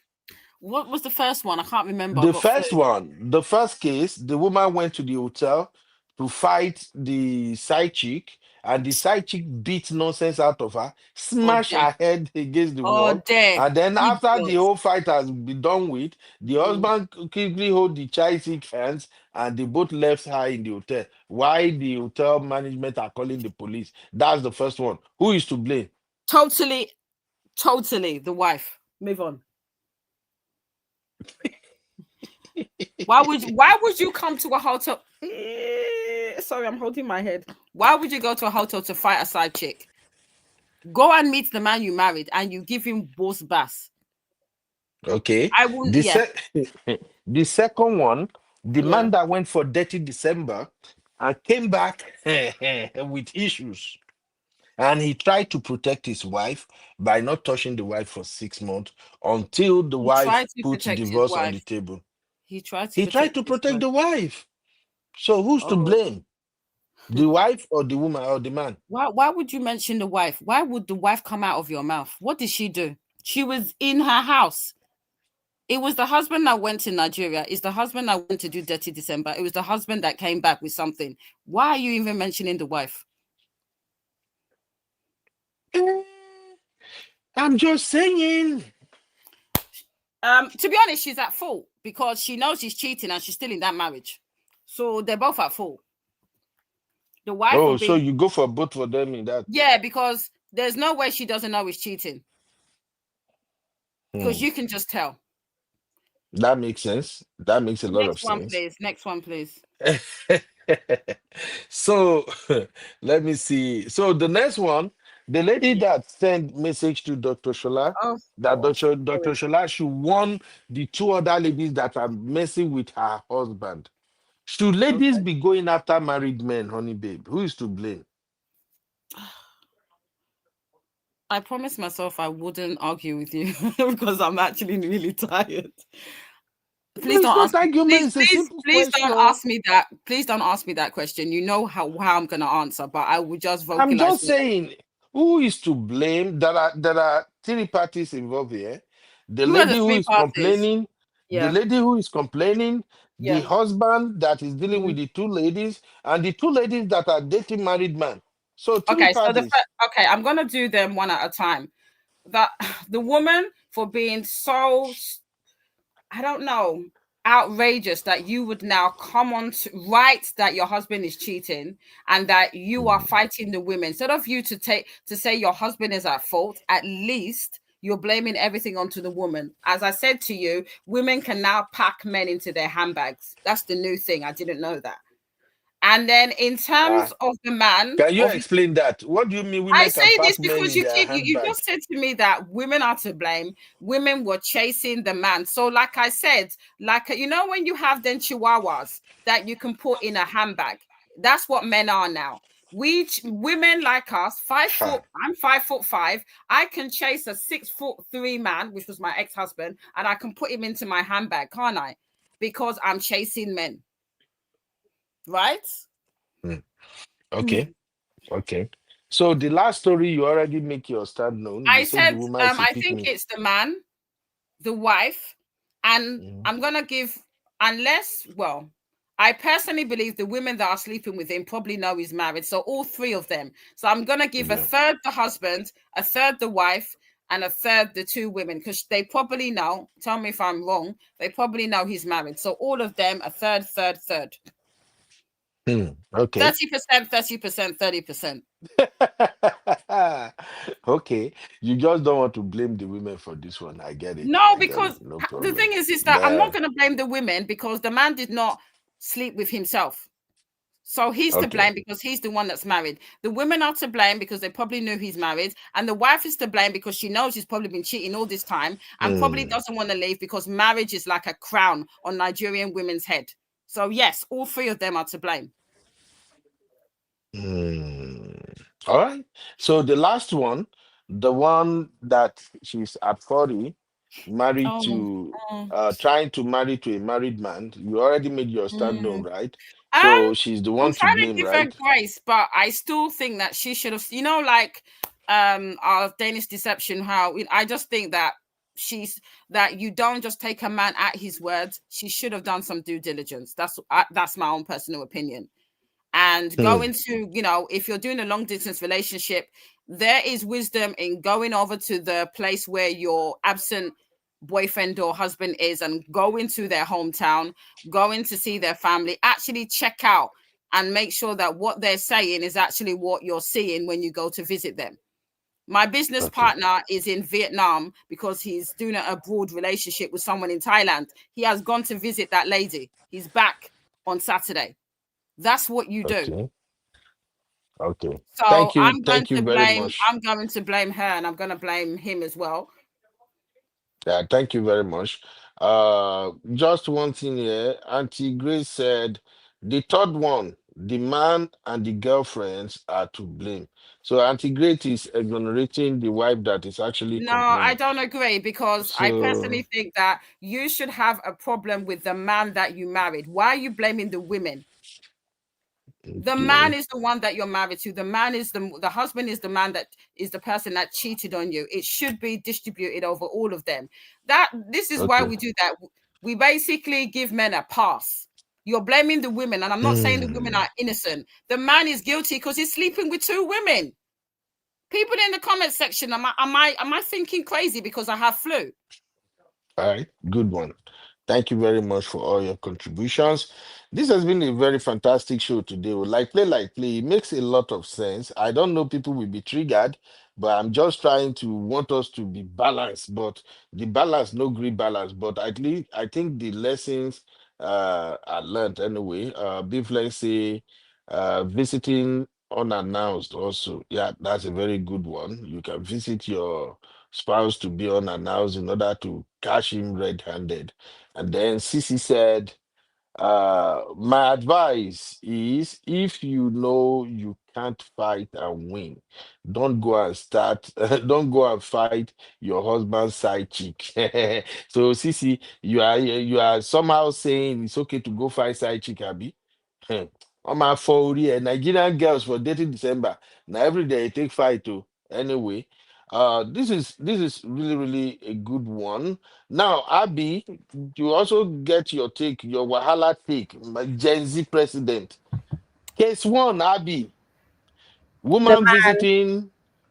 What was the first one? I can't remember. I got four. The first case, the woman went to the hotel to fight the side chick, and the side chick beat nonsense out of her, Oh smash dear. her head against the Oh wall, dear. and then after the Idiot. whole fight has been done with, the Mm. husband quickly hold the child chick hands, and they both left her in the hotel. Why the hotel management are calling the police? That's the first one. Who is to blame? Totally, totally the wife. Move on. Why would you come to a hotel? Sorry, I'm holding my head. Why would you go to a hotel to fight a side chick? Go and meet the man you married and you give him boss bass. Okay. I wouldn't, The yeah. the second one, the Yeah. man that went for dirty December and came back with issues. And he tried to protect his wife by not touching the wife for 6 months until the He wife tried to put protect his divorce on the wife. table. He tried to He tried protect to his protect wife. the wife. So who's to Oh. blame? The wife or the woman or the man? Why would you mention the wife? Why would the wife come out of your mouth? What did she do? She was in her house. It was the husband that went to Nigeria. It's the husband that went to do Dirty December. It was the husband that came back with something. Why are you even mentioning the wife? Eh, I'm just saying. To be honest, she's at fault because she knows she's cheating and she's still in that marriage. So they're both at fault. The wife for Oh, so being, you go for both for them in that. yeah, because there's no way she doesn't know he's cheating because Hmm. you can just tell. That makes sense. That makes a lot of Next one, sense. please. Next one, please. So let me see. So the next one, the lady that sent message to Dr. Shola Oh that God. Dr. Shola should warn the two other ladies that are messing with her husband. Should ladies be going after married men, honey babe? Who is to blame? I promised myself I wouldn't argue with you because I'm actually really tired. Please It's don't not ask me. argument, it's a simple Please don't question. ask me that. Please don't ask me that question. You know how I'm gonna answer, but I will just I'm vocalize. just saying, who is to blame? There are three parties involved here. The Who are lady the who three is parties? complaining, the Yeah. lady who is complaining, the Yeah. husband that is dealing with the two ladies, and the two ladies that are dating married man. So three Okay. So parties. okay, I'm gonna do them one at a time. That the woman for being so, I don't know, outrageous that you would now come on to write that your husband is cheating and that you are fighting the women. Instead of you to say your husband is at fault, at least you're blaming everything onto the woman. As I said to you, women can now pack men into their handbags. That's the new thing. I didn't know that. And then in terms of the man, Can you obviously, explain that? What do you mean I women can say this pack men because in their you handbag? just said to me that women are to blame. Women were chasing the man. So, like I said, like you know, when you have then chihuahuas that you can put in a handbag, that's what men are now. Women like us, 5 foot. I'm 5'5". I can chase a 6'3" man, which was my ex-husband, and I can put him into my handbag, can't I? Because I'm chasing men, right? Okay. Okay. So the last story, you already make your stand known. You I said the said, woman is a I pick think me. it's the man, the wife, and Mm. I'm gonna give, unless, well, I personally believe the women that are sleeping with him probably know he's married. So all three of them. So I'm gonna give a Yeah. third the husband, a third the wife, and a third the two women, because they probably know. Tell me if I'm wrong. They probably know he's married. So all of them, a third, third, third. Okay. 30%, 30%, 30%. Okay. You just don't want to blame the women for this one. I get it. No, I get it. because No the problem. thing is that I'm not going to blame the women because the man did not sleep with himself. So he's to Okay. blame because he's the one that's married. The women are to blame because they probably knew he's married. And the wife is to blame because she knows he's probably been cheating all this time and probably doesn't want to leave because marriage is like a crown on Nigerian women's head. So, yes, all three of them are to blame. All right. So the last one, the one that she's at 40, married Oh, to trying to marry to a married man, you already made your stand known, mm. right? Um, So she's the I'm one to trying to blame, give her right? grace, but I still think that she should have, like our Danish deception, how I just think that that you don't just take a man at his word. She should have done some due diligence. That's my own personal opinion. And go into, if you're doing a long distance relationship, there is wisdom in going over to the place where your absent boyfriend or husband is and go into their hometown, go in to see their family, actually check out and make sure that what they're saying is actually what you're seeing when you go to visit them. My business Okay. partner is in Vietnam because he's doing an abroad relationship with someone in Thailand. He has gone to visit that lady. He's back on Saturday. That's what you do. Okay. Okay. So Thank you. Thank you very much. I'm going to blame her and I'm going to blame him as well. Yeah, thank you very much. Just one thing here. Auntie Grace said the third one, the man and the girlfriends are to blame. So Auntie Grace is exonerating the wife that is actually No, I complaining. don't agree because I So personally think that you should have a problem with the man that you married. Why are you blaming the women? The man okay. is the one that you're married to. The man is the husband is the man that is the person that cheated on you. It should be distributed over all of them. This is why Okay. we do that. We basically give men a pass. You're blaming the women, and I'm not saying the women are innocent. The man is guilty because he's sleeping with two women. People in the comment section, am I thinking crazy because I have flu? All right, good one. Thank you very much for all your contributions. This has been a very fantastic show today. Like play. It makes a lot of sense. I don't know, people will be triggered, but I'm just trying to want us to be balanced. But the balance, no great balance. But at least I think the lessons are learned anyway. Beef, let's say, visiting unannounced also. Yeah, that's a very good one. You can visit your spouse to be unannounced in order to catch him red-handed. And then Sissy said, My advice is, if you know you can't fight and win, don't go and start, don't go and fight your husband's side chick. So, Sisi, you are somehow saying it's okay to go fight side chick, Abi. On my for Nigerian girls for dating December. Now every day I take fight too. Anyway, this is really really a good one. Now, Abby, you also get your take, your Wahala take, my Gen Z president. Case one, Abby, The woman man,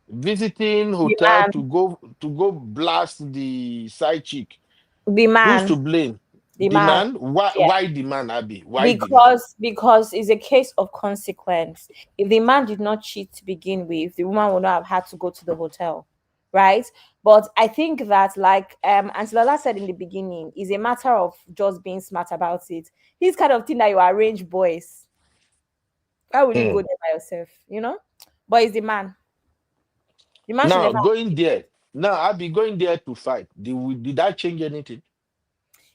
visiting the hotel man, to go blast the side chick. the Who's to man, blame? the The man. man? Why Yeah. why the man, Abby? Why the man? Because it's a case of consequence. If the man did not cheat to begin with, the woman would not have had to go to the hotel, right? But I think that, like Auntie Lola said in the beginning, is a matter of just being smart about it. This kind of thing that you arrange boys. Why would you Hmm. go there by yourself? You know? But it's the man. The man should Now never. going there. Now I'll be going there to fight. Did that change anything?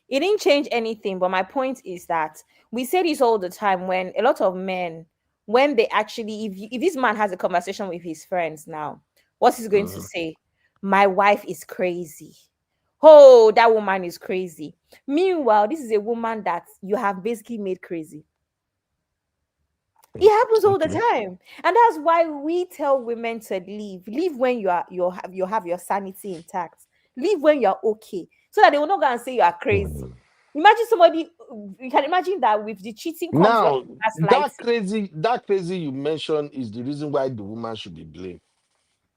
It didn't change anything, but my point is that we say this all the time when a lot of men, when they actually, if this man has a conversation with his friends now, what he's going to Mhm. say? My wife is crazy. Oh, that woman is crazy. Meanwhile, this is a woman that you have basically made crazy. It happens all the Okay. time, and that's why we tell women to leave when you have your sanity intact, leave when you're okay, so that they will not go and say you are crazy. Mhm. Imagine somebody. You can imagine that with the cheating comes a lot Now of that crazy you mentioned is the reason why the woman should be blamed.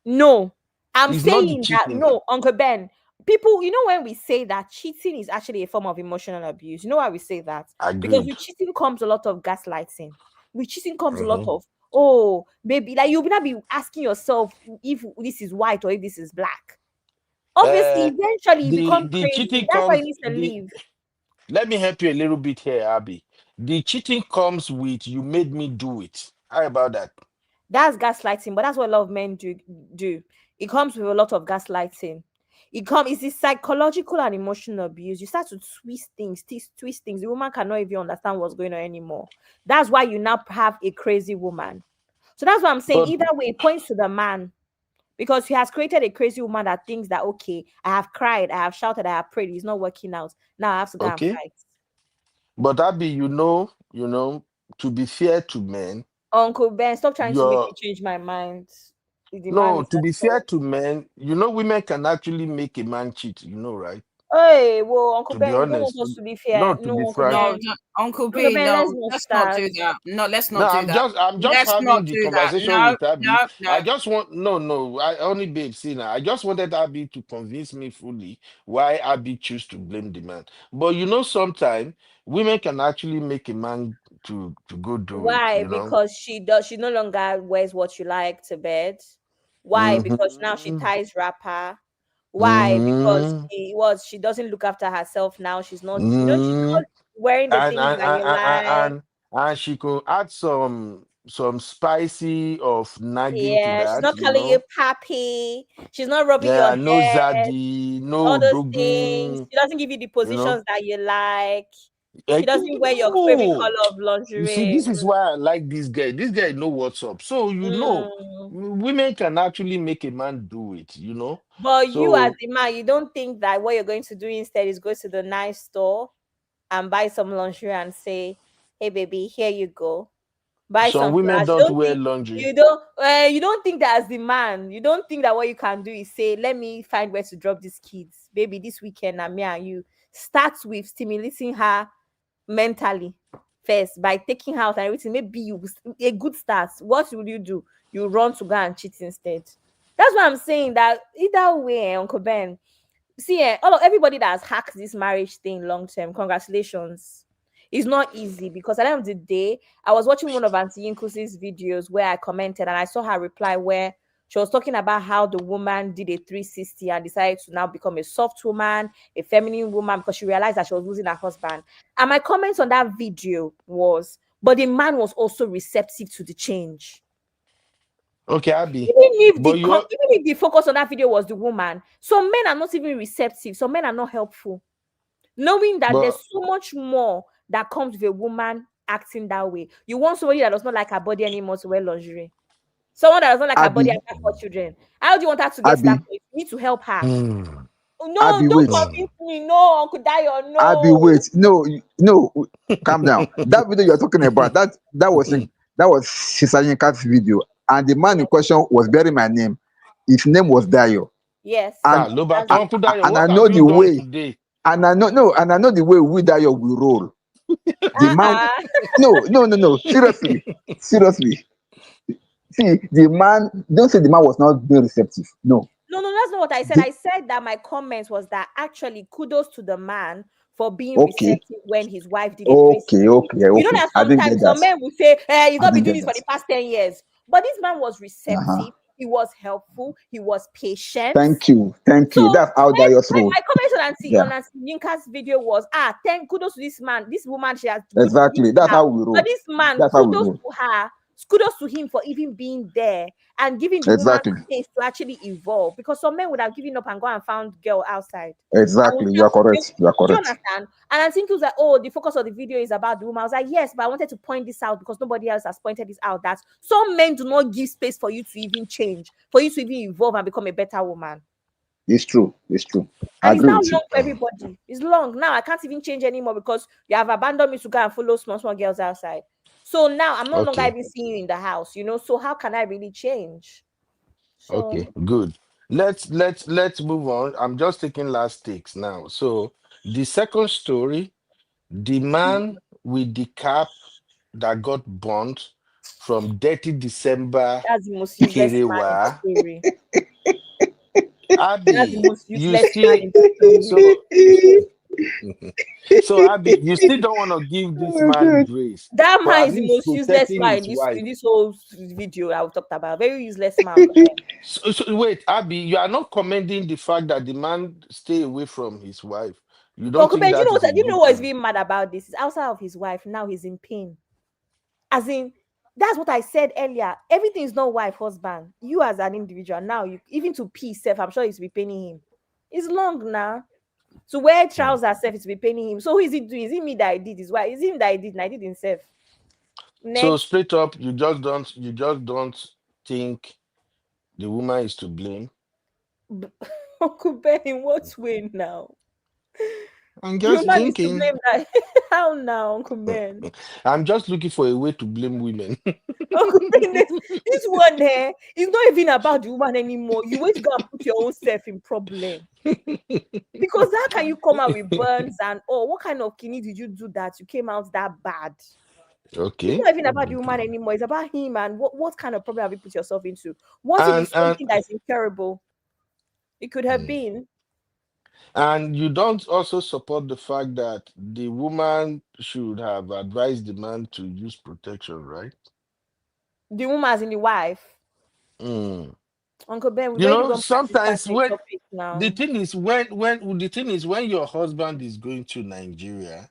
No, I'm It's not the saying that cheating. no, Uncle Ben. People, when we say that cheating is actually a form of emotional abuse, you know why we say that? Because Agreed. with cheating comes a lot of gaslighting. With cheating comes a lot Mhm. of, oh, baby, like you'll not be asking yourself if this is white or if this is black. Obviously, Uh, eventually you become the crazy. cheating That's why you comes. need to The leave. Let me help you a little bit here, Abby. The cheating comes with "you made me do it." How about that? That's gaslighting, but that's what a lot of men do. It comes with a lot of gaslighting. It's this psychological and emotional abuse. You start to twist things. The woman cannot even understand what's going on anymore. That's why you now have a crazy woman. So that's what I'm saying. But Either way, it points to the man because he has created a crazy woman that thinks that okay, I have cried, I have shouted, I have prayed, it's not working out. Now I have to go and okay. fight. Abby, to be fair to men, Uncle Ben, stop trying to make you're me change my mind. The man no, is to at be fair fault. to men, women can actually make a man cheat, right? Hey, well, Uncle To be Ben, you don't honest, want us to be fair. no, to be No, Uncle frank. No, Ben. Uncle Uncle B, Ben, no, let's not let's not start. do that. No, let's No, not do that. I'm just Let's not having the do that. conversation No, with Abby. no, no. I just want no, I only babe, see now. I just wanted Abby to convince me fully why Abby choose to blame the man. But sometimes women can actually make a man to go do it, Why? Because she no longer wears what you like to bed. Why? Because now she Mm-hmm. ties wrapper. Why? Because Mm-hmm. she doesn't look after herself now. She's Mm-hmm. not wearing the And things and, that and you and like. and she could add some spicy of nagging to Yeah, she's that, not calling you pappy. She's not rubbing your Yeah, no head. Zaddy, no All those things. Dogun, She doesn't give you the you know. positions that you like. She Like, doesn't wear your favorite no. color of You see, lingerie. this is why I like this guy. This guy know what's up. So Mm. women can actually make a man do it. But you, as So a man, you don't think that what you're going to do instead is go to the nice store and buy some lingerie and say, "Hey, baby, here you go. Buy some some women flowers." You don't don't wear think laundry. you don't think that as the man, you don't think that what you can do is say, "Let me find where to drop these kids, baby. This weekend, I'm me and you." Start with stimulating her mentally first by taking her out and everything. Maybe a good start. What will you do? You run to go and cheat instead. That's what I'm saying. That either way, Uncle Ben. See, everybody that has hacked this marriage thing long term, congratulations. It's not easy because at the end of the day, I was watching one of Auntie Inkusi's videos where I commented and I saw her reply where she was talking about how the woman did a 360 and decided to now become a soft woman, a feminine woman, because she realized that she was losing her husband. And my comments on that video was, but the man was also receptive to the change. Okay, Abby. Even if But you the focus on that video was the woman, some men are not even receptive. Some men are not helpful, knowing that but there's so much more that comes with a woman acting that way. You want somebody that does not like her body anymore to wear lingerie. Someone that does not like her body Abby, and have 4 children. How do you want her to get to that Abby, point? You need to help her. Hmm. No, Abby, don't wait. convince me. No, Uncle Dayo, Abby, no. wait. No, no, calm down. That video you're talking about, that was Sister Yinka's video, and the man in question was bearing my name. His name was Dayo, Yes. and That's it. Uncle Dayo, and I what know have the you done way, today? and I know no, and I know the way we Dayo will roll. The man, no. Seriously. See, the man. Don't say the man was not being receptive. No, No, that's not what I said. the, I said that my comments was that actually kudos to the man for being okay, receptive when his wife did a 360. You know okay. that I didn't get sometimes some that. men will say, he's I not been didn't doing get this for that. the past 10 years. But this man was Uh-huh. receptive, he was helpful, he was patient. Thank you. So That's how when Darius roll. my comment on Auntie Yeah, Yinka's video was, thank kudos to this man, this woman, she has good to exactly. That's her. how we But roll. this man, That's how we kudos roll. to her, kudos to him for even being there and giving the woman Exactly. space to actually evolve. Because some men would have given up and gone and found girl outside. Exactly. You are correct. You are Do you correct. understand? And I think it was like, oh, the focus of the video is about the woman. I was like, yes, but I wanted to point this out because nobody else has pointed this out. That some men do not give space for you to even change, for you to even evolve and become a better woman. It's true. It's true. I And it's agree now with you. long for everybody. It's long. Now I can't even change anymore because you have abandoned me to go and follow small girls outside. So now I'm no longer Okay. even seeing you in the house, So how can I really change? So Okay, good. Let's move on. I'm just taking last takes now. So the second story, the man with the cap that got burnt from Dirty December that's the most useless man in the Kerewa. story. That's the Abby, most you useless man still in the story. so so Abby, you still don't want to give this Oh, man God. grace That for man at is the least most useless protecting man his wife. in this whole video I've talked about. Very useless man. Uncle Ben. So wait, Abby, you are not commending the fact that the man stay away from his wife. You don't Uncle think Ben, do you that know is a do you know good what is thing? being mad about this? Is outside of his wife. Now he's in pain. As in, that's what I said earlier. Everything is not wife, husband. You as an individual, now you even to pee self, I'm sure he's be paining him. It's long now. To wear trousers self is be paining him. So who is he doing? Is it me that I did? Is why is him that I did and I did himself? So Next. straight up, you just don't think the woman is to blame. Uncle Ben, in what way now? I'm The just woman is to thinking. blame that. How now, Uncle Ben? I'm just looking for a way to blame women. Uncle Ben, this one here is not even about the woman anymore. You wait to go and put your own self in problem. Because how can you come out with burns and what kind of kidney did you do that you came out that bad? It's Okay. not even about the woman anymore. It's about him and what kind of problem have you put yourself into? What if And it's and something that's incurable? It could have mm. been. And you don't also support the fact that the woman should have advised the man to use protection, right? The woman as in the wife. Mm. Uncle Ben, we've already gone past this part Sometimes of the when topic the now. thing is when your husband is going to Nigeria,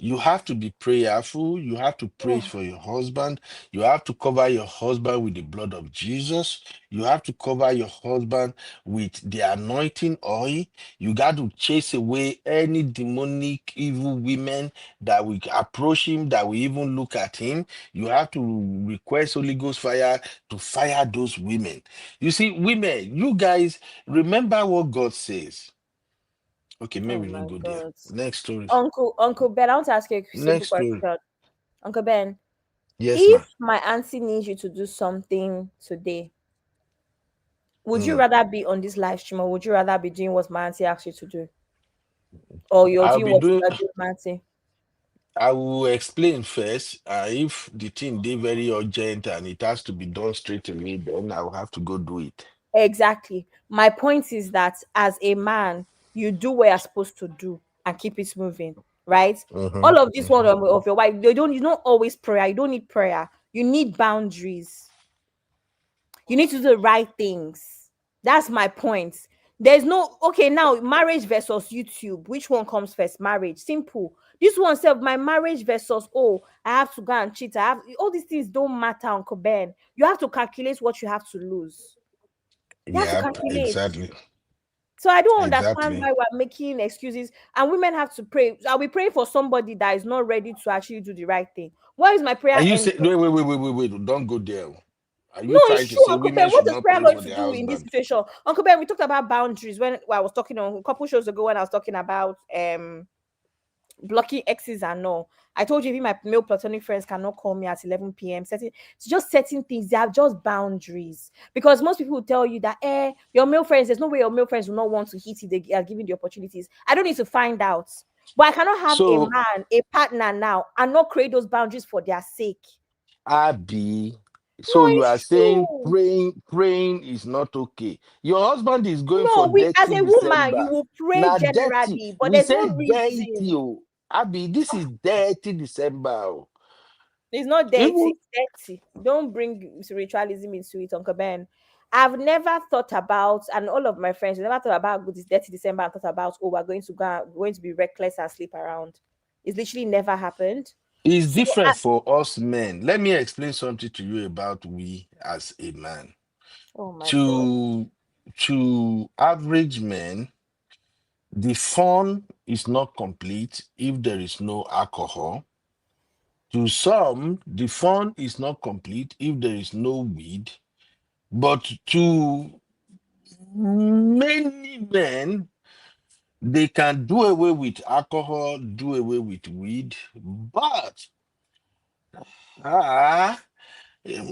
you have to be prayerful. You have to pray for your husband. You have to cover your husband with the blood of Jesus. You have to cover your husband with the anointing oil. You got to chase away any demonic evil women that will approach him, that will even look at him. You have to request Holy Ghost fire to fire those women. You see, women, you guys remember what God says. Okay, Oh maybe we my don't go there. God. Next story. Uncle Ben, I want to ask you a simple Next story. question. Uncle Ben, Yes, if ma'am. my auntie needs you to do something today, would you Mm. rather be on this live stream or would you rather be doing what my auntie asked you to do? Or you're I'll doing be what doing. you're doing, my auntie? I will explain first. If the thing they very urgent and it has to be done straight away, then I will have to go do it. Exactly. My point is that as a man, you do what you're supposed to do and keep it moving, right? Mm-hmm. All of this one Mm-hmm. of your wife, you don't always prayer. You don't need prayer. You need boundaries. You need to do the right things. That's my point. There's no okay now marriage versus YouTube. Which one comes first? Marriage. Simple. This one said my marriage versus I have to go and cheat. I have all these things don't matter, Uncle Ben. You have to calculate what you have to lose. You have to Yep, calculate. exactly. So I don't understand Exactly. why we're making excuses and women have to pray. Are we praying for somebody that is not ready to actually do the right thing? Why is my prayer Are you ending? say wait, don't go there. Are No, you trying it's to true, say Uncle women Ben. What should does not prayer pray going for to their do in this husband? situation? Uncle Ben, we talked about boundaries when I was talking on a couple shows ago when I was talking about blocking exes and all. I told you, even my male platonic friends cannot call me at 11 p.m. Certain, it's just certain things. They are just boundaries. Because most people will tell you that, your male friends, there's no way your male friends will not want to hit it. They are giving the opportunities. I don't need to find out. But I cannot have a So man, a partner now, and not create those boundaries for their sake. Abby, No, so you are it's saying true. praying is not okay. Your husband is going for No, we as dirty a woman, you December. will pray Now dirty. generally, but We there's no say dirty. reason. Oh. Abby, this is dirty December. Oh. It's not dirty. Even It's dirty. Don't bring spiritualism into it, Uncle Ben. I've never thought about, and all of my friends never thought about this dirty December and thought about, oh, we're going to go, we're going to be reckless and sleep around. It's literally never happened. it's So, different for us men. Let me explain something to you about we as a man. oh my God. To average men, the fun is not complete if there is no alcohol. To some, the fun is not complete if there is no weed. But to many men, they can do away with alcohol, do away with weed. But ah,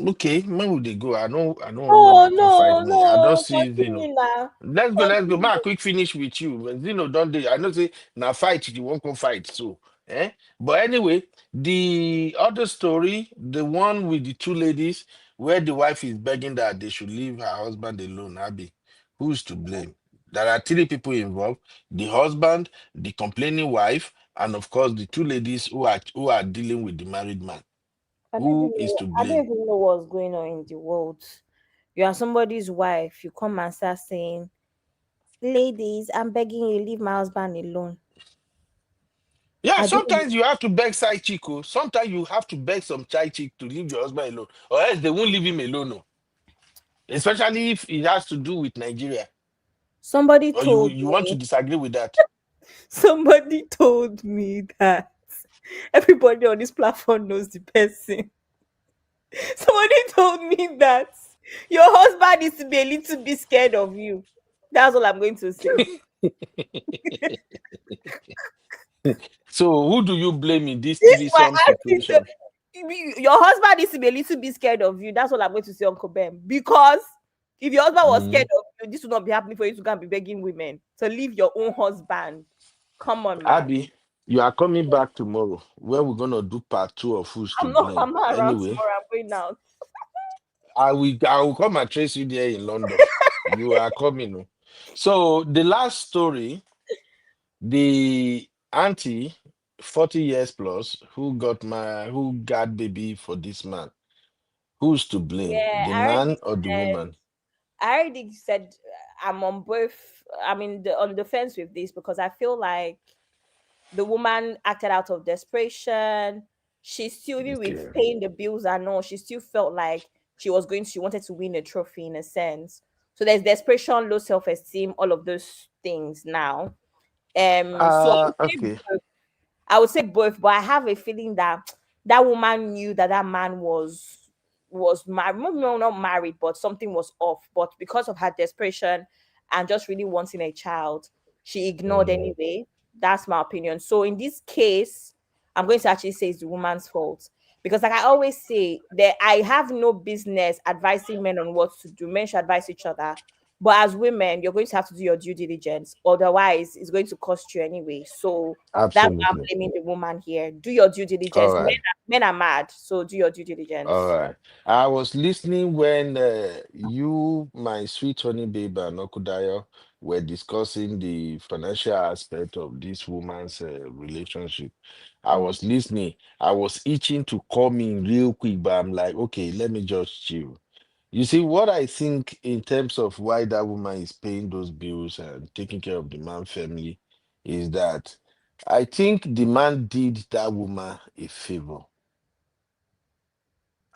okay, where would they go? I don't want Oh Mama come fight no, me. I don't no, see Zeno. continue now. Let's go. Continue. Ma, quick finish with you. When Zeno don't they? I know say now fight you won't come fight. So but anyway, the other story, the one with the two ladies, where the wife is begging that they should leave her husband alone, Abby. Who's to blame? There are three people involved: the husband, the complaining wife, and of course the two ladies who are dealing with the married man. Who is to I don't blame? even know what's going on in the world. You are somebody's wife, you come and start saying, ladies, I'm begging you, leave my husband alone. Yeah, I don't sometimes you have to beg side chick. Oh. Sometimes you have to beg some child chick to leave your husband alone, or else they won't leave him alone. Oh. Especially if it has to do with Nigeria, somebody or told you want to me, disagree with that. somebody told me that everybody on this platform knows the person. Somebody told me that your husband is to be a little bit scared of you. That's all I'm going to say. So who do you blame in this This is why threesome I think so. situation? Your husband needs to be a little bit scared of you. That's all I'm going to say, Uncle Ben. Because if your husband was scared Mhm. of you, this would not be happening for you to go and be begging women to leave your own husband. Come on, man. Abby, you are coming back tomorrow where we're gonna do part two of who's to blame. I'm not around Anyway, tomorrow. I'm going out. I will come and trace you there in London. You are coming. Oh. So the last story, the auntie, 40 years plus, who got baby for this man. Who's to blame? Yeah, The I already man or the said. woman? I already said I'm on both. I mean, on the fence with this because I feel like the woman acted out of desperation. She still, even with Okay. paying the bills and all, she still felt like she wanted to win a trophy in a sense. So there's desperation, low self esteem, all of those things now. So Okay. I would say both, but I have a feeling that that woman knew that that man was married, no, not married, but something was off. But because of her desperation and just really wanting a child, she ignored Mm, anyway. That's my opinion. So in this case, I'm going to actually say it's the woman's fault because, like I always say, that I have no business advising men on what to do. Men should advise each other. But as women, you're going to have to do your due diligence. Otherwise, it's going to cost you anyway. So that's why I'm absolutely. blaming the woman here. Do your due All diligence. right. Men are mad, so do your due All diligence. right. I was listening when you, my sweet honey babe, and Okudayo were discussing the financial aspect of this woman's relationship. I Mm. was listening. I was itching to come in real quick, but I'm like, okay, let me just chill. You see, what I think in terms of why that woman is paying those bills and taking care of the man family is that I think the man did that woman a favor.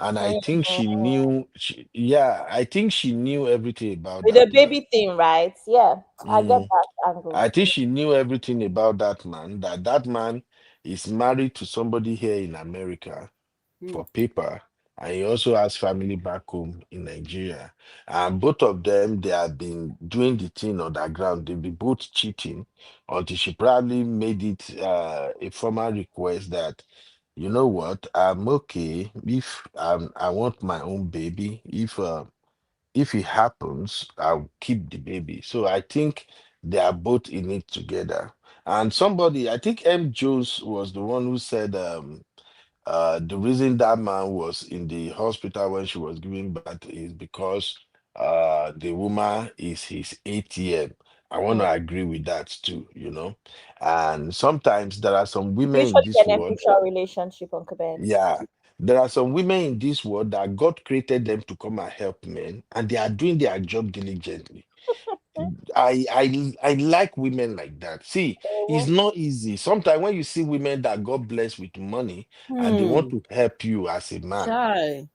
And I think she Mhm. knew, yeah, I think she knew everything about With the that man. baby thing, right? Yeah, I get Mm. that angle I think too. she knew everything about that man, that that man is married to somebody here in America Hmm. for paper, and he also has family back home in Nigeria. And both of them, they have been doing the thing underground. They've been both cheating until she probably made it a formal request that, you know what, I'm okay if I want my own baby. If it happens, I'll keep the baby. So I think they are both in it together. And somebody, I think M. Jones was the one who said the reason that man was in the hospital when she was giving birth is because the woman is his ATM. I want to Mm. agree with that too, you know. And sometimes there are some women in Mutually this world, beneficial relationship, Uncle Ben. yeah, there are some women in this world that God created them to come and help men, and they are doing their job diligently. I like women like that. See, it's Mhm. not easy. Sometimes when you see women that God bless with money and they want Hmm. to help you as a man, Chai.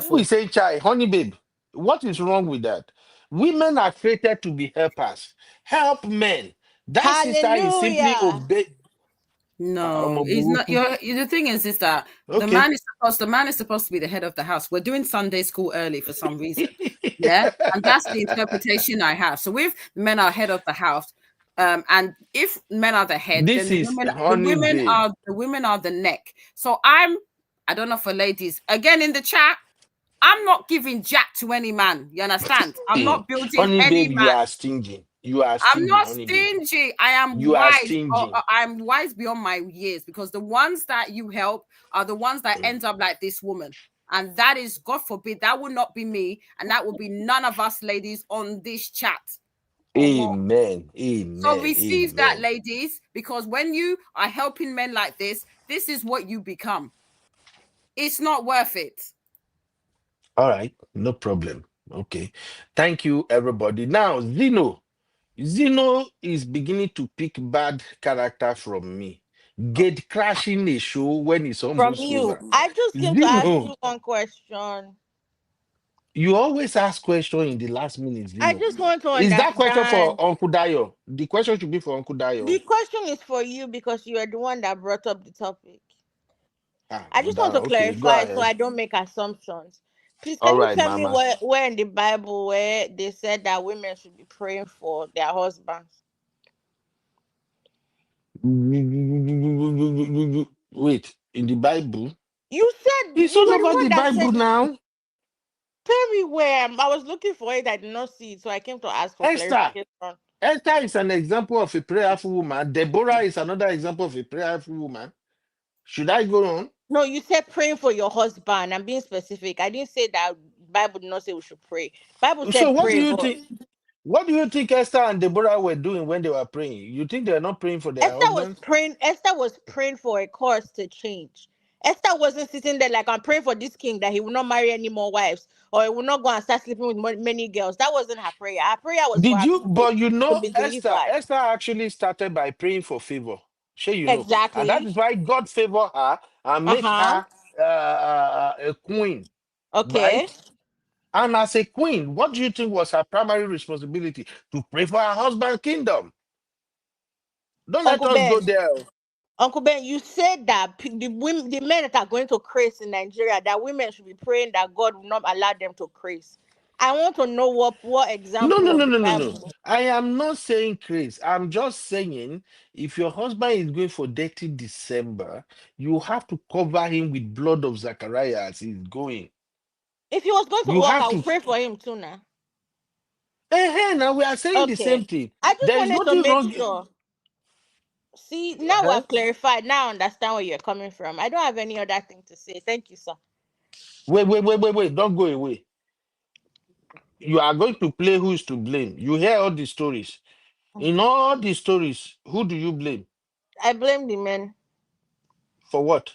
who Wonderful. is saying, "Chai, honey, babe, what is wrong with that?" Women are created to be helpers. Help men. That sister is simply Hallelujah. obey. No, it's not. The thing is that Okay. the man is supposed to be the head of the house. We're doing Sunday school early for some reason, yeah, and that's the interpretation I have. So if men are head of the house, and if men are the head, This then the is women, honey, babe. the women are the neck. So I don't know for ladies again in the chat. I'm not giving jack to any man. You understand? I'm not building Honey, any babe, you man. are stingy. You are I'm stingy, not honey, babe. stingy. I am You are wise. stingy. I'm wise beyond my years because the ones that you help are the ones that Mm. end up like this woman. And that is, God forbid, that will not be me. And that will be none of us ladies on this chat. Omo. Amen. So Amen. receive that, Amen. ladies, because when you are helping men like this is what you become. It's not worth it. All right. No problem. Okay. Thank you, everybody. Now, Zeno. Zeno is beginning to pick bad character from me. Gate crashing a show when it's From almost you. over. I just came to ask Zeno, you one question. you always ask question in the last minute, I Zeno. just want to Is that question for understand. Uncle Dayo? The question should be for Uncle The Dayo. question is for you because you are the one that brought up the topic. Ah, I just want to okay, go clarify so ahead. I don't make assumptions. Please, All can you right, tell me Mama. where in the Bible where they said that women should be praying for their husbands? Wait, in the Bible? You said It's you all were the over one the that said Bible it. now. Tell me where. I was looking for it. I did not see it, so I came to ask for Esther. clarification. Esther is an example of a prayerful woman. Deborah is another example of a prayerful woman. Should I go on? No, you said praying for your husband. I'm being specific. I didn't say that Bible did not say we should pray. Bible So said what do pray, you but think? What do you think Esther and Deborah were doing when they were praying? You think they are not praying for their Esther was husbands? praying. Esther was praying for a course to change. Esther wasn't sitting there like I'm praying for this king that he will not marry any more wives or he will not go and start sleeping with many girls. That wasn't her prayer. Her prayer was for Did her you? people But you to know, be Esther. delivered. Esther actually started by praying for favor. Sure, you know, and that Exactly. is why God favor her and Uh make huh. her a queen, Okay. right? And as a queen, what do you think was her primary responsibility? To pray for her husband's kingdom. Don't let Uncle us go Ben. there. Uncle Ben, you said that the women, the men that are going to craze in Nigeria, that women should be praying that God will not allow them to craze. I want to know what No, no, example no, of the no, no, no. Bible. I am not saying Chris. I'm just saying if your husband is going for dirty December, you have to cover him with blood of Zachariah as he's going. If he was going to You work, have I to. would pray for him too now. Now we are saying the Okay. same thing. I just There is wanted to nothing make wrong. sure. See, now we Uh-huh. have clarified. Now I understand where you're coming from. I don't have any other thing to say. Thank you, sir. Wait, wait, wait, wait, wait. Don't go away. You are going to play who is to blame. You hear all the stories. In all the stories, who do you blame? I blame the men. For what?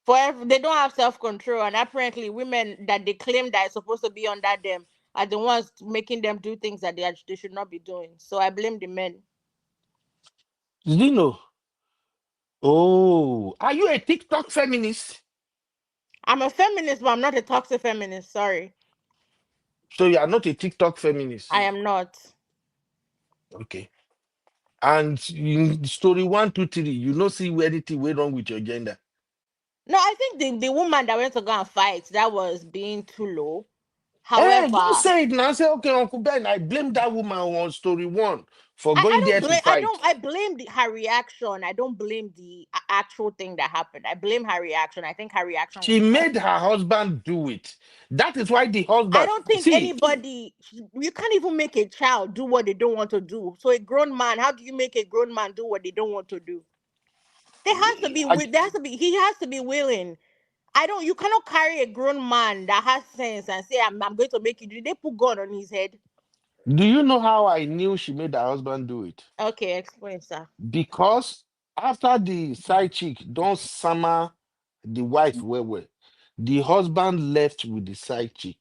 They don't have self-control, and apparently women that they claim that is supposed to be under them are the ones making them do things that they should not be doing. So I blame the men. Zeno. Oh, are you a TikTok feminist? I'm a feminist, but I'm not a toxic feminist. Sorry. So you are not a TikTok feminist. I am not. Okay. And in story 1, 2, 3, you don't see anything went wrong with your gender. No, I think the woman that went to go and fight, that was being too low. Hey, don't However, say it now. Say, okay, Uncle Ben, I blame that woman on story 1 for I going there don't to blame. fight. I blame her reaction. I don't blame the actual thing that happened. I blame her reaction. I think her reaction She was made her husband do it. That is why the I husband. don't think See, anybody. You can't even make a child do what they don't want to do. So a grown man, how do you make a grown man do what they don't want to do? There has to be. There has to be. He has to be willing. I don't. You cannot carry a grown man that has sense and say, "I'm going to make you do." They put gun on his head. do you know how I knew she made her husband do it? Okay, explain, sir. Because after the side chick don't summer the wife well, the husband left with the side chick.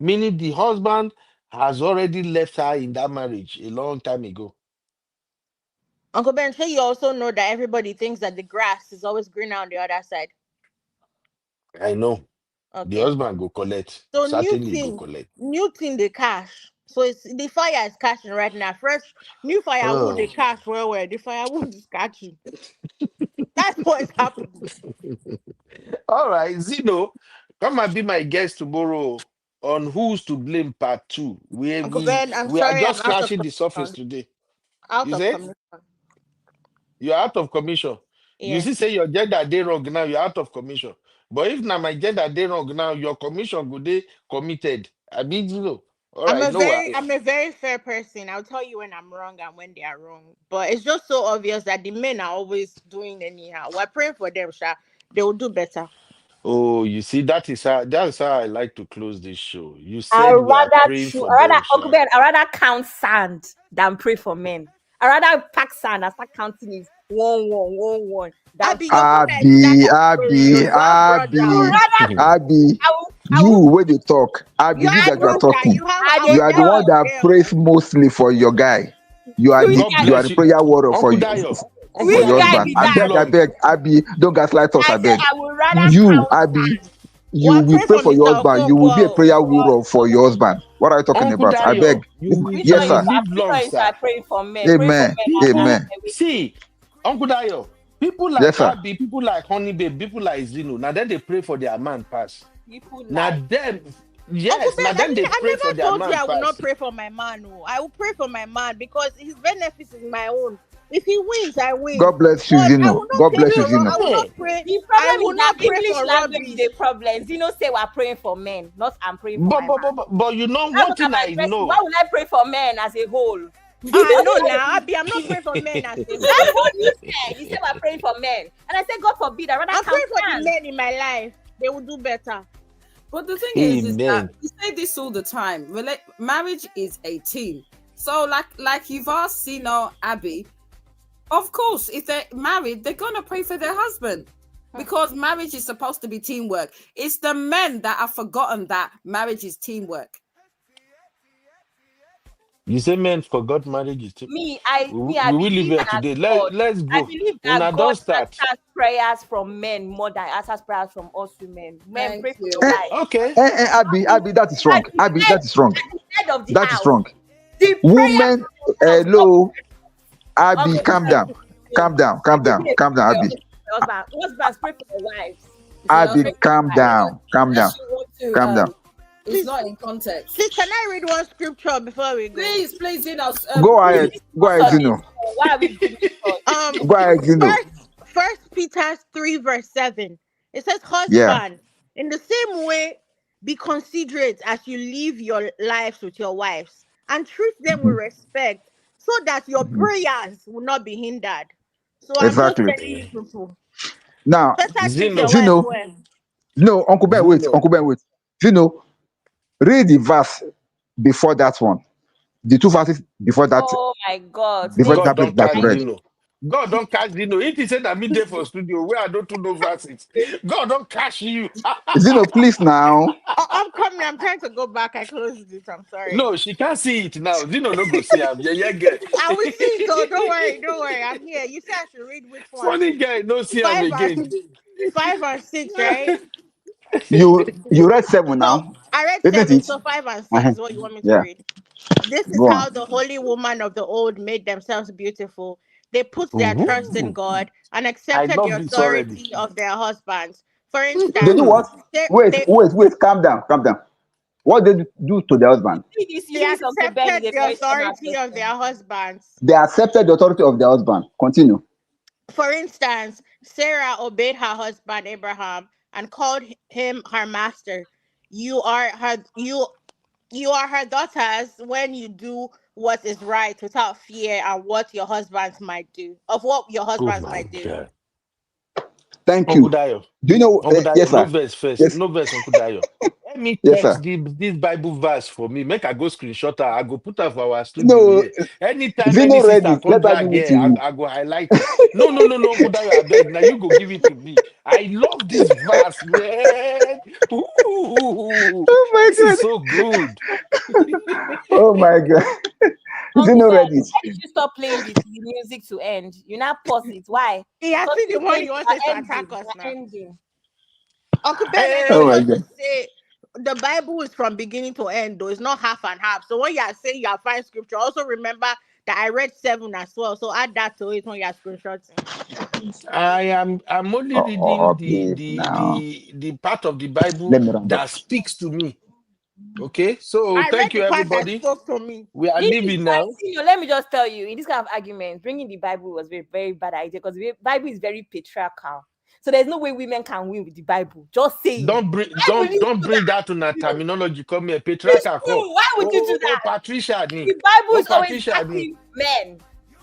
Meaning the husband has already left her in that marriage a long time ago. Uncle Ben, sure you also know that everybody thinks that the grass is always greener on the other side. I know. The Okay. husband go collect. So Certainly go collect. new thing the cash. So it's the fire is catching right now. Fresh new firewood Oh. the cash where the firewood is catching. That's what is happening. All right, Zeno, come and be my guest tomorrow on Who's to Blame Part 2. We Uncle we Ben, I'm we are sorry, I'm just out of scratching the surface commission. today. Out You of say commission. you're out of commission. You Yes. see, say your gender day wrong now, you're out of commission. But if now my gender day wrong now, your commission go day committed. I mean, you know. All right, no wahala. I'm a very fair person. I'll tell you when I'm wrong and when they are wrong. But it's just so obvious that the men are always doing anyhow. We're praying for them, Sha. They will do better. Oh, you see, that's how I like to close this show. You I said we are rather praying choose, for I rather them, Uncle Sha. Ben, I rather count sand than pray for men. I rather pack sand and start counting it 1 1 1 1 than Abby, pray your for phone men. is that Abi, you have I would brother. rather Abi, I you will where they talk. You Abi, you have that you are brother. talking. You have I You dey are the one talk. that prays them. mostly for your guy. Which God You are bless the you. prayer warrior for Uncle you, Dayo. Uncle for which your Dayo, guy husband. be you that? I vlog. beg, Abi, don't gaslight us, I I say beg. I would rather You, count Abi, sand. you Well, will pray pray for for your Mr. husband. You will be a Okoko. prayer warrior for your husband. What are you talking Uncle about? I beg. Dayo, you Which Yes, one you is sir. that? need Which vlog, one is sir. that? Praying for men. Pray for Amen. men and People Amen. see, Uncle Dayo, people Yes, like sir. Abby, people like Honey Babe, people like Zeno. Now then they pray for their man pass. people Now like them, Uncle yes, Ben, now then they I pray for never their told you man I will not pass. pray for my man. No, I will pray for my man because his benefits is my own. If he wins, I win. God bless you, But I will Zeno. not God pray bless you, for. I Zeno. will not Hey, pray. the I problem will is that not pray English for language is a rubbish. problem. Zeno say we're praying for men, not I'm praying for but, my but, man. but, but, but you know Now one look at thing my I dressing. Why know. would I pray for men as a whole? I know now, Abby. I'm not praying for men as a That's whole. what you said. You said we're praying for men. And I said, God forbid, I rather I'm count praying for the sand. men in my life. They will do better. But the thing is that Amen. we say this all the time. Marriage is a team. So, like you've asked, Abby, of course, if they're married, they're gonna pray for their husband because marriage is supposed to be teamwork. It's the men that have forgotten that marriage is teamwork. You say men forgot marriage is too. I We will leave believe here that today. God. Let's I go. believe that Una God don't start. answers prayers from men more than answers prayers from us women. Men, Thank pray for you. your wife. Okay. Abi, that is wrong. Abi, that is wrong. At the head of the That is house. wrong. The prayer Women, from the house. hello, Abi, Okay, calm down. Calm down, calm down, calm down, Abi. Husbands, pray for your wives. Abi, Pray for calm your wives. down, calm down, Unless you want calm to, down. it's Please, not in context. please, can I read one scripture before we go? Please, Go ahead, So Zeno. why are we doing this? Go ahead, Zeno. First Peter 3 verse 7. It says, Yeah. husband, in the same way, be considerate as you live your lives with your wives and treat them with Mhm, respect so that your mhm. prayers will not be hindered. So I'm just Exactly. telling you people, Now, better treat your Zeno. wife Zeno, well. no, Uncle Ben, wait, Zeno. Uncle Ben, wait. Zeno, read the verse before that one. The two verses Oh my God. before God that place don't that catch you read. Zeno. God don't catch Zeno. If he said that me there for studio where I don't do no verses, God don't catch you. Zeno, please now. I'm coming. I'm trying to go back. I closed it. I'm sorry. No, she can't see it now. Zeno no go see him. Yeah, girl. I will see it. So don't worry. Don't worry. I'm here. You said I should read which one? Funny guy, no see him Five again. and 5 and 6, right? you read 7 So now, I read isn't 7, it? so 5 and Uh-huh. 6 is what you want me to Yeah, read. This is go how on. the holy woman of the old made themselves beautiful. They put their trust in Ooh, God and I accepted the love this already. authority of their husbands. For They do instance, what? they, Wait, they, wait, wait. Calm down, calm down. What they do to their husband? You they see this Uncle Ben is accepted a the very smart authority of person. their husbands. They accepted the authority of their husband. Continue. For instance, Sarah obeyed her husband Abraham and called him her master. You are her you are her daughters when you do what is right without fear and what your husbands might do. Of what your Oh husbands my might do. God. Thank Uncle you. Dio. Do you know? Uncle Dio, Yes, no sir. verse first. Yes, No verse, Uncle Dio. Let me yes, text sir. this Bible verse for me. Make I go screenshot her. I go put her for our studio No, here. Anytime any Zeno read sister it. come Let her drag give it to here, you. I go highlight it. No, no, no, no, Uncle Dio, I beg. Now you go give it to me. I love this verse, man. Ooh, Oh my this is god. so good. Oh my god. Uncle Zeno Ben, read it. why did you stop playing the music to end? You now pause it. Why? He has seen the Continue one playing he it. You wanted are to attack ending. us You now. are ending. Uncle Ben, I Oh just my Hey, want to god. say the Bible is from beginning to end, though. It's not half and half. So when you are saying you are finding scripture, also remember that I read 7 as well. So add that to it when you are screenshotting. I'm only reading Please now. the part of the Bible Let me round up. that speaks to me. Okay, so I read thank you, the part that everybody. spoke to me. We are This is leaving why, now. let me just tell you, in this kind of argument, bringing the Bible was very, very bad idea because the Bible is very patriarchal. So there's no way women can win with the Bible. Just saying. Don't bring Why would you don't do bring that to that that? terminology. Come here, It's Petrarca. true. Why would you do that? Patricia ni. The Bible Oh, is always Patricia ni. backing men.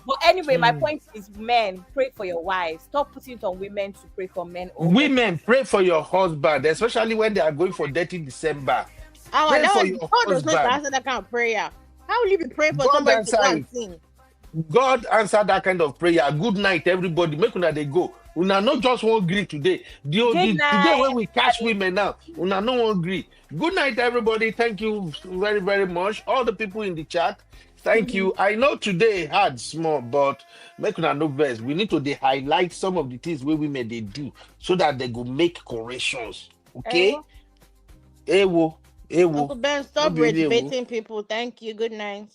But anyway, my Hmm. point is, men, pray for your wives. Stop putting it on women to pray for men or men. Women, pray for your husband, especially when they are going for dirty December. Oh, Pray that for was your God does not husband. answer that kind of prayer. How will you be praying for God somebody to answer go and it. sin? God answer that kind of prayer. Good night, everybody. Make una they go. Una not just one greet today. Good Today night, when we catch everybody. women now, una no one greet. Good night, everybody. Thank you very, very much. All the people in the chat. Thank you. I know today hard small, but make una no best. We need to dey highlight some of the things where women they do so that they go make corrections. Okay? Ewo, ewo. Uncle Ben, No stop be rage ewo. baiting people. Thank you. Good night.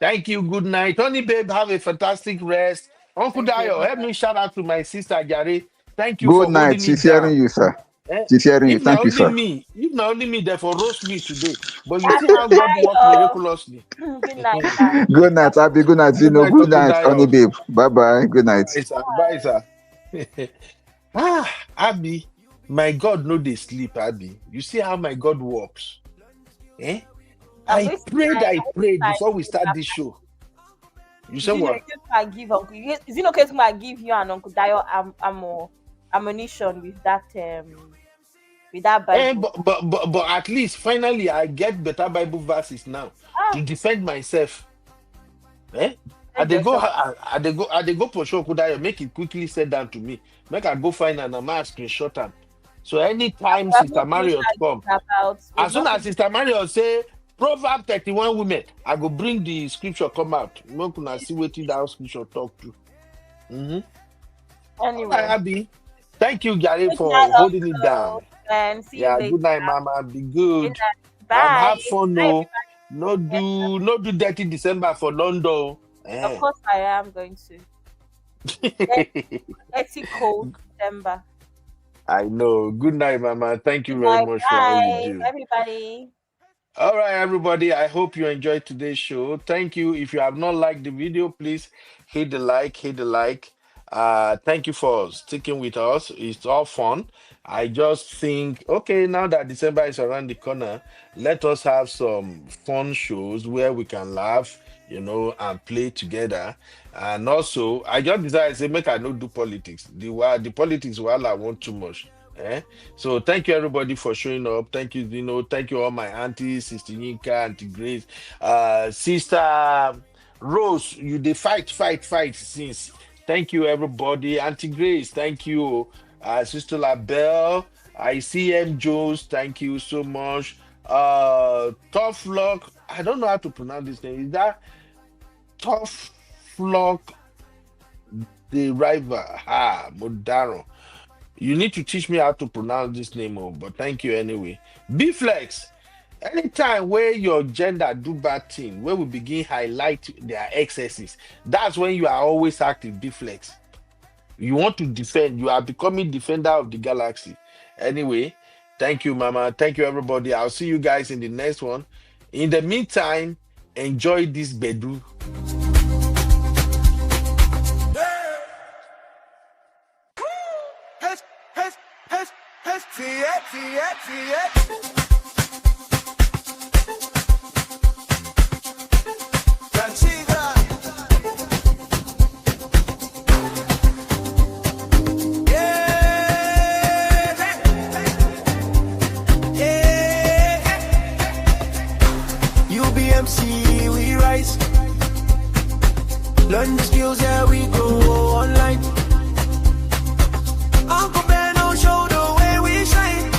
Thank you. Good night. Honey, babe, have a fantastic rest. Uncle Thank you. Dio, Bye help me shout out to my sister Gary. Thank you Good for night. holding it She's down. hearing you, sir. Eh? She's hearing you. If Thank not you, only sir. me, if not only me, therefore roast me today. But you see how Uncle God worked Tayo. miraculously. Good night, sir. Good Good night, Abby. Good night, Zeno. night, Good Uncle night, honey Dio. babe. Bye bye. Good night. Bye, sir. Bye, sir. Abby, my God, no, they sleep, Abby. You see how my God works. Eh? I'm going to I prayed try before we start this show. You Is said it okay what? if I give Uncle? Is it okay if I give you and Uncle Dio ammunition with that Bible? But at least finally I get better Bible verses now Ah, to defend myself. Eh? defend yourself. I they go for sure could I make it quickly said down to me. Make I go find an am screenshot them. So anytime We have Sister not finished Marriott come, arguing about. We've as soon not as finished. Sister Marriott say Proverb 31 women, I go bring the scripture come out. Make una see what that scripture talk to. Mm-hmm. All right, Anyway, Abby. Thank you, Gary, good night, for holding it Uncle, down. and see you Yeah, later. good night, Mama. Be Good good. night. Bye. Have fun, Bye, no. everybody. No do dirty December for London. Of Eh. course, I am going to. Let's cold December. I know. Good night, Mama. Thank you Good very night. much for all you Bye, do. everybody. All right, everybody. I hope you enjoyed today's show. Thank you. If you have not liked the video, please hit the like, hit the like. Thank you for sticking with us. It's all fun. I just think, okay, now that December is around the corner, let us have some fun shows where we can laugh, and play together. And also, I just decided, say, make I not do politics. The politics, while I want too much. Eh? So thank you everybody for showing up. Thank you, Thank you all my aunties, Sister Yinka, Auntie Grace, Sister Rose. You they fight since. Thank you everybody, Auntie Grace. Thank you, Sister Labelle. I see M Jones. Thank you so much. Tough Luck. I don't know how to pronounce this name. Is that Tough Luck the River? Modaro. You need to teach me how to pronounce this name, but thank you anyway. B-Flex, anytime where your gender do bad thing, where we begin highlight their excesses, that's when you are always active, B-Flex. You want to defend, you are becoming defender of the galaxy. Anyway, thank you, Mama. Thank you, everybody. I'll see you guys in the next one. In the meantime, enjoy this bedu. UBMC, we rise. Learn the skills, yeah, we go online. Uncle Ben will show the way we shine.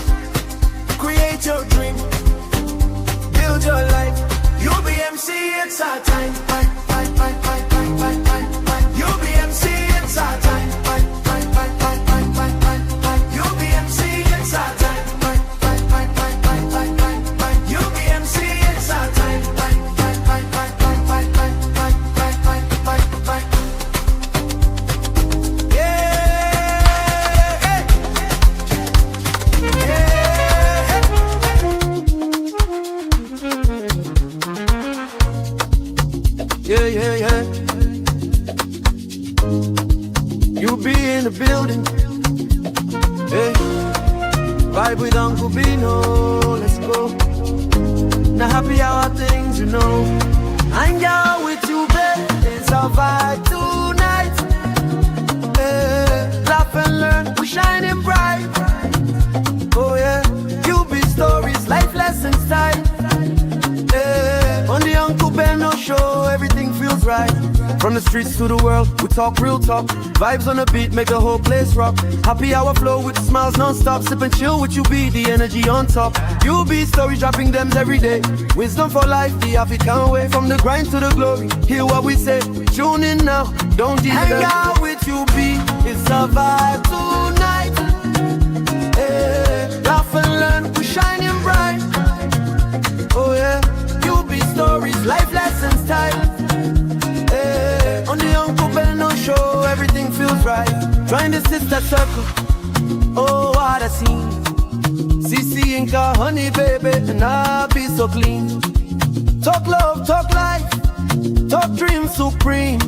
Create your dream, build your life. UBMC, it's our time. UBMC, it's our time. UBMC, it's our time. UBMC, it's our time. Yeah. You be in the building. Hey, vibe with Uncle Bino. Let's go. Now happy hour things, you know. Hang out with you, babe. It's our vibe tonight. Hey, laugh and learn. We're shining bright. Oh yeah. You be stories, life lessons time. On the Uncle Benno show, everything feels right. From the streets to the world, we talk real talk. Vibes on the beat, make the whole place rock. Happy hour flow with smiles non-stop. Sip and chill with you, be the energy on top. You be stories, dropping them every day. Wisdom for life, the African way. From the grind to the glory, hear what we say. Tune in now, don't delay. Hang out with you, be it's a vibe tonight. Hey, laugh and learn, we're shining bright. Oh yeah. Stories, life lessons time. Hey, on the Uncle Benno show, everything feels right. Join the sister circle. Oh, what a scene. CC Inca, honey baby, and I'll be so clean. Talk love, talk life, talk dreams supreme.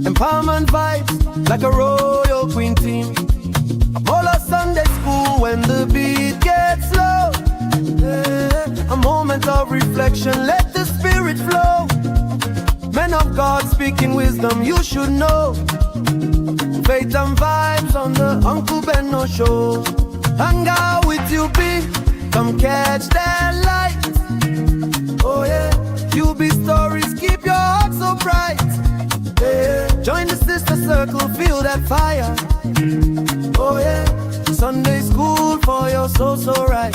Empowerment vibes like a royal queen team. All our Sunday school when the beat gets low. A moment of reflection, let the spirit flow. Men of God speaking wisdom, you should know. Faith and vibes on the Uncle Benno show. Hang out with you, be come catch that light. Oh yeah, you be stories, keep your heart so bright. Yeah. Join the sister circle, feel that fire. Oh yeah, Sunday school for your soul so right.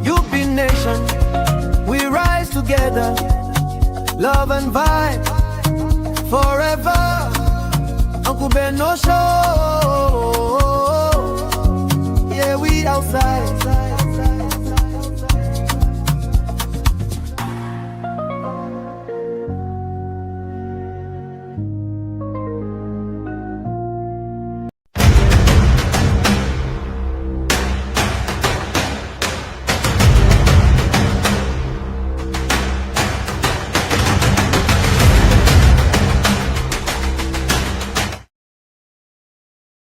You be nation, we rise together. Love and vibe forever. Uncle Benno show. Yeah, we outside.